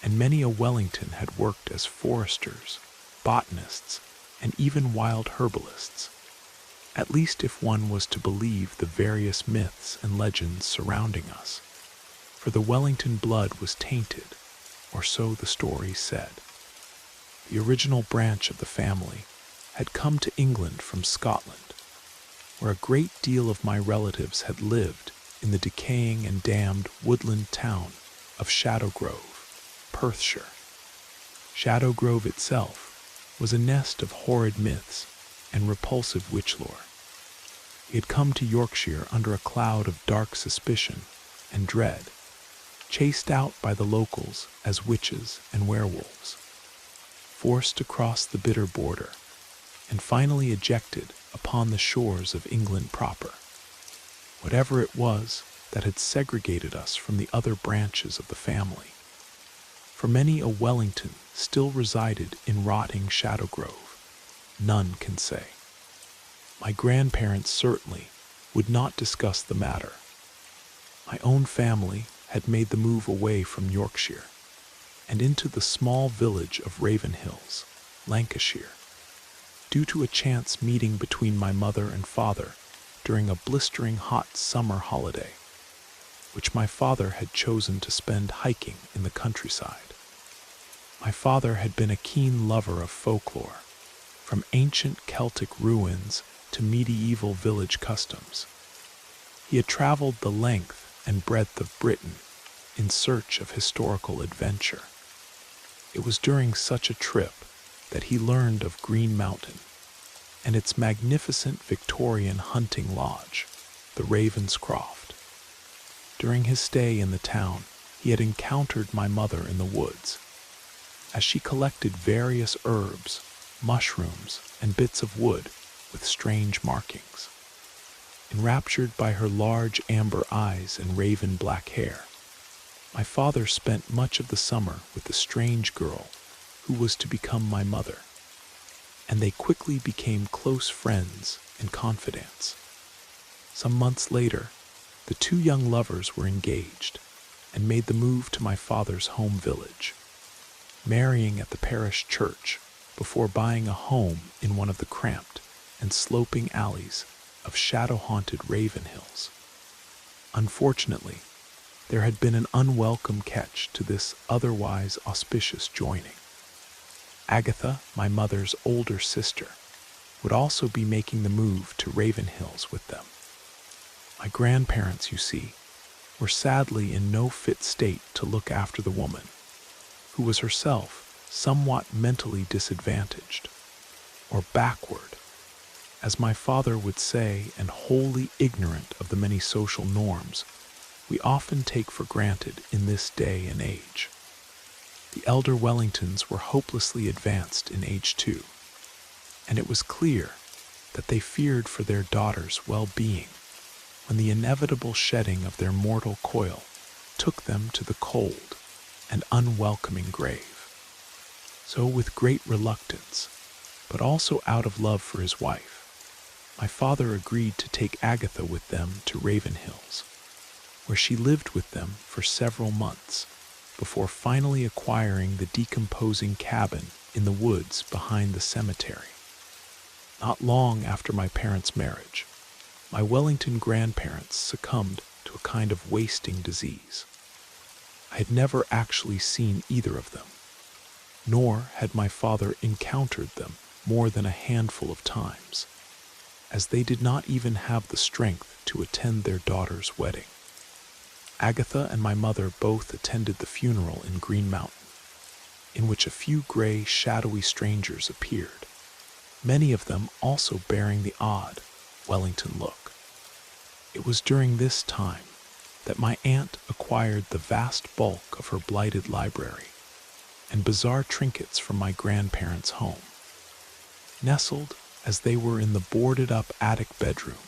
and many a Wellington had worked as foresters, botanists, and even wild herbalists, at least if one was to believe the various myths and legends surrounding us, for the Wellington blood was tainted, or so the stories said. The original branch of the family had come to England from Scotland, where a great deal of my relatives had lived in the decaying and damned woodland town of Shadow Grove, Perthshire. Shadow Grove itself was a nest of horrid myths and repulsive witch lore. He had come to Yorkshire under a cloud of dark suspicion and dread, chased out by the locals as witches and werewolves, forced to cross the bitter border, and finally ejected upon the shores of England proper. Whatever it was that had segregated us from the other branches of the family. For many a Wellington still resided in rotting Shadow Grove, none can say. My grandparents certainly would not discuss the matter. My own family had made the move away from Yorkshire and into the small village of Ravenhills, Lancashire, due to a chance meeting between my mother and father during a blistering hot summer holiday, which my father had chosen to spend hiking in the countryside. My father had been a keen lover of folklore, from ancient Celtic ruins to medieval village customs. He had traveled the length and breadth of Britain in search of historical adventure. It was during such a trip that he learned of Green Mountain and its magnificent Victorian hunting lodge, the Ravenscroft. During his stay in the town, he had encountered my mother in the woods, as she collected various herbs, mushrooms, and bits of wood with strange markings. Enraptured by her large amber eyes and raven black hair, my father spent much of the summer with the strange girl who was to become my mother, and they quickly became close friends and confidants. Some months later, the two young lovers were engaged and made the move to my father's home village, marrying at the parish church before buying a home in one of the cramped and sloping alleys of shadow-haunted Ravenhills. Unfortunately, there had been an unwelcome catch to this otherwise auspicious joining. Agatha, my mother's older sister, would also be making the move to Ravenhills with them. My grandparents, you see, were sadly in no fit state to look after the woman, who was herself somewhat mentally disadvantaged, or backward, as my father would say, and wholly ignorant of the many social norms we often take for granted in this day and age. The elder Wellingtons were hopelessly advanced in age too, and it was clear that they feared for their daughter's well-being when the inevitable shedding of their mortal coil took them to the cold and unwelcoming grave. So with great reluctance, but also out of love for his wife, my father agreed to take Agatha with them to Ravenhills, where she lived with them for several months before finally acquiring the decomposing cabin in the woods behind the cemetery. Not long after my parents' marriage, my Wellington grandparents succumbed to a kind of wasting disease. I had never actually seen either of them, nor had my father encountered them more than a handful of times, as they did not even have the strength to attend their daughter's wedding. Agatha and my mother both attended the funeral in Green Mountain, in which a few gray, shadowy strangers appeared, many of them also bearing the odd Wellington look. It was during this time that my aunt acquired the vast bulk of her blighted library and bizarre trinkets from my grandparents' home, nestled as they were in the boarded-up attic bedroom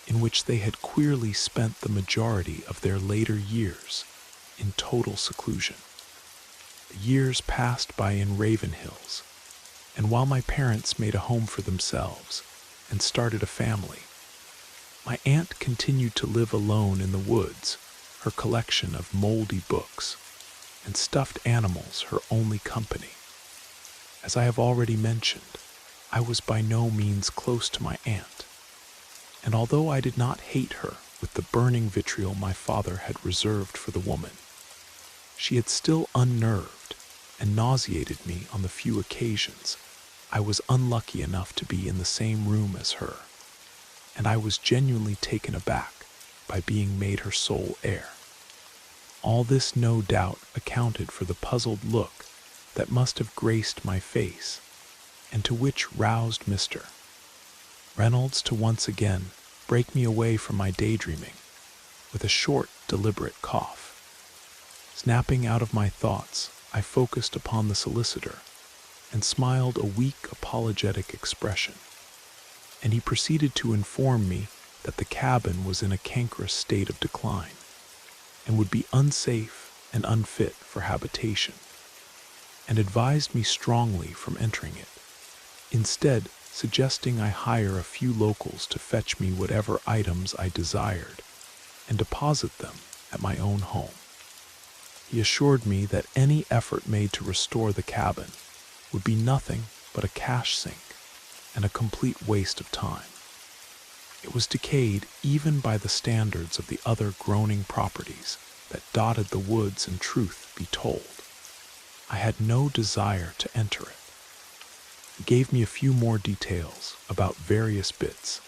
in which they had queerly spent the majority of their later years in total seclusion. The years passed by in Ravenhills, and while my parents made a home for themselves and started a family, my aunt continued to live alone in the woods, her collection of moldy books and stuffed animals her only company. As I have already mentioned, I was by no means close to my aunt, and although I did not hate her with the burning vitriol my father had reserved for the woman, she had still unnerved and nauseated me on the few occasions I was unlucky enough to be in the same room as her, and I was genuinely taken aback by being made her sole heir. All this no doubt accounted for the puzzled look that must have graced my face, and to which roused Mr. Reynolds to once again break me away from my daydreaming with a short, deliberate cough. Snapping out of my thoughts, I focused upon the solicitor and smiled a weak, apologetic expression, and he proceeded to inform me that the cabin was in a cankerous state of decline and would be unsafe and unfit for habitation, and advised me strongly from entering it, instead suggesting I hire a few locals to fetch me whatever items I desired and deposit them at my own home. He assured me that any effort made to restore the cabin would be nothing but a cash sink and a complete waste of time. It was decayed even by the standards of the other groaning properties that dotted the woods, and truth be told, I had no desire to enter it. He gave me a few more details about various bits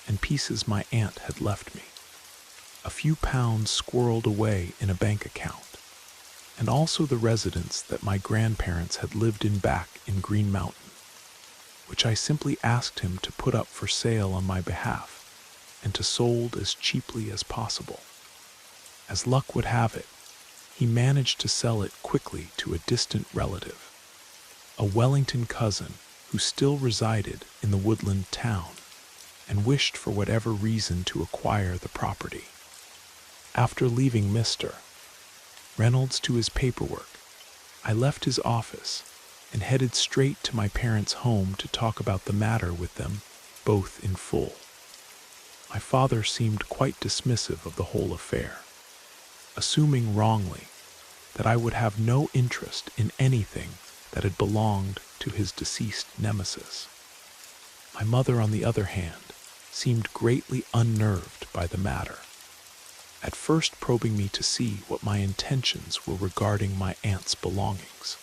and pieces my aunt had left me, a few pounds squirreled away in a bank account, and also the residence that my grandparents had lived in back in Green Mountain, which I simply asked him to put up for sale on my behalf and to sold as cheaply as possible. As luck would have it, he managed to sell it quickly to a distant relative, a Wellington cousin who still resided in the woodland town and wished for whatever reason to acquire the property. After leaving Mr. Reynolds to his paperwork, I left his office and headed straight to my parents' home to talk about the matter with them both in full. My father seemed quite dismissive of the whole affair, assuming wrongly that I would have no interest in anything that had belonged to his deceased nemesis. My mother, on the other hand, seemed greatly unnerved by the matter, at first probing me to see what my intentions were regarding my aunt's belongings.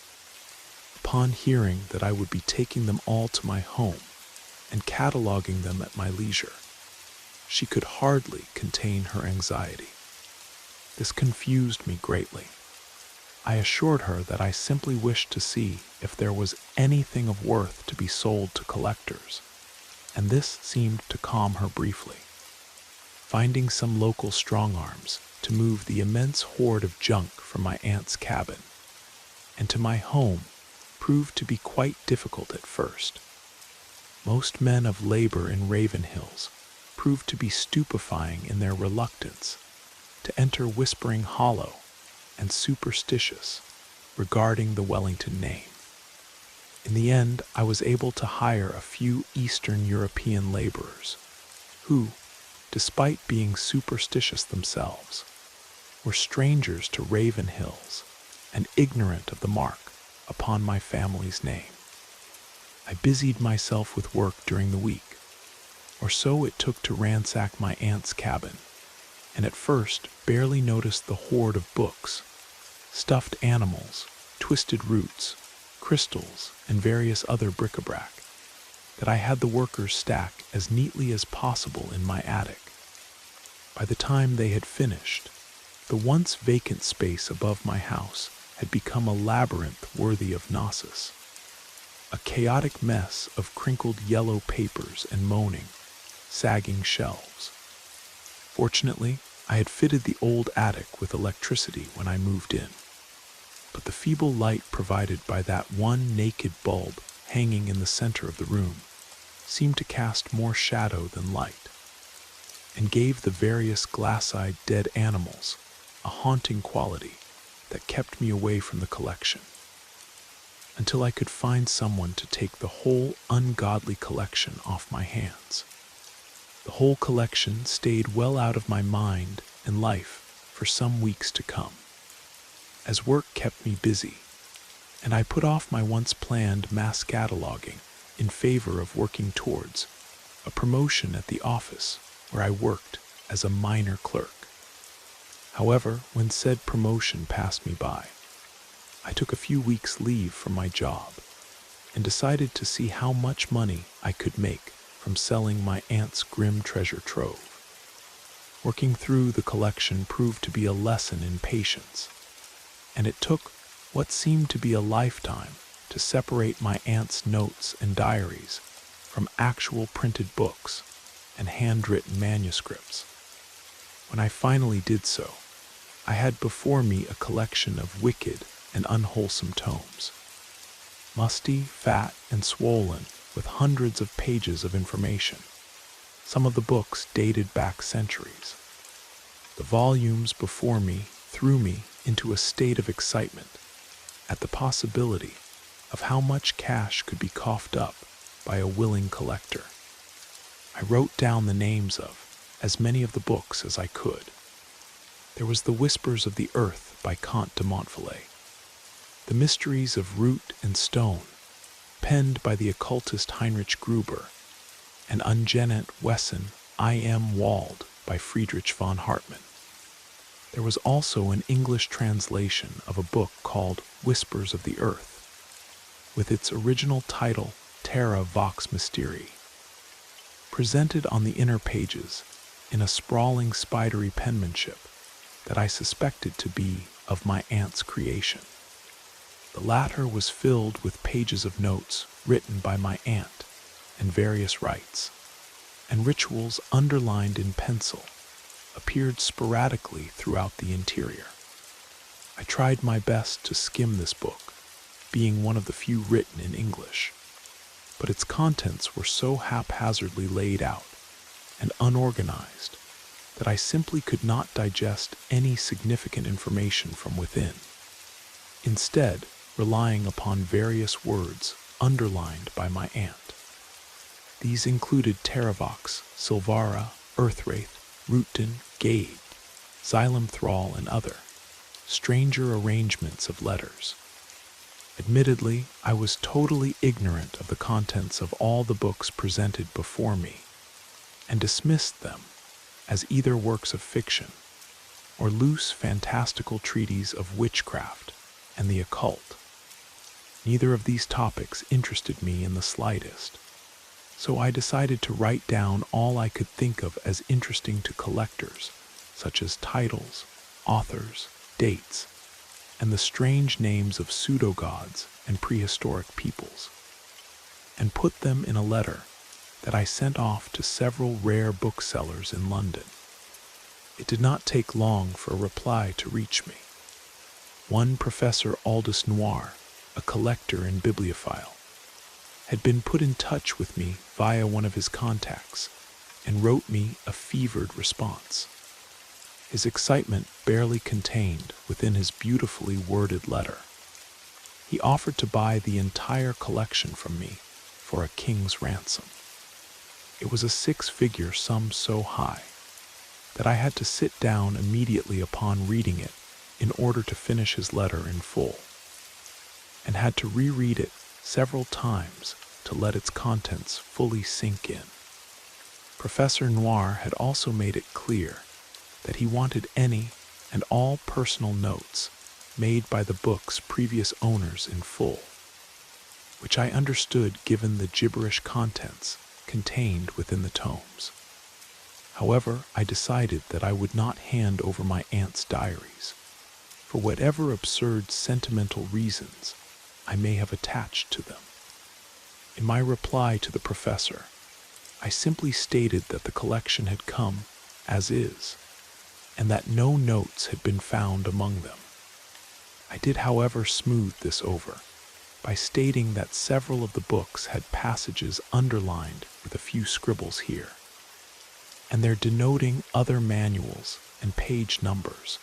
Upon hearing that I would be taking them all to my home and cataloging them at my leisure, she could hardly contain her anxiety. This confused me greatly. I assured her that I simply wished to see if there was anything of worth to be sold to collectors, and this seemed to calm her briefly. Finding some local strong-arms to move the immense hoard of junk from my aunt's cabin and to my home proved to be quite difficult at first. Most men of labor in Raven Hills proved to be stupefying in their reluctance to enter Whispering Hollow and superstitious regarding the Wellington name. In the end, I was able to hire a few Eastern European laborers who, despite being superstitious themselves, were strangers to Raven Hills and ignorant of the mark upon my family's name. I busied myself with work during the week, or so it took to ransack my aunt's cabin, and at first barely noticed the hoard of books, stuffed animals, twisted roots, crystals, and various other bric-a-brac that I had the workers stack as neatly as possible in my attic. By the time they had finished, the once vacant space above my house had become a labyrinth worthy of Knossos, a chaotic mess of crinkled yellow papers and moaning, sagging shelves. Fortunately, I had fitted the old attic with electricity when I moved in, but the feeble light provided by that one naked bulb hanging in the center of the room seemed to cast more shadow than light, and gave the various glass-eyed dead animals a haunting quality that kept me away from the collection, until I could find someone to take the whole ungodly collection off my hands. The whole collection stayed well out of my mind and life for some weeks to come, as work kept me busy, and I put off my once planned mass cataloging in favor of working towards a promotion at the office where I worked as a minor clerk. However, when said promotion passed me by, I took a few weeks' leave from my job and decided to see how much money I could make from selling my aunt's grim treasure trove. Working through the collection proved to be a lesson in patience, and it took what seemed to be a lifetime to separate my aunt's notes and diaries from actual printed books and handwritten manuscripts. When I finally did so, I had before me a collection of wicked and unwholesome tomes, musty, fat, and swollen with hundreds of pages of information. Some of the books dated back centuries. The volumes before me threw me into a state of excitement at the possibility of how much cash could be coughed up by a willing collector. I wrote down the names of as many of the books as I could. There was The Whispers of the Earth by Comte de Montfollet, The Mysteries of Root and Stone, penned by the occultist Heinrich Gruber, and Ungenet Wesen, I Am Wald by Friedrich von Hartmann. There was also an English translation of a book called Whispers of the Earth, with its original title Terra Vox Mysteri, presented on the inner pages in a sprawling spidery penmanship that I suspected to be of my aunt's creation. The latter was filled with pages of notes written by my aunt and various rites, and rituals underlined in pencil appeared sporadically throughout the interior. I tried my best to skim this book, being one of the few written in English, but its contents were so haphazardly laid out and unorganized that I simply could not digest any significant information from within, instead relying upon various words underlined by my aunt. These included Terravox, Silvara, Earthwraith, Rootden, Gade, Xylem Thrall, and other stranger arrangements of letters. Admittedly, I was totally ignorant of the contents of all the books presented before me, and dismissed them as either works of fiction or loose fantastical treatises of witchcraft and the occult. Neither of these topics interested me in the slightest, so I decided to write down all I could think of as interesting to collectors, such as titles, authors, dates, and the strange names of pseudo-gods and prehistoric peoples, and put them in a letter that I sent off to several rare booksellers in London. It did not take long for a reply to reach me. One Professor Aldous Noir, a collector and bibliophile, had been put in touch with me via one of his contacts and wrote me a fevered response. His excitement barely contained within his beautifully worded letter. He offered to buy the entire collection from me for a king's ransom. It was a six-figure sum so high that I had to sit down immediately upon reading it in order to finish his letter in full, and had to reread it several times to let its contents fully sink in. Professor Noir had also made it clear that he wanted any and all personal notes made by the book's previous owners in full, which I understood given the gibberish contents contained within the tomes. However, I decided that I would not hand over my aunt's diaries, for whatever absurd sentimental reasons I may have attached to them. In my reply to the professor, I simply stated that the collection had come as is, and that no notes had been found among them. I did, however, smooth this over by stating that several of the books had passages underlined with a few scribbles here, and they're denoting other manuals and page numbers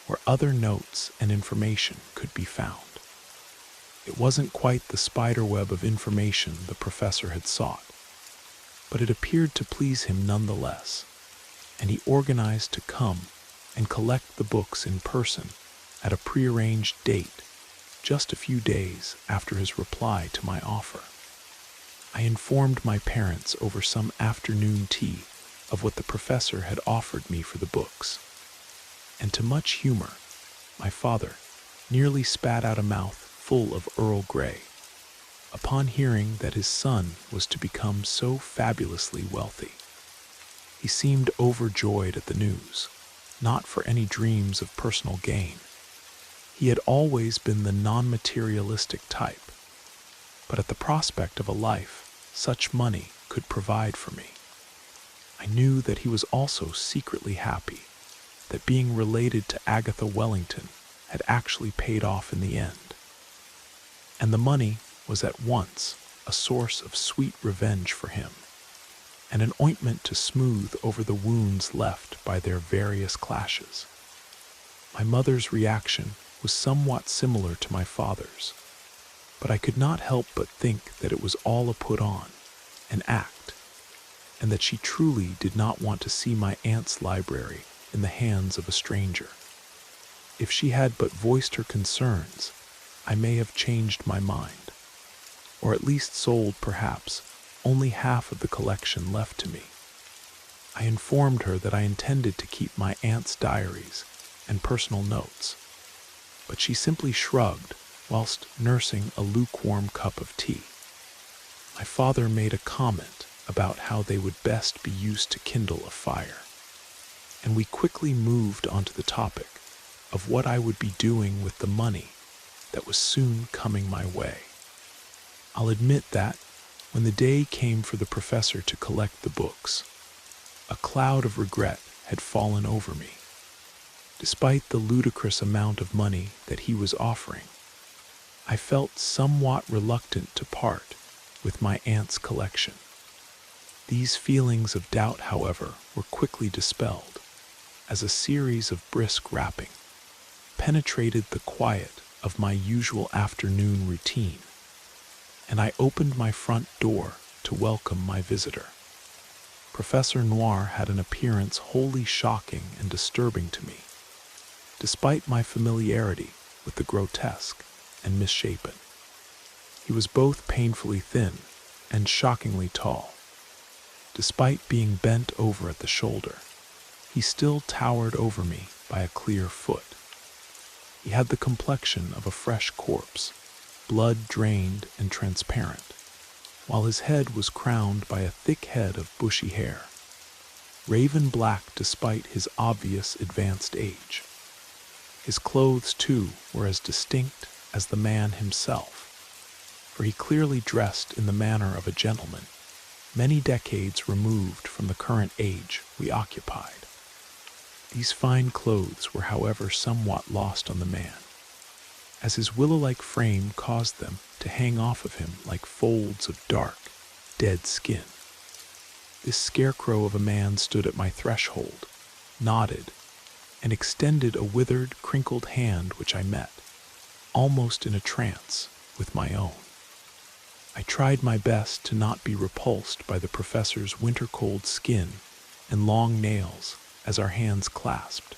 where other notes and information could be found. It wasn't quite the spiderweb of information the professor had sought, but it appeared to please him nonetheless, and he organized to come and collect the books in person at a prearranged date just a few days after his reply to my offer. I informed my parents over some afternoon tea of what the professor had offered me for the books, and to much humor, my father nearly spat out a mouth full of Earl Grey upon hearing that his son was to become so fabulously wealthy. He seemed overjoyed at the news, not for any dreams of personal gain. He had always been the non-materialistic type, but at the prospect of a life such money could provide for me, I knew that he was also secretly happy that being related to Agatha Wellington had actually paid off in the end. And the money was at once a source of sweet revenge for him, and an ointment to smooth over the wounds left by their various clashes. My mother's reaction was somewhat similar to my father's, but I could not help but think that it was all a put on, an act, and that she truly did not want to see my aunt's library in the hands of a stranger. If she had but voiced her concerns, I may have changed my mind, or at least sold, perhaps, only half of the collection left to me. I informed her that I intended to keep my aunt's diaries and personal notes, but she simply shrugged whilst nursing a lukewarm cup of tea. My father made a comment about how they would best be used to kindle a fire, and we quickly moved onto the topic of what I would be doing with the money that was soon coming my way. I'll admit that, when the day came for the professor to collect the books, a cloud of regret had fallen over me. Despite the ludicrous amount of money that he was offering, I felt somewhat reluctant to part with my aunt's collection. These feelings of doubt, however, were quickly dispelled, as a series of brisk rapping penetrated the quiet of my usual afternoon routine, and I opened my front door to welcome my visitor. Professor Noir had an appearance wholly shocking and disturbing to me, despite my familiarity with the grotesque and misshapen. He was both painfully thin and shockingly tall. Despite being bent over at the shoulder, he still towered over me by a clear foot. He had the complexion of a fresh corpse, blood drained and transparent, while his head was crowned by a thick head of bushy hair, raven black despite his obvious advanced age. His clothes, too, were as distinct as the man himself, for he clearly dressed in the manner of a gentleman, many decades removed from the current age we occupied. These fine clothes were, however, somewhat lost on the man, as his willow-like frame caused them to hang off of him like folds of dark, dead skin. This scarecrow of a man stood at my threshold, nodded, and extended a withered, crinkled hand which I met, almost in a trance, with my own. I tried my best to not be repulsed by the professor's winter-cold skin and long nails as our hands clasped,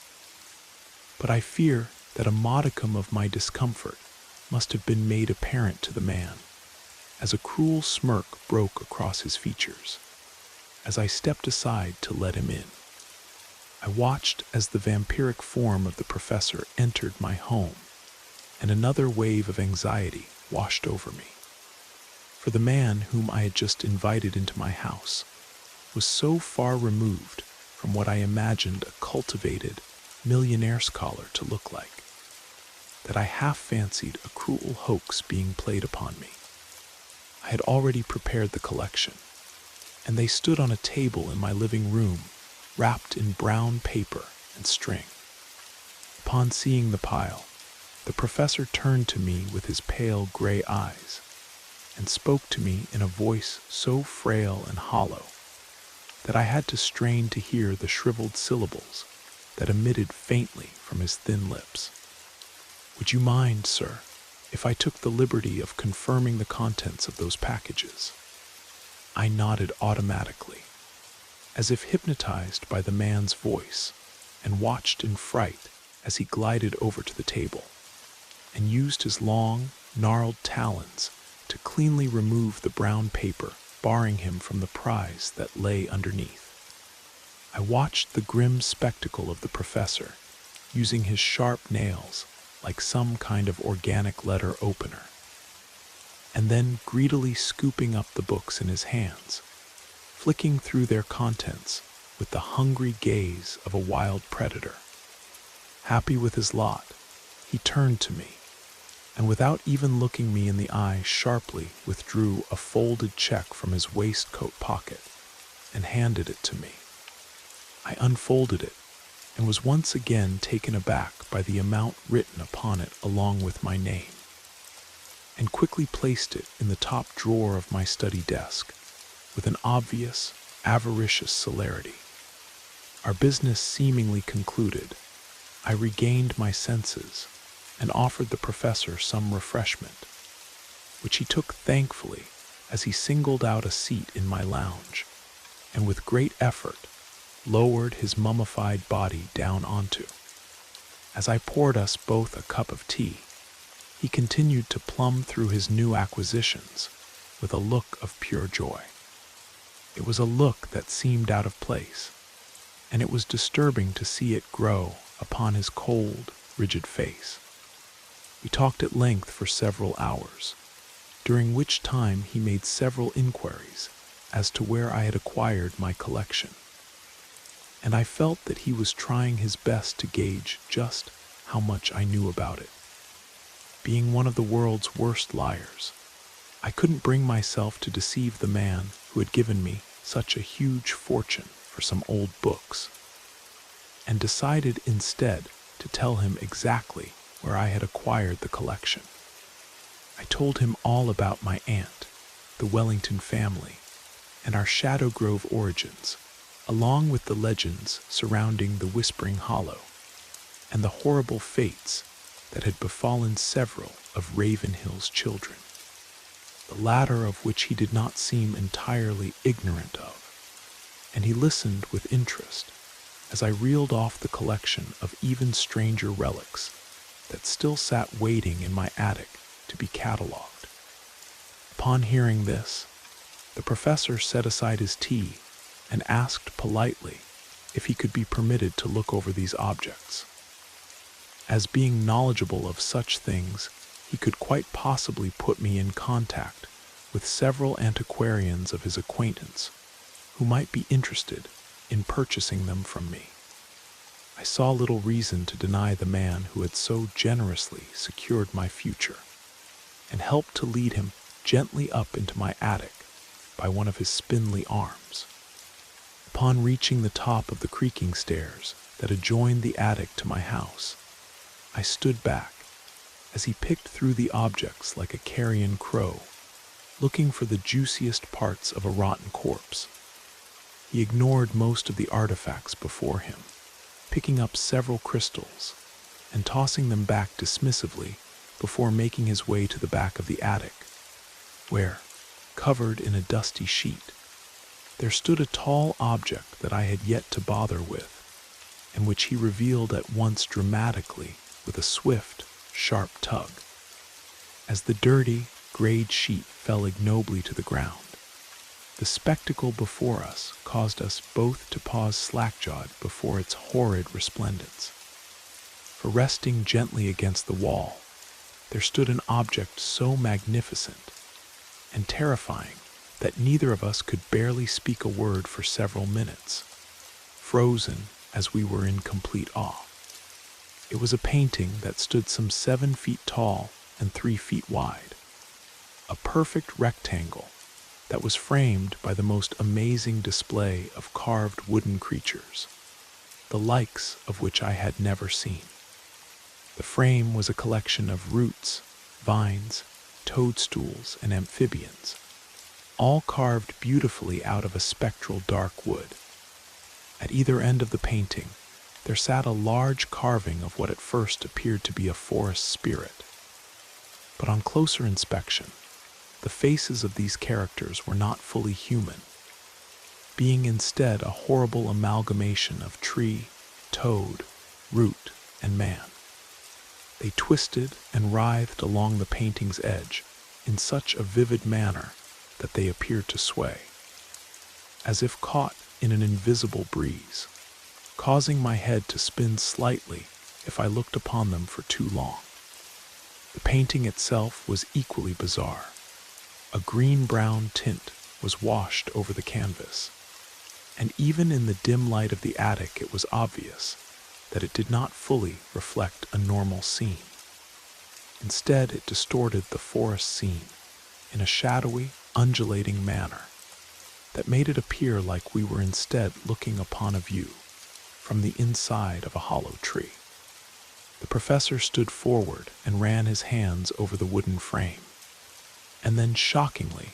but I fear that a modicum of my discomfort must have been made apparent to the man, as a cruel smirk broke across his features, as I stepped aside to let him in. I watched as the vampiric form of the professor entered my home, and another wave of anxiety washed over me. For the man whom I had just invited into my house was so far removed from what I imagined a cultivated, millionaire scholar to look like, that I half fancied a cruel hoax being played upon me. I had already prepared the collection, and they stood on a table in my living room, wrapped in brown paper and string. Upon seeing the pile, the professor turned to me with his pale gray eyes, and spoke to me in a voice so frail and hollow that I had to strain to hear the shriveled syllables that emitted faintly from his thin lips. "Would you mind, sir, if I took the liberty of confirming the contents of those packages?" I nodded automatically, as if hypnotized by the man's voice, and watched in fright as he glided over to the table and used his long, gnarled talons to cleanly remove the brown paper barring him from the prize that lay underneath. I watched the grim spectacle of the professor using his sharp nails like some kind of organic letter opener, and then greedily scooping up the books in his hands, flicking through their contents with the hungry gaze of a wild predator. Happy with his lot, he turned to me, and without even looking me in the eye, sharply withdrew a folded check from his waistcoat pocket and handed it to me. I unfolded it and was once again taken aback by the amount written upon it along with my name, and quickly placed it in the top drawer of my study desk with an obvious, avaricious celerity. Our business seemingly concluded, I regained my senses and offered the professor some refreshment, which he took thankfully as he singled out a seat in my lounge, and with great effort lowered his mummified body down onto. As I poured us both a cup of tea, he continued to plumb through his new acquisitions with a look of pure joy. It was a look that seemed out of place, and it was disturbing to see it grow upon his cold, rigid face. We talked at length for several hours, during which time he made several inquiries as to where I had acquired my collection, and I felt that he was trying his best to gauge just how much I knew about it. Being one of the world's worst liars, I couldn't bring myself to deceive the man who had given me such a huge fortune for some old books, and decided instead to tell him exactly where I had acquired the collection. I told him all about my aunt, the Wellington family, and our Shadow Grove origins, along with the legends surrounding the Whispering Hollow and the horrible fates that had befallen several of Ravenhill's children, the latter of which he did not seem entirely ignorant of, and he listened with interest as I reeled off the collection of even stranger relics that still sat waiting in my attic to be catalogued. Upon hearing this, the professor set aside his tea and asked politely if he could be permitted to look over these objects. As being knowledgeable of such things, he could quite possibly put me in contact with several antiquarians of his acquaintance who might be interested in purchasing them from me. I saw little reason to deny the man who had so generously secured my future, and helped to lead him gently up into my attic by one of his spindly arms. Upon reaching the top of the creaking stairs that adjoined the attic to my house, I stood back as he picked through the objects like a carrion crow, looking for the juiciest parts of a rotten corpse. He ignored most of the artifacts before him, picking up several crystals and tossing them back dismissively before making his way to the back of the attic, where, covered in a dusty sheet, there stood a tall object that I had yet to bother with, and which he revealed at once dramatically with a swift, sharp tug. As the dirty, grayed sheet fell ignobly to the ground, the spectacle before us caused us both to pause slack-jawed before its horrid resplendence. For resting gently against the wall, there stood an object so magnificent and terrifying that neither of us could barely speak a word for several minutes, frozen as we were in complete awe. It was a painting that stood some 7 feet tall and 3 feet wide, a perfect rectangle that was framed by the most amazing display of carved wooden creatures, the likes of which I had never seen. The frame was a collection of roots, vines, toadstools, and amphibians, all carved beautifully out of a spectral dark wood. At either end of the painting, there sat a large carving of what at first appeared to be a forest spirit. But on closer inspection, the faces of these characters were not fully human, being instead a horrible amalgamation of tree, toad, root, and man. They twisted and writhed along the painting's edge in such a vivid manner that they appeared to sway, as if caught in an invisible breeze, causing my head to spin slightly if I looked upon them for too long. The painting itself was equally bizarre. A green-brown tint was washed over the canvas, And even in the dim light of the attic, it was obvious that it did not fully reflect a normal scene. Instead, it distorted the forest scene in a shadowy, undulating manner that made it appear like we were instead looking upon a view from the inside of a hollow tree. The professor stood forward and ran his hands over the wooden frame. And then, shockingly,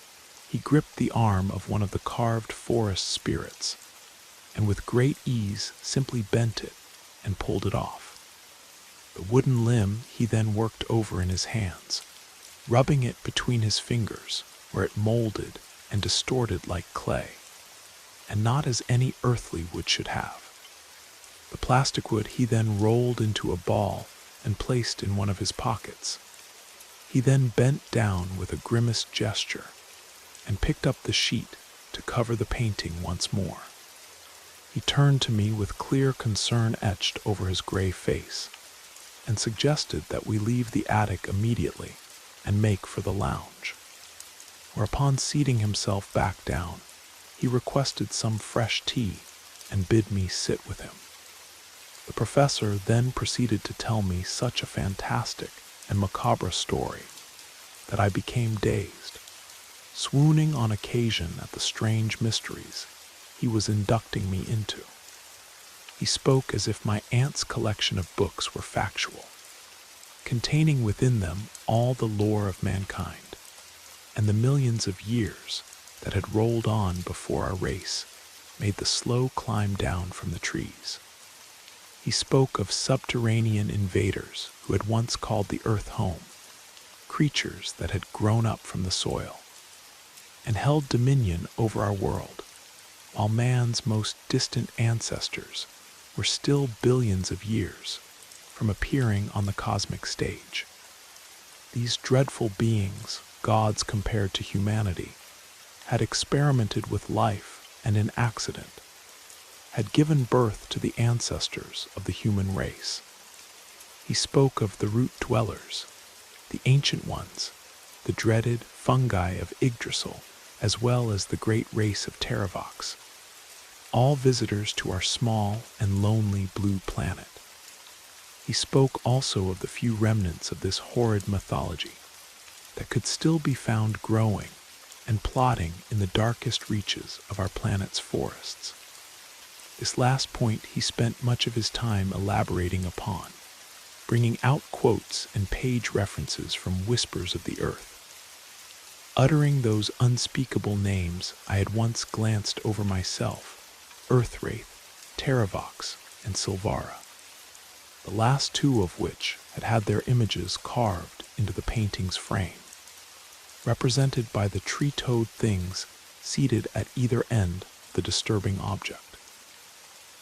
he gripped the arm of one of the carved forest spirits, and with great ease simply bent it and pulled it off. The wooden limb he then worked over in his hands, rubbing it between his fingers where it molded and distorted like clay, and not as any earthly wood should have. The plastic wood he then rolled into a ball and placed in one of his pockets. He then bent down with a grimaced gesture and picked up the sheet to cover the painting once more. He turned to me with clear concern etched over his gray face and suggested that we leave the attic immediately and make for the lounge. Whereupon, seating himself back down, he requested some fresh tea and bid me sit with him. The professor then proceeded to tell me such a fantastic and macabre story that I became dazed, swooning on occasion at the strange mysteries he was inducting me into. He spoke as if my aunt's collection of books were factual, containing within them all the lore of mankind and the millions of years that had rolled on before our race made the slow climb down from the trees. He spoke of subterranean invaders who had once called the earth home, creatures that had grown up from the soil and held dominion over our world, while man's most distant ancestors were still billions of years from appearing on the cosmic stage. These dreadful beings, gods compared to humanity, had experimented with life and in accident, had given birth to the ancestors of the human race. He spoke of the root dwellers, the ancient ones, the dreaded fungi of Yggdrasil, as well as the great race of Terravox, all visitors to our small and lonely blue planet. He spoke also of the few remnants of this horrid mythology that could still be found growing and plotting in the darkest reaches of our planet's forests. This last point he spent much of his time elaborating upon, bringing out quotes and page references from Whispers of the Earth. Uttering those unspeakable names I had once glanced over myself, Earthwraith, Terravox, and Silvara, the last two of which had had their images carved into the painting's frame, represented by the tree-toed things seated at either end of the disturbing object.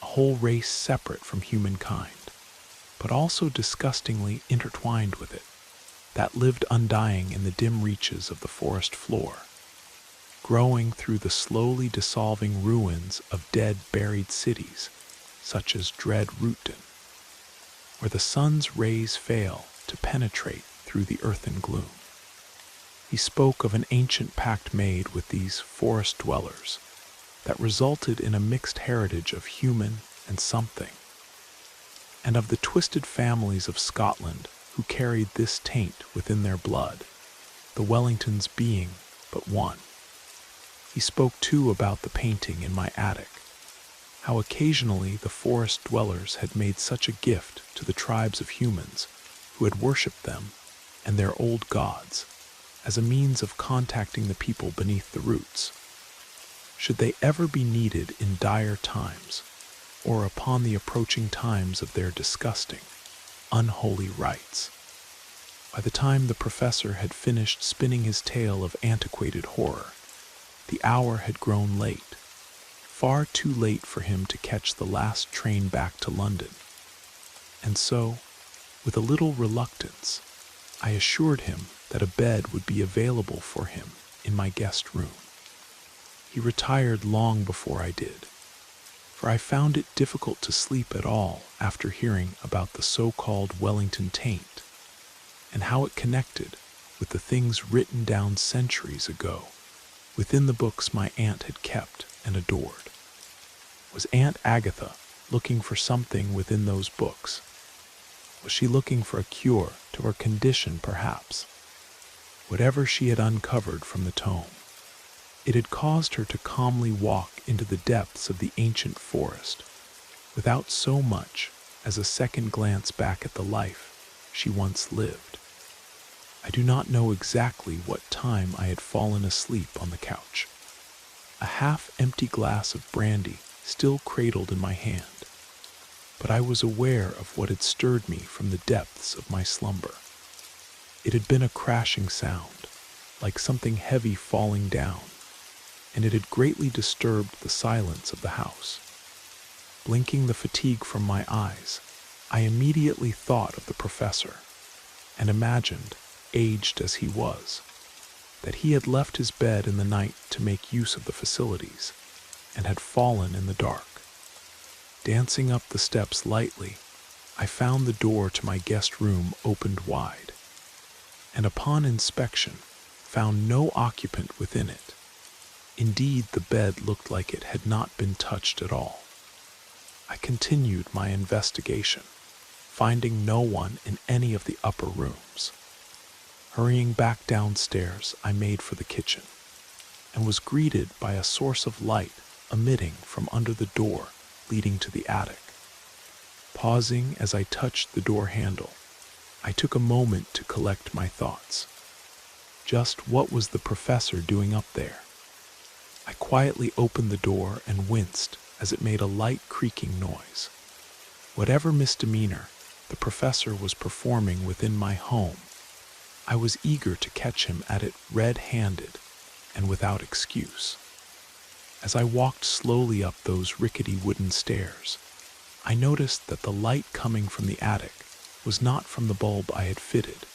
A whole race separate from humankind, but also disgustingly intertwined with it, that lived undying in the dim reaches of the forest floor, growing through the slowly dissolving ruins of dead buried cities such as dread Rootden, where the sun's rays fail to penetrate through the earthen gloom. He spoke of an ancient pact made with these forest dwellers that resulted in a mixed heritage of human and something, and of the twisted families of Scotland who carried this taint within their blood, the Wellingtons being but one. He spoke too about the painting in my attic, how occasionally the forest dwellers had made such a gift to the tribes of humans who had worshipped them and their old gods as a means of contacting the people beneath the roots, should they ever be needed in dire times or upon the approaching times of their disgusting, unholy rites. By the time the professor had finished spinning his tale of antiquated horror, the hour had grown late, far too late for him to catch the last train back to London. And so, with a little reluctance, I assured him that a bed would be available for him in my guest room. He retired long before I did, for I found it difficult to sleep at all after hearing about the so-called Wellington taint and how it connected with the things written down centuries ago within the books my aunt had kept and adored. Was Aunt Agatha looking for something within those books? Was she looking for a cure to her condition, perhaps? Whatever she had uncovered from the tome, it had caused her to calmly walk into the depths of the ancient forest without so much as a second glance back at the life she once lived. I do not know exactly what time I had fallen asleep on the couch, a half-empty glass of brandy still cradled in my hand, but I was aware of what had stirred me from the depths of my slumber. It had been a crashing sound, like something heavy falling down, and it had greatly disturbed the silence of the house. Blinking the fatigue from my eyes, I immediately thought of the professor, and imagined, aged as he was, that he had left his bed in the night to make use of the facilities, and had fallen in the dark. Dancing up the steps lightly, I found the door to my guest room opened wide, and upon inspection, found no occupant within it. Indeed, the bed looked like it had not been touched at all. I continued my investigation, finding no one in any of the upper rooms. Hurrying back downstairs, I made for the kitchen, and was greeted by a source of light emitting from under the door leading to the attic. Pausing as I touched the door handle, I took a moment to collect my thoughts. Just what was the professor doing up there? I quietly opened the door and winced as it made a light creaking noise. Whatever misdemeanor the professor was performing within my home, I was eager to catch him at it red-handed and without excuse. As I walked slowly up those rickety wooden stairs, I noticed that the light coming from the attic was not from the bulb I had fitted,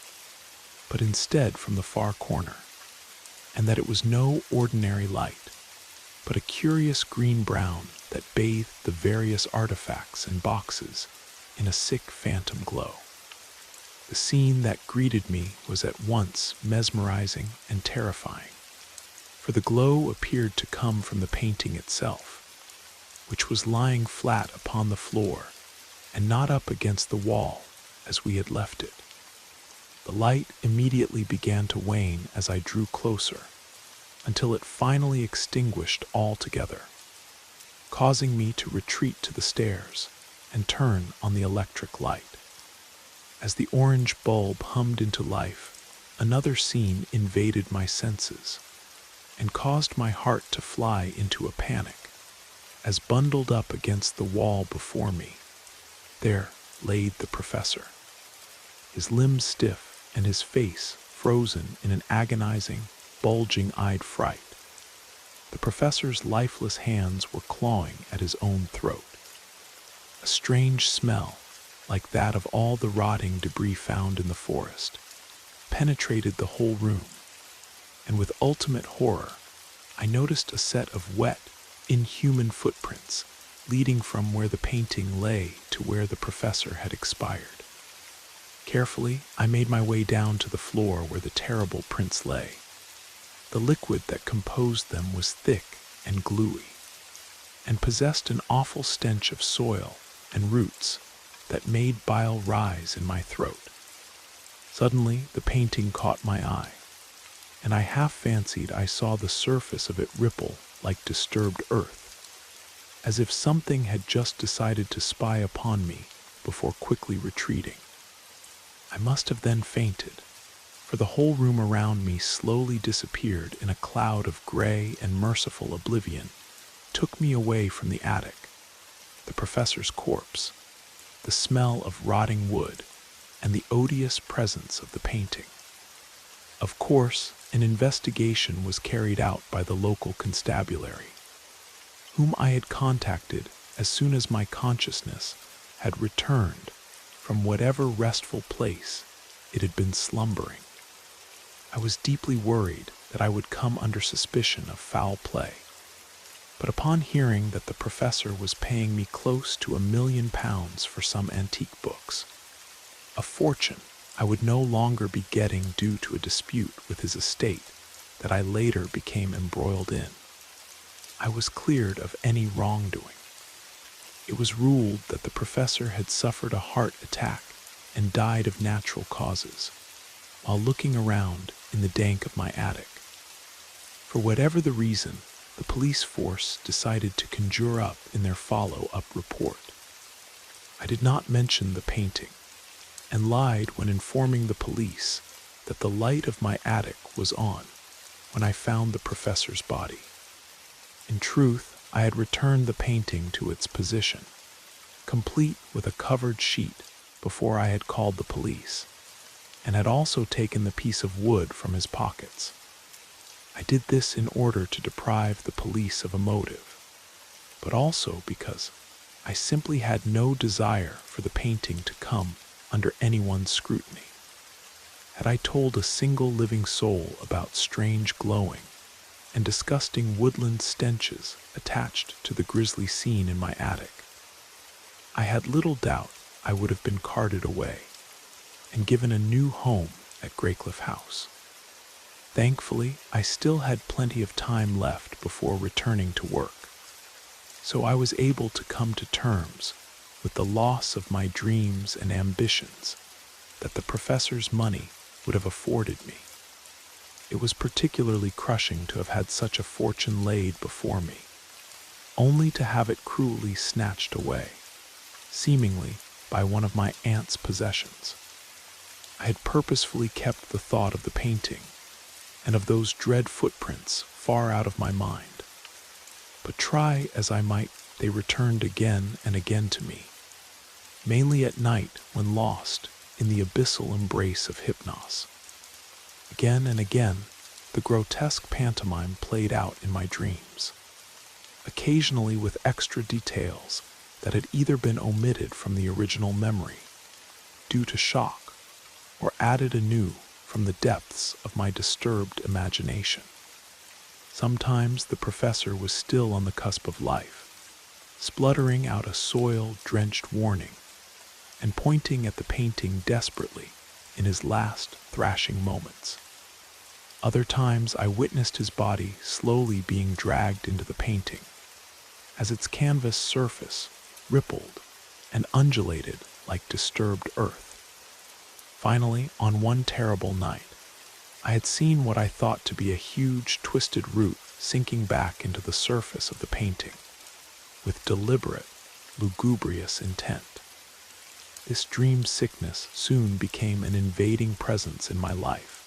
but instead from the far corner, and that it was no ordinary light, but a curious green-brown that bathed the various artifacts and boxes in a sick phantom glow. The scene that greeted me was at once mesmerizing and terrifying, for the glow appeared to come from the painting itself, which was lying flat upon the floor and not up against the wall as we had left it. The light immediately began to wane as I drew closer, until it finally extinguished altogether, causing me to retreat to the stairs and turn on the electric light. As the orange bulb hummed into life, another scene invaded my senses and caused my heart to fly into a panic, as bundled up against the wall before me, there laid the professor, his limbs stiff and his face frozen in an agonizing, bulging-eyed fright. The professor's lifeless hands were clawing at his own throat. A strange smell, like that of all the rotting debris found in the forest, penetrated the whole room, and with ultimate horror, I noticed a set of wet, inhuman footprints leading from where the painting lay to where the professor had expired. Carefully, I made my way down to the floor where the terrible prints lay. The liquid that composed them was thick and gluey, and possessed an awful stench of soil and roots that made bile rise in my throat. Suddenly, the painting caught my eye, and I half fancied I saw the surface of it ripple like disturbed earth, as if something had just decided to spy upon me before quickly retreating. I must have then fainted, for the whole room around me slowly disappeared in a cloud of gray and merciful oblivion, took me away from the attic, the professor's corpse, the smell of rotting wood, and the odious presence of the painting. Of course, an investigation was carried out by the local constabulary, whom I had contacted as soon as my consciousness had returned from whatever restful place it had been slumbering. I was deeply worried that I would come under suspicion of foul play, but upon hearing that the professor was paying me close to £1 million for some antique books, a fortune I would no longer be getting due to a dispute with his estate that I later became embroiled in, I was cleared of any wrongdoing. it was ruled that the professor had suffered a heart attack and died of natural causes while looking around in the dank of my attic. For whatever the reason, the police force decided to conjure up in their follow-up report. I did not mention the painting and lied when informing the police that the light of my attic was on when I found the professor's body. In truth, I had returned the painting to its position, complete with a covered sheet, before I had called the police, and had also taken the piece of wood from his pockets. I did this in order to deprive the police of a motive, but also because I simply had no desire for the painting to come under anyone's scrutiny. Had I told a single living soul about strange glowing and disgusting woodland stenches attached to the grisly scene in my attic, I had little doubt I would have been carted away and given a new home at Greycliff House. Thankfully, I still had plenty of time left before returning to work, so I was able to come to terms with the loss of my dreams and ambitions that the professor's money would have afforded me. It was particularly crushing to have had such a fortune laid before me, only to have it cruelly snatched away, seemingly by one of my aunt's possessions. I had purposefully kept the thought of the painting and of those dread footprints far out of my mind, but try as I might, they returned again and again to me, mainly at night when lost in the abyssal embrace of hypnos. Again and again, the grotesque pantomime played out in my dreams, occasionally with extra details that had either been omitted from the original memory due to shock or added anew from the depths of my disturbed imagination. Sometimes the professor was still on the cusp of life, spluttering out a soil-drenched warning and pointing at the painting desperately in his last thrashing moments. Other times I witnessed his body slowly being dragged into the painting, as its canvas surface rippled and undulated like disturbed earth. Finally, on one terrible night, I had seen what I thought to be a huge twisted root sinking back into the surface of the painting, with deliberate, lugubrious intent. This dream sickness soon became an invading presence in my life,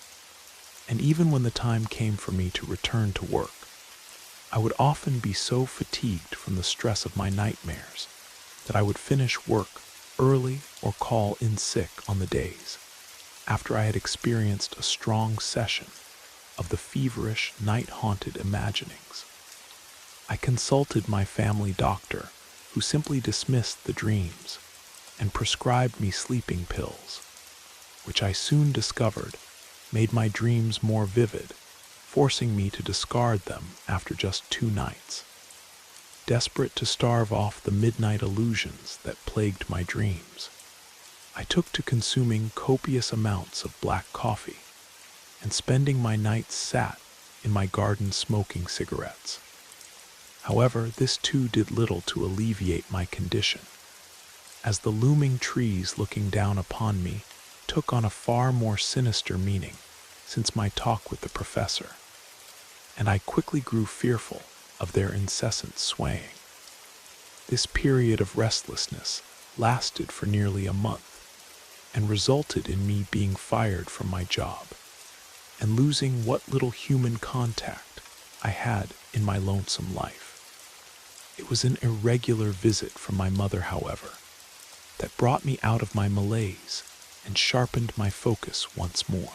and even when the time came for me to return to work, I would often be so fatigued from the stress of my nightmares that I would finish work early or call in sick on the days after I had experienced a strong session of the feverish, night-haunted imaginings. I consulted my family doctor, who simply dismissed the dreams and prescribed me sleeping pills, which I soon discovered made my dreams more vivid, forcing me to discard them after just 2 nights. Desperate to starve off the midnight illusions that plagued my dreams, I took to consuming copious amounts of black coffee and spending my nights sat in my garden smoking cigarettes. However, this too did little to alleviate my condition, as the looming trees looking down upon me took on a far more sinister meaning since my talk with the professor, and I quickly grew fearful of their incessant swaying. This period of restlessness lasted for nearly a month and resulted in me being fired from my job and losing what little human contact I had in my lonesome life. It was an irregular visit from my mother, however, that brought me out of my malaise and sharpened my focus once more.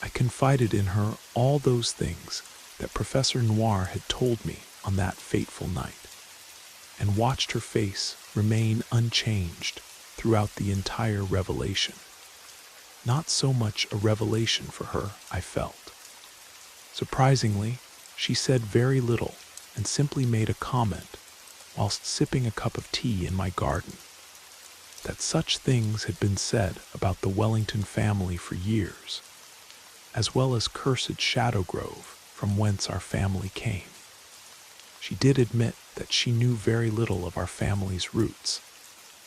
I confided in her all those things that Professor Noir had told me on that fateful night, and watched her face remain unchanged throughout the entire revelation. Not so much a revelation for her, I felt. Surprisingly, she said very little and simply made a comment whilst sipping a cup of tea in my garden, that such things had been said about the Wellington family for years, as well as cursed Shadow Grove, from whence our family came. She did admit that she knew very little of our family's roots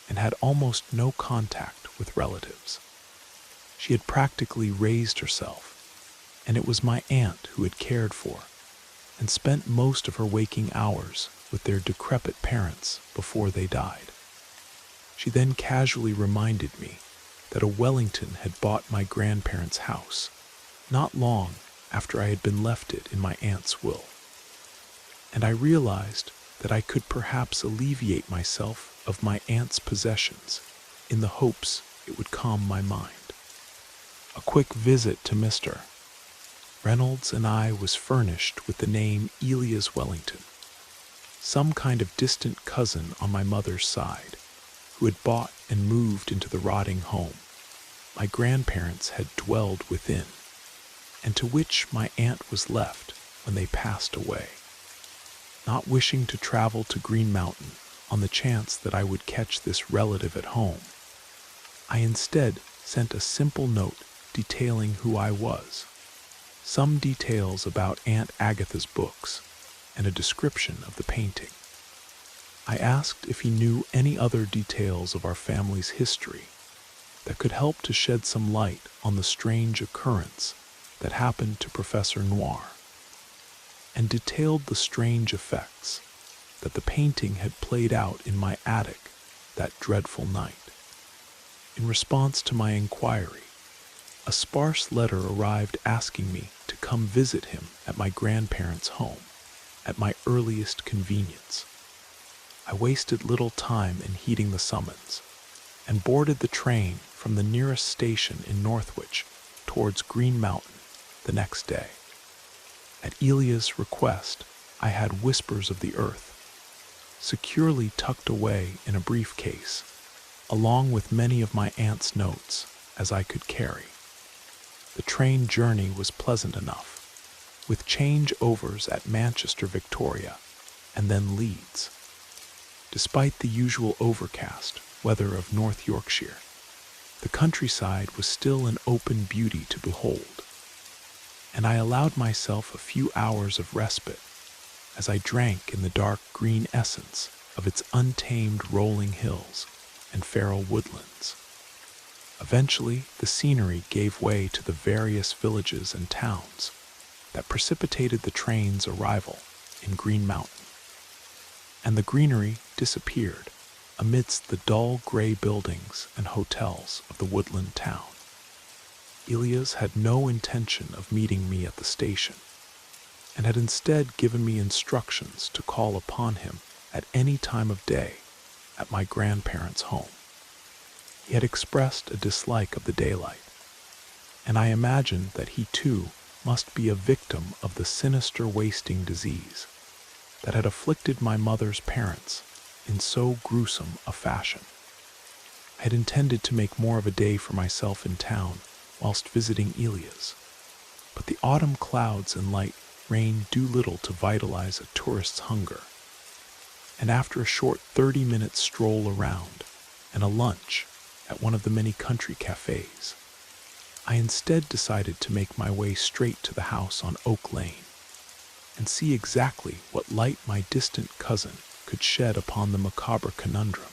and had almost no contact with relatives. She had practically raised herself, and it was my aunt who had cared for and spent most of her waking hours with their decrepit parents before they died. She then casually reminded me that a Wellington had bought my grandparents' house not long after I had been left it in my aunt's will, and I realized that I could perhaps alleviate myself of my aunt's possessions in the hopes it would calm my mind. A quick visit to Mr. Reynolds and I was furnished with the name Elias Wellington, some kind of distant cousin on my mother's side, who had bought and moved into the rotting home my grandparents had dwelled within, and to which my aunt was left when they passed away. Not wishing to travel to Green Mountain on the chance that I would catch this relative at home, I instead sent a simple note detailing who I was, some details about Aunt Agatha's books, and a description of the painting. I asked if he knew any other details of our family's history that could help to shed some light on the strange occurrence that happened to Professor Noir, and detailed the strange effects that the painting had played out in my attic that dreadful night. In response to my inquiry, a sparse letter arrived asking me to come visit him at my grandparents' home at my earliest convenience. I wasted little time in heeding the summons, and boarded the train from the nearest station in Northwich towards Green Mountain the next day. At Elia's request, I had Whispers of the Earth securely tucked away in a briefcase, along with many of my aunt's notes as I could carry. The train journey was pleasant enough, with changeovers at Manchester Victoria and then Leeds. Despite the usual overcast weather of North Yorkshire, the countryside was still an open beauty to behold, and I allowed myself a few hours of respite as I drank in the dark green essence of its untamed rolling hills and feral woodlands. Eventually, the scenery gave way to the various villages and towns that precipitated the train's arrival in Green Mountain, and the greenery disappeared amidst the dull gray buildings and hotels of the woodland town. Elias had no intention of meeting me at the station, and had instead given me instructions to call upon him at any time of day at my grandparents' home. He had expressed a dislike of the daylight, and I imagined that he too must be a victim of the sinister wasting disease that had afflicted my mother's parents in so gruesome a fashion. I had intended to make more of a day for myself in town whilst visiting Elias, but the autumn clouds and light rain do little to vitalize a tourist's hunger, and after a short 30-minute stroll around and a lunch at one of the many country cafes, I instead decided to make my way straight to the house on Oak Lane and see exactly what light my distant cousin could shed upon the macabre conundrum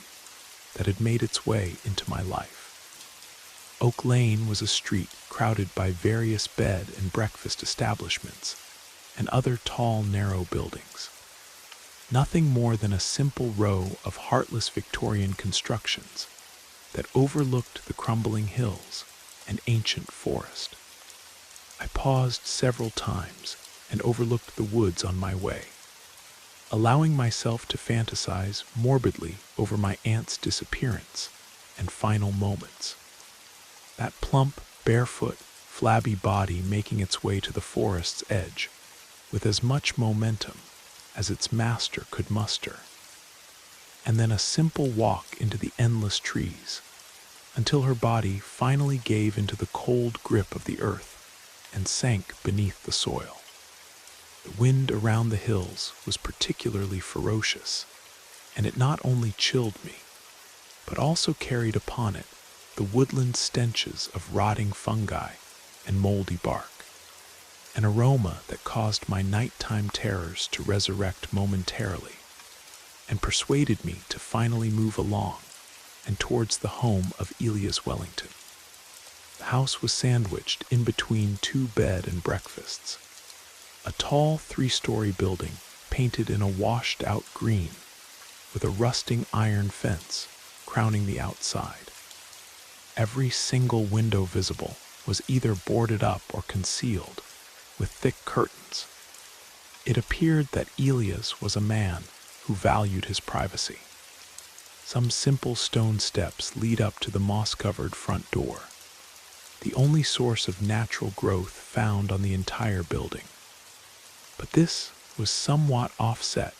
that had made its way into my life. Oak Lane was a street crowded by various bed and breakfast establishments and other tall, narrow buildings. Nothing more than a simple row of heartless Victorian constructions that overlooked the crumbling hills and ancient forest. I paused several times and overlooked the woods on my way, allowing myself to fantasize morbidly over my aunt's disappearance and final moments. That plump, barefoot, flabby body making its way to the forest's edge with as much momentum as its master could muster, and then a simple walk into the endless trees until her body finally gave into the cold grip of the earth and sank beneath the soil. The wind around the hills was particularly ferocious, and it not only chilled me, but also carried upon it the woodland stenches of rotting fungi and moldy bark, an aroma that caused my nighttime terrors to resurrect momentarily and persuaded me to finally move along and towards the home of Elias Wellington. The house was sandwiched in between two bed and breakfasts, a tall three-story building painted in a washed-out green with a rusting iron fence crowning the outside. Every single window visible was either boarded up or concealed with thick curtains. It appeared that Elias was a man who valued his privacy. Some simple stone steps lead up to the moss-covered front door, the only source of natural growth found on the entire building. But this was somewhat offset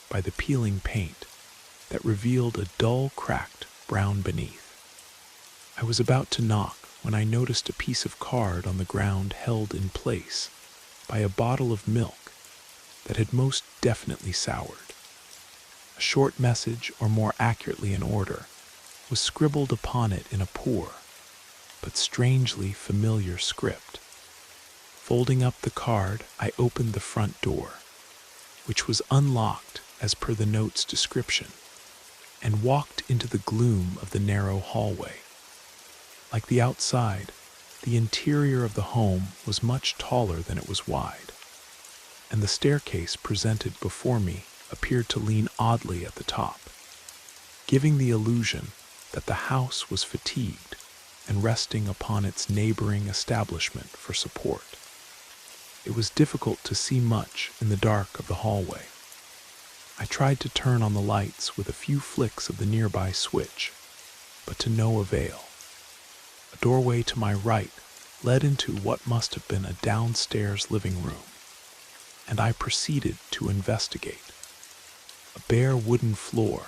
by the peeling paint that revealed a dull, cracked brown beneath. I was about to knock when I noticed a piece of card on the ground held in place by a bottle of milk that had most definitely soured. A short message, or more accurately an order, was scribbled upon it in a poor but strangely familiar script. Folding up the card, I opened the front door, which was unlocked as per the note's description, and walked into the gloom of the narrow hallway. Like the outside, the interior of the home was much taller than it was wide, and the staircase presented before me appeared to lean oddly at the top, giving the illusion that the house was fatigued and resting upon its neighboring establishment for support. It was difficult to see much in the dark of the hallway. I tried to turn on the lights with a few flicks of the nearby switch, but to no avail. A doorway to my right led into what must have been a downstairs living room, and I proceeded to investigate. A bare wooden floor,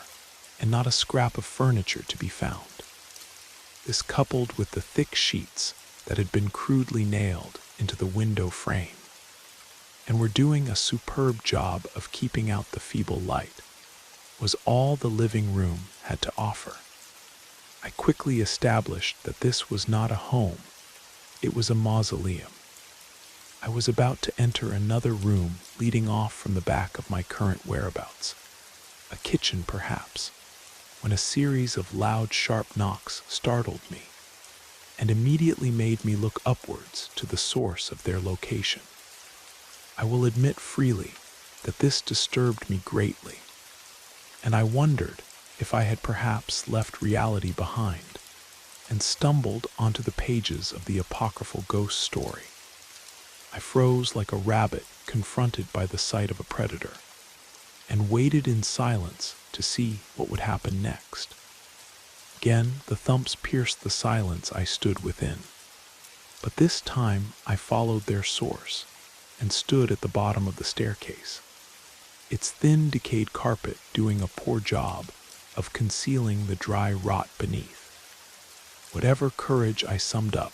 and not a scrap of furniture to be found. This, coupled with the thick sheets that had been crudely nailed into the window frame, and were doing a superb job of keeping out the feeble light, was all the living room had to offer. I quickly established that this was not a home, it was a mausoleum. I was about to enter another room leading off from the back of my current whereabouts, a kitchen perhaps, when a series of loud, sharp knocks startled me and immediately made me look upwards to the source of their location. I will admit freely that this disturbed me greatly, and I wondered if I had perhaps left reality behind and stumbled onto the pages of the apocryphal ghost story. I froze like a rabbit confronted by the sight of a predator, and waited in silence to see what would happen next. Again, the thumps pierced the silence I stood within, but this time I followed their source and stood at the bottom of the staircase, its thin, decayed carpet doing a poor job of concealing the dry rot beneath. Whatever courage I summed up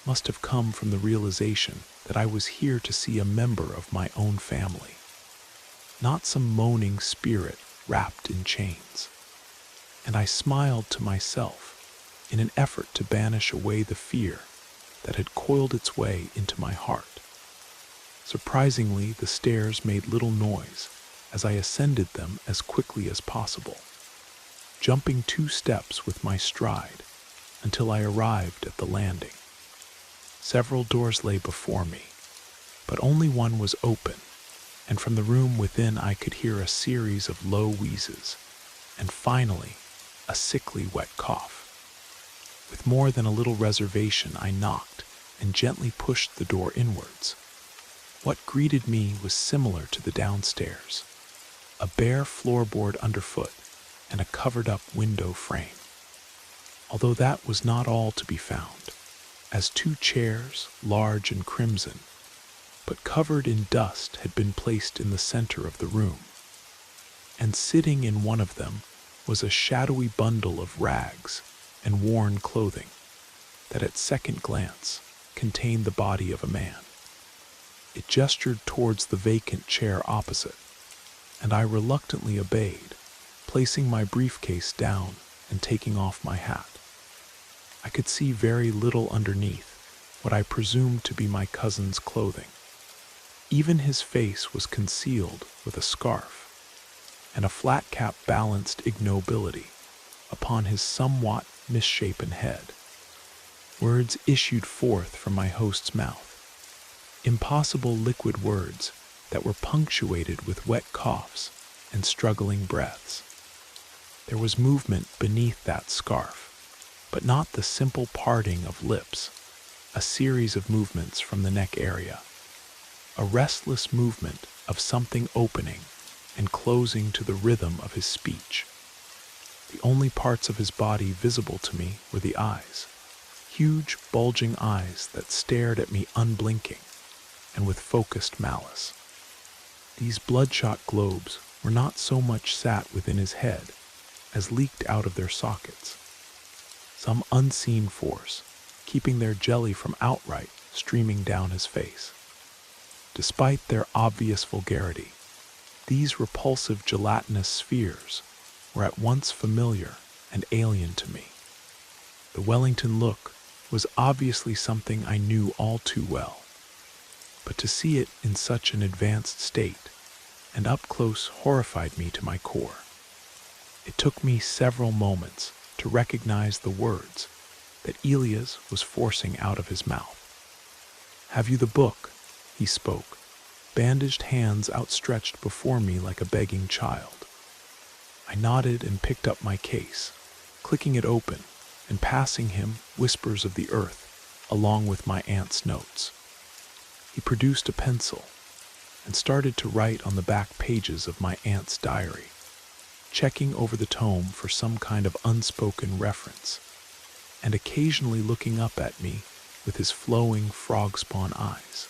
must have come from the realization that I was here to see a member of my own family, not some moaning spirit wrapped in chains. And I smiled to myself in an effort to banish away the fear that had coiled its way into my heart. Surprisingly, the stairs made little noise as I ascended them as quickly as possible, jumping 2 steps with my stride until I arrived at the landing. Several doors lay before me, but only one was open, and from the room within I could hear a series of low wheezes, and finally, a sickly wet cough. With more than a little reservation, I knocked and gently pushed the door inwards. What greeted me was similar to the downstairs, a bare floorboard underfoot and a covered-up window frame. Although that was not all to be found, as 2 chairs, large and crimson, but covered in dust, had been placed in the center of the room, and sitting in one of them was a shadowy bundle of rags and worn clothing that at second glance contained the body of a man. It gestured towards the vacant chair opposite, and I reluctantly obeyed, placing my briefcase down and taking off my hat. I could see very little underneath what I presumed to be my cousin's clothing. Even his face was concealed with a scarf. and a flat cap balanced ignobility upon his somewhat misshapen head. Words issued forth from my host's mouth, impossible liquid words that were punctuated with wet coughs and struggling breaths. There was movement beneath that scarf, but not the simple parting of lips, a series of movements from the neck area, a restless movement of something opening and closing to the rhythm of his speech. The only parts of his body visible to me were the eyes, huge bulging eyes that stared at me unblinking and with focused malice. These bloodshot globes were not so much sat within his head as leaked out of their sockets, some unseen force keeping their jelly from outright streaming down his face. Despite their obvious vulgarity, these repulsive gelatinous spheres were at once familiar and alien to me. The Wellington look was obviously something I knew all too well, but to see it in such an advanced state and up close horrified me to my core. It took me several moments to recognize the words that Elias was forcing out of his mouth. "Have you the book?" he spoke, bandaged hands outstretched before me like a begging child. I nodded and picked up my case, clicking it open and passing him Whispers of the Earth along with my aunt's notes. He produced a pencil and started to write on the back pages of my aunt's diary, checking over the tome for some kind of unspoken reference, and occasionally looking up at me with his flowing frog-spawn eyes.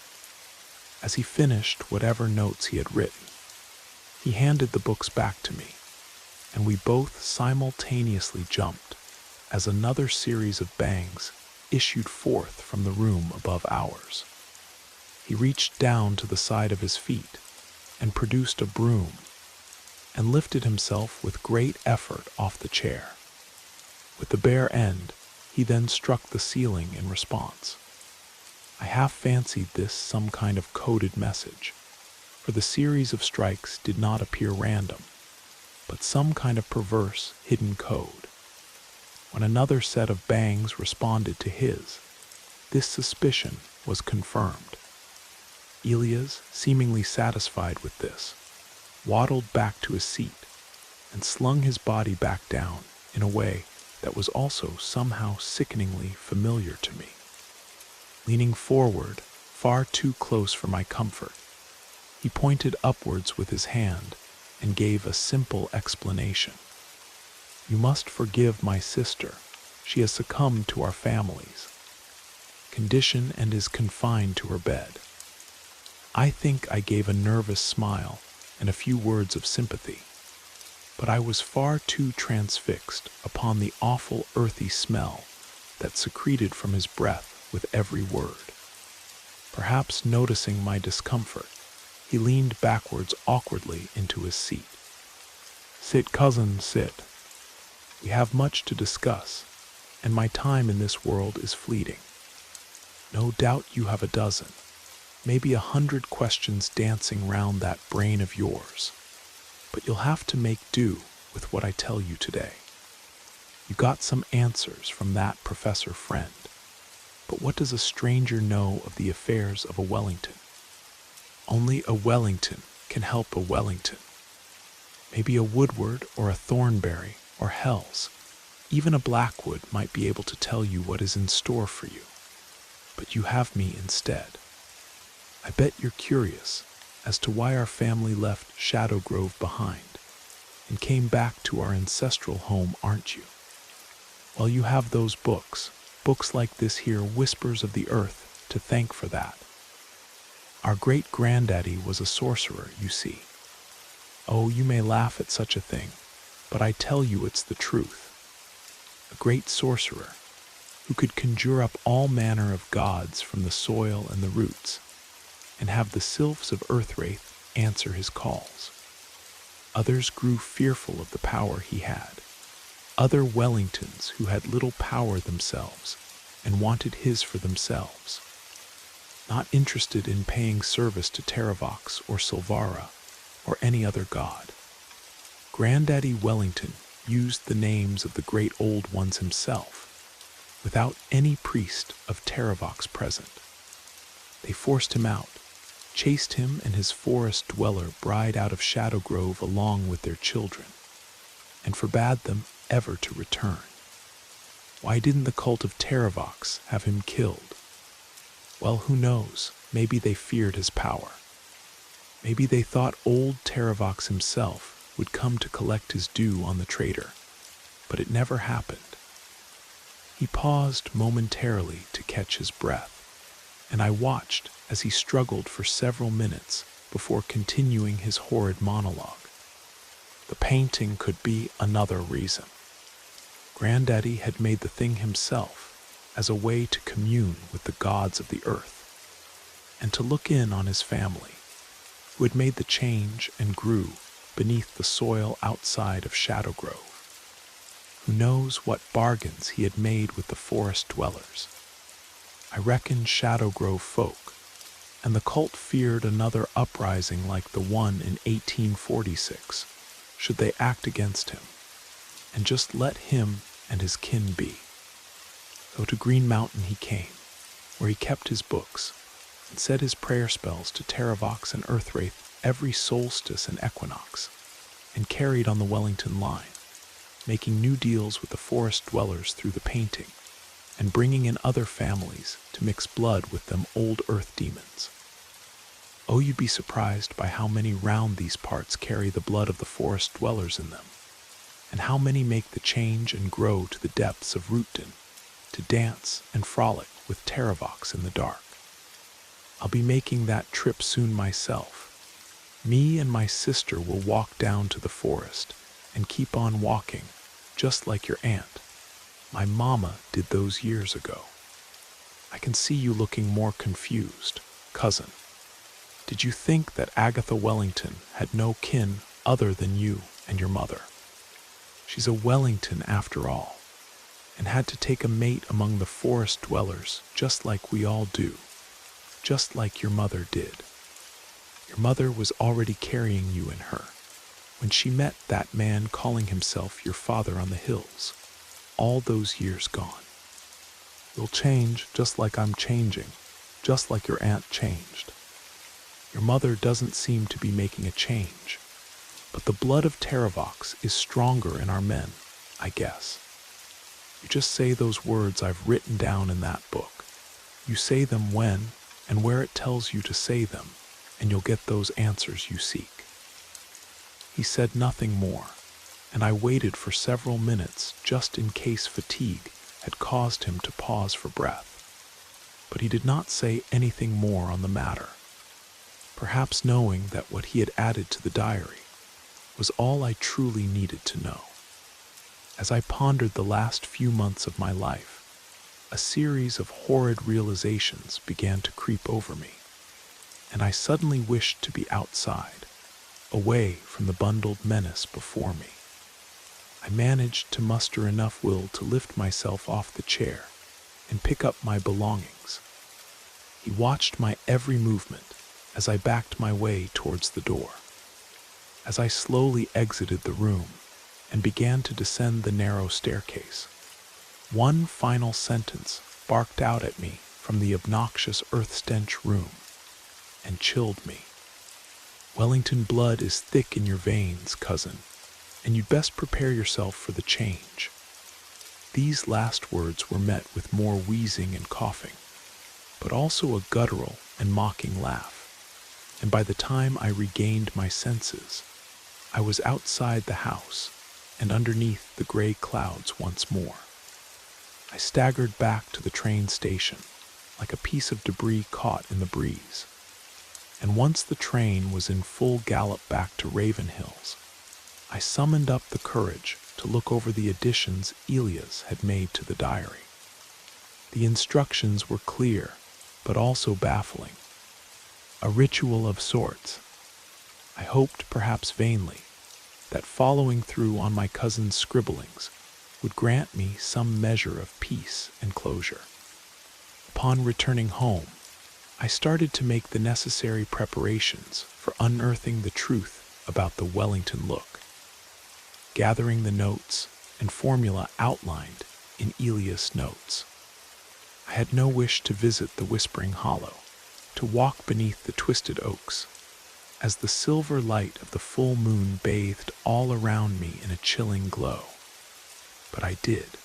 As he finished whatever notes he had written, he handed the books back to me, and we both simultaneously jumped as another series of bangs issued forth from the room above ours. He reached down to the side of his feet and produced a broom and lifted himself with great effort off the chair. With the bare end, he then struck the ceiling in response. I half fancied this some kind of coded message, for the series of strikes did not appear random, but some kind of perverse, hidden code. When another set of bangs responded to his, this suspicion was confirmed. Elias, seemingly satisfied with this, waddled back to his seat and slung his body back down in a way that was also somehow sickeningly familiar to me. Leaning forward, far too close for my comfort, he pointed upwards with his hand and gave a simple explanation. "You must forgive my sister. She has succumbed to our family's condition and is confined to her bed." I think I gave a nervous smile and a few words of sympathy, but I was far too transfixed upon the awful earthy smell that secreted from his breath with every word. Perhaps noticing my discomfort, he leaned backwards awkwardly into his seat. "Sit, cousin, sit. We have much to discuss, and my time in this world is fleeting. No doubt you have a dozen, maybe 100 questions dancing round that brain of yours, but you'll have to make do with what I tell you today. You got some answers from that professor friend, but what does a stranger know of the affairs of a Wellington? Only a Wellington can help a Wellington. Maybe a Woodward or a Thornbury or Hells, even a Blackwood might be able to tell you what is in store for you, but you have me instead. I bet you're curious as to why our family left Shadow Grove behind and came back to our ancestral home, aren't you? Well, you have those books like this here Whispers of the Earth, to thank for that. Our great-granddaddy was a sorcerer, you see. Oh, you may laugh at such a thing, but I tell you it's the truth. A great sorcerer who could conjure up all manner of gods from the soil and the roots, and have the sylphs of Earthwraith answer his calls. Others grew fearful of the power he had. Other Wellingtons who had little power themselves and wanted his for themselves, not interested in paying service to Terravox or Silvara or any other god. Granddaddy Wellington used the names of the great old ones himself, without any priest of Taravox present. They forced him out, chased him and his forest dweller bride out of Shadow Grove along with their children, and forbade them ever to return. Why didn't the cult of Taravox have him killed? Well, who knows? Maybe they feared his power. Maybe they thought old Taravox himself would come to collect his due on the traitor, but it never happened. He paused momentarily to catch his breath, and I watched as he struggled for several minutes before continuing his horrid monologue. The painting could be another reason. Granddaddy had made the thing himself as a way to commune with the gods of the earth, and to look in on his family, who had made the change and grew beneath the soil outside of Shadow Grove. Who knows what bargains he had made with the forest dwellers? I reckon Shadow Grove folk, and the cult feared another uprising like the one in 1846, should they act against him, and just let him and his kin be. So to Green Mountain he came, where he kept his books, and said his prayer spells to Taravox and Earthwraith every solstice and equinox, and carried on the Wellington line, making new deals with the forest dwellers through the painting, and bringing in other families to mix blood with them old earth demons. Oh, you'd be surprised by how many round these parts carry the blood of the forest dwellers in them, and how many make the change and grow to the depths of Rootden, to dance and frolic with Taravox in the dark. I'll be making that trip soon myself. Me and my sister will walk down to the forest and keep on walking, just like your aunt. My mama did those years ago. I can see you looking more confused, cousin. Did you think that Agatha Wellington had no kin other than you and your mother? She's a Wellington after all, and had to take a mate among the forest dwellers just like we all do, just like your mother did. Your mother was already carrying you in her when she met that man calling himself your father on the hills, all those years gone. You'll change just like I'm changing, just like your aunt changed. Your mother doesn't seem to be making a change, but the blood of Taravox is stronger in our men, I guess. You just say those words I've written down in that book. You say them when and where it tells you to say them, and you'll get those answers you seek. He said nothing more, and I waited for several minutes just in case fatigue had caused him to pause for breath. But he did not say anything more on the matter, perhaps knowing that what he had added to the diary was all I truly needed to know. As I pondered the last few months of my life, a series of horrid realizations began to creep over me, and I suddenly wished to be outside, away from the bundled menace before me. I managed to muster enough will to lift myself off the chair and pick up my belongings. He watched my every movement as I backed my way towards the door. As I slowly exited the room and began to descend the narrow staircase, one final sentence barked out at me from the obnoxious earth-stench room and chilled me. Wellington blood is thick in your veins, cousin, and you'd best prepare yourself for the change. These last words were met with more wheezing and coughing, but also a guttural and mocking laugh, and by the time I regained my senses, I was outside the house and underneath the gray clouds once more. I staggered back to the train station like a piece of debris caught in the breeze. And once the train was in full gallop back to Raven Hills, I summoned up the courage to look over the additions Elias had made to the diary. The instructions were clear, but also baffling. A ritual of sorts. I hoped, perhaps vainly, that following through on my cousin's scribblings would grant me some measure of peace and closure. Upon returning home, I started to make the necessary preparations for unearthing the truth about the Wellington look. gathering the notes and formula outlined in Elias' notes. I had no wish to visit the Whispering Hollow, to walk beneath the twisted oaks, as the silver light of the full moon bathed all around me in a chilling glow. But I did.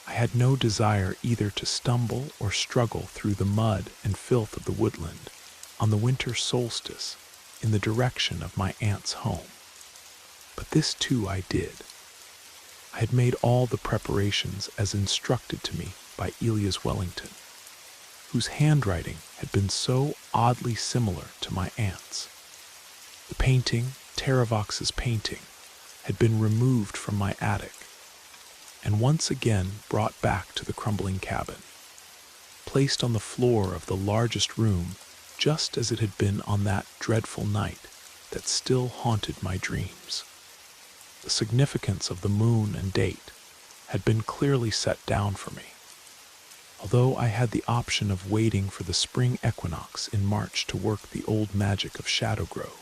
I had no desire either to stumble or struggle through the mud and filth of the woodland on the winter solstice in the direction of my aunt's home. But this too I did. I had made all the preparations as instructed to me by Elias Wellington, whose handwriting had been so oddly similar to my aunt's. The painting, Taravox's painting, had been removed from my attic and once again brought back to the crumbling cabin, placed on the floor of the largest room just as it had been on that dreadful night that still haunted my dreams. The significance of the moon and date had been clearly set down for me, although I had the option of waiting for the spring equinox in March to work the old magic of Shadow Grove.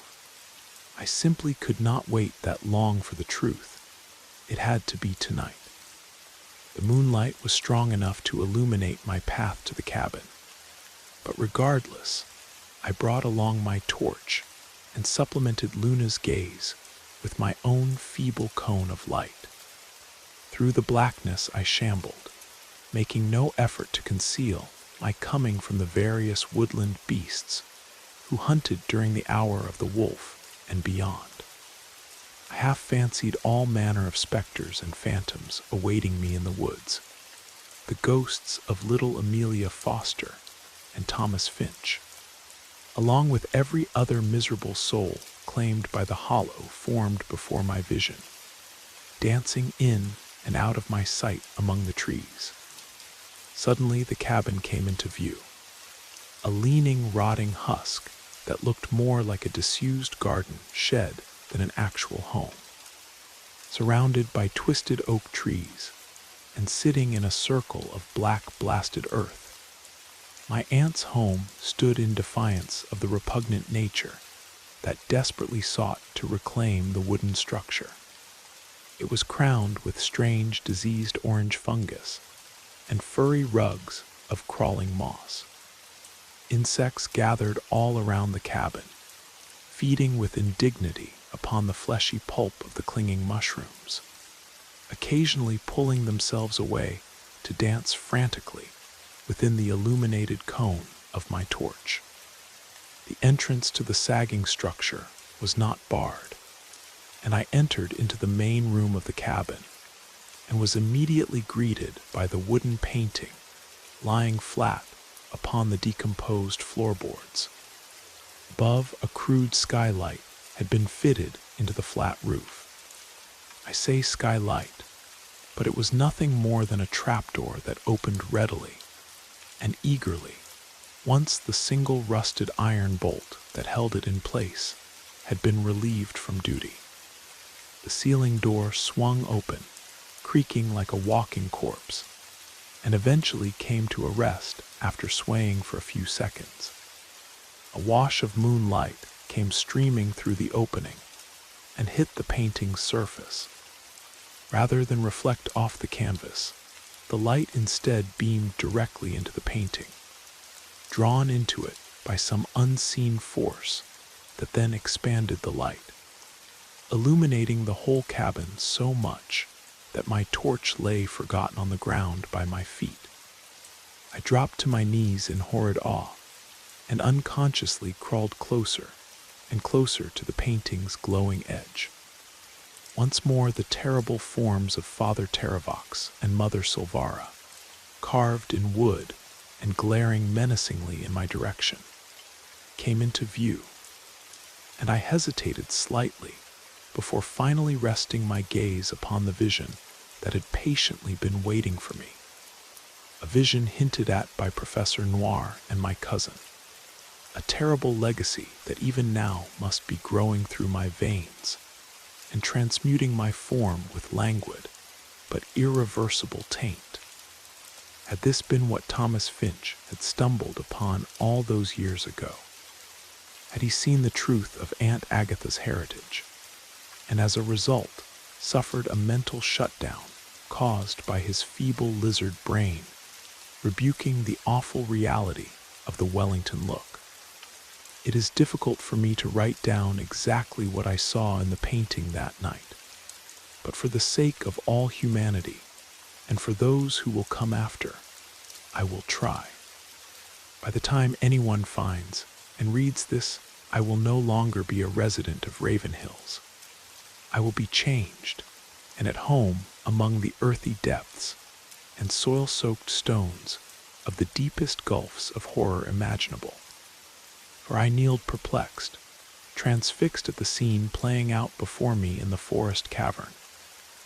I simply could not wait that long for the truth. It had to be tonight. The moonlight was strong enough to illuminate my path to the cabin, but regardless, I brought along my torch and supplemented Luna's gaze with my own feeble cone of light. Through the blackness I shambled, making no effort to conceal my coming from the various woodland beasts who hunted during the hour of the wolf and beyond. I half fancied all manner of specters and phantoms awaiting me in the woods, the ghosts of little Amelia Foster and Thomas Finch, along with every other miserable soul claimed by the hollow formed before my vision, dancing in and out of my sight among the trees. Suddenly the cabin came into view, a leaning, rotting husk that looked more like a disused garden shed than an actual home, surrounded by twisted oak trees and sitting in a circle of black blasted earth. My aunt's home stood in defiance of the repugnant nature that desperately sought to reclaim the wooden structure. It was crowned with strange diseased orange fungus and furry rugs of crawling moss. Insects gathered all around the cabin, feeding with indignity upon the fleshy pulp of the clinging mushrooms, occasionally pulling themselves away to dance frantically within the illuminated cone of my torch. The entrance to the sagging structure was not barred, and I entered into the main room of the cabin and was immediately greeted by the wooden painting lying flat upon the decomposed floorboards. Above, a crude skylight had been fitted into the flat roof. I say skylight, but it was nothing more than a trapdoor that opened readily and eagerly once the single rusted iron bolt that held it in place had been relieved from duty. The ceiling door swung open, creaking like a walking corpse, and eventually came to a rest after swaying for a few seconds. A wash of moonlight came streaming through the opening and hit the painting's surface. Rather than reflect off the canvas, the light instead beamed directly into the painting, drawn into it by some unseen force that then expanded the light, illuminating the whole cabin so much that my torch lay forgotten on the ground by my feet. I dropped to my knees in horrid awe and unconsciously crawled closer and closer to the painting's glowing edge. Once more the terrible forms of Father Taravox and Mother Silvara, carved in wood and glaring menacingly in my direction, came into view, and I hesitated slightly before finally resting my gaze upon the vision that had patiently been waiting for me, a vision hinted at by Professor Noir and my cousin, a terrible legacy that even now must be growing through my veins and transmuting my form with languid but irreversible taint. Had this been what Thomas Finch had stumbled upon all those years ago? Had he seen the truth of Aunt Agatha's heritage, and as a result, suffered a mental shutdown caused by his feeble lizard brain, rebuking the awful reality of the Wellington look. It is difficult for me to write down exactly what I saw in the painting that night, but for the sake of all humanity and for those who will come after, I will try. By the time anyone finds and reads this, I will no longer be a resident of Raven Hills. I will be changed and at home among the earthy depths and soil-soaked stones of the deepest gulfs of horror imaginable. For I kneeled perplexed, transfixed at the scene playing out before me in the forest cavern,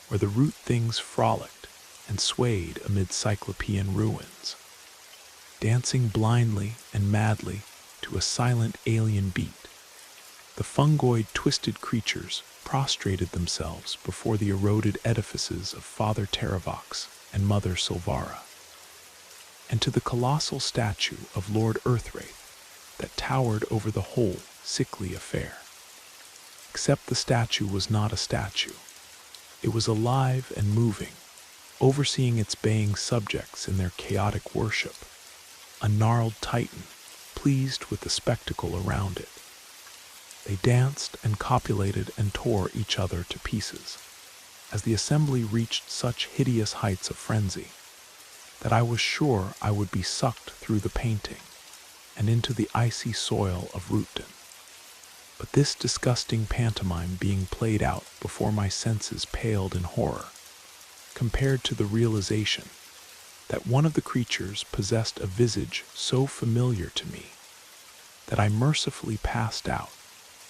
where the root things frolicked and swayed amid cyclopean ruins, dancing blindly and madly to a silent alien beat. The fungoid twisted creatures prostrated themselves before the eroded edifices of Father Terravox and Mother Silvara, and to the colossal statue of Lord Earthwraith that towered over the whole sickly affair. Except the statue was not a statue. It was alive and moving, overseeing its baying subjects in their chaotic worship, a gnarled titan, pleased with the spectacle around it. They danced and copulated and tore each other to pieces, as the assembly reached such hideous heights of frenzy that I was sure I would be sucked through the painting and into the icy soil of Rootden. But this disgusting pantomime being played out before my senses paled in horror, compared to the realization that one of the creatures possessed a visage so familiar to me that I mercifully passed out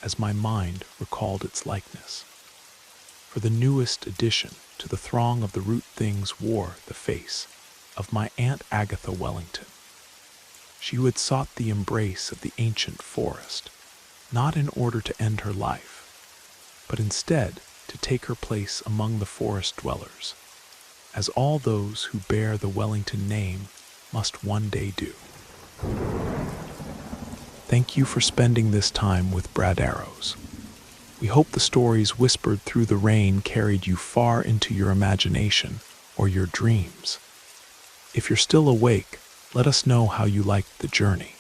as my mind recalled its likeness. For the newest addition to the throng of the root things wore the face of my Aunt Agatha Wellington. She who had sought the embrace of the ancient forest, not in order to end her life, but instead to take her place among the forest dwellers, as all those who bear the Wellington name must one day do. Thank you for spending this time with Brad Arrows. We hope the stories whispered through the rain carried you far into your imagination or your dreams. If you're still awake, let us know how you liked the journey.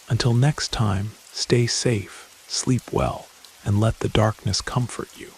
Until next time, stay safe, sleep well, and let the darkness comfort you.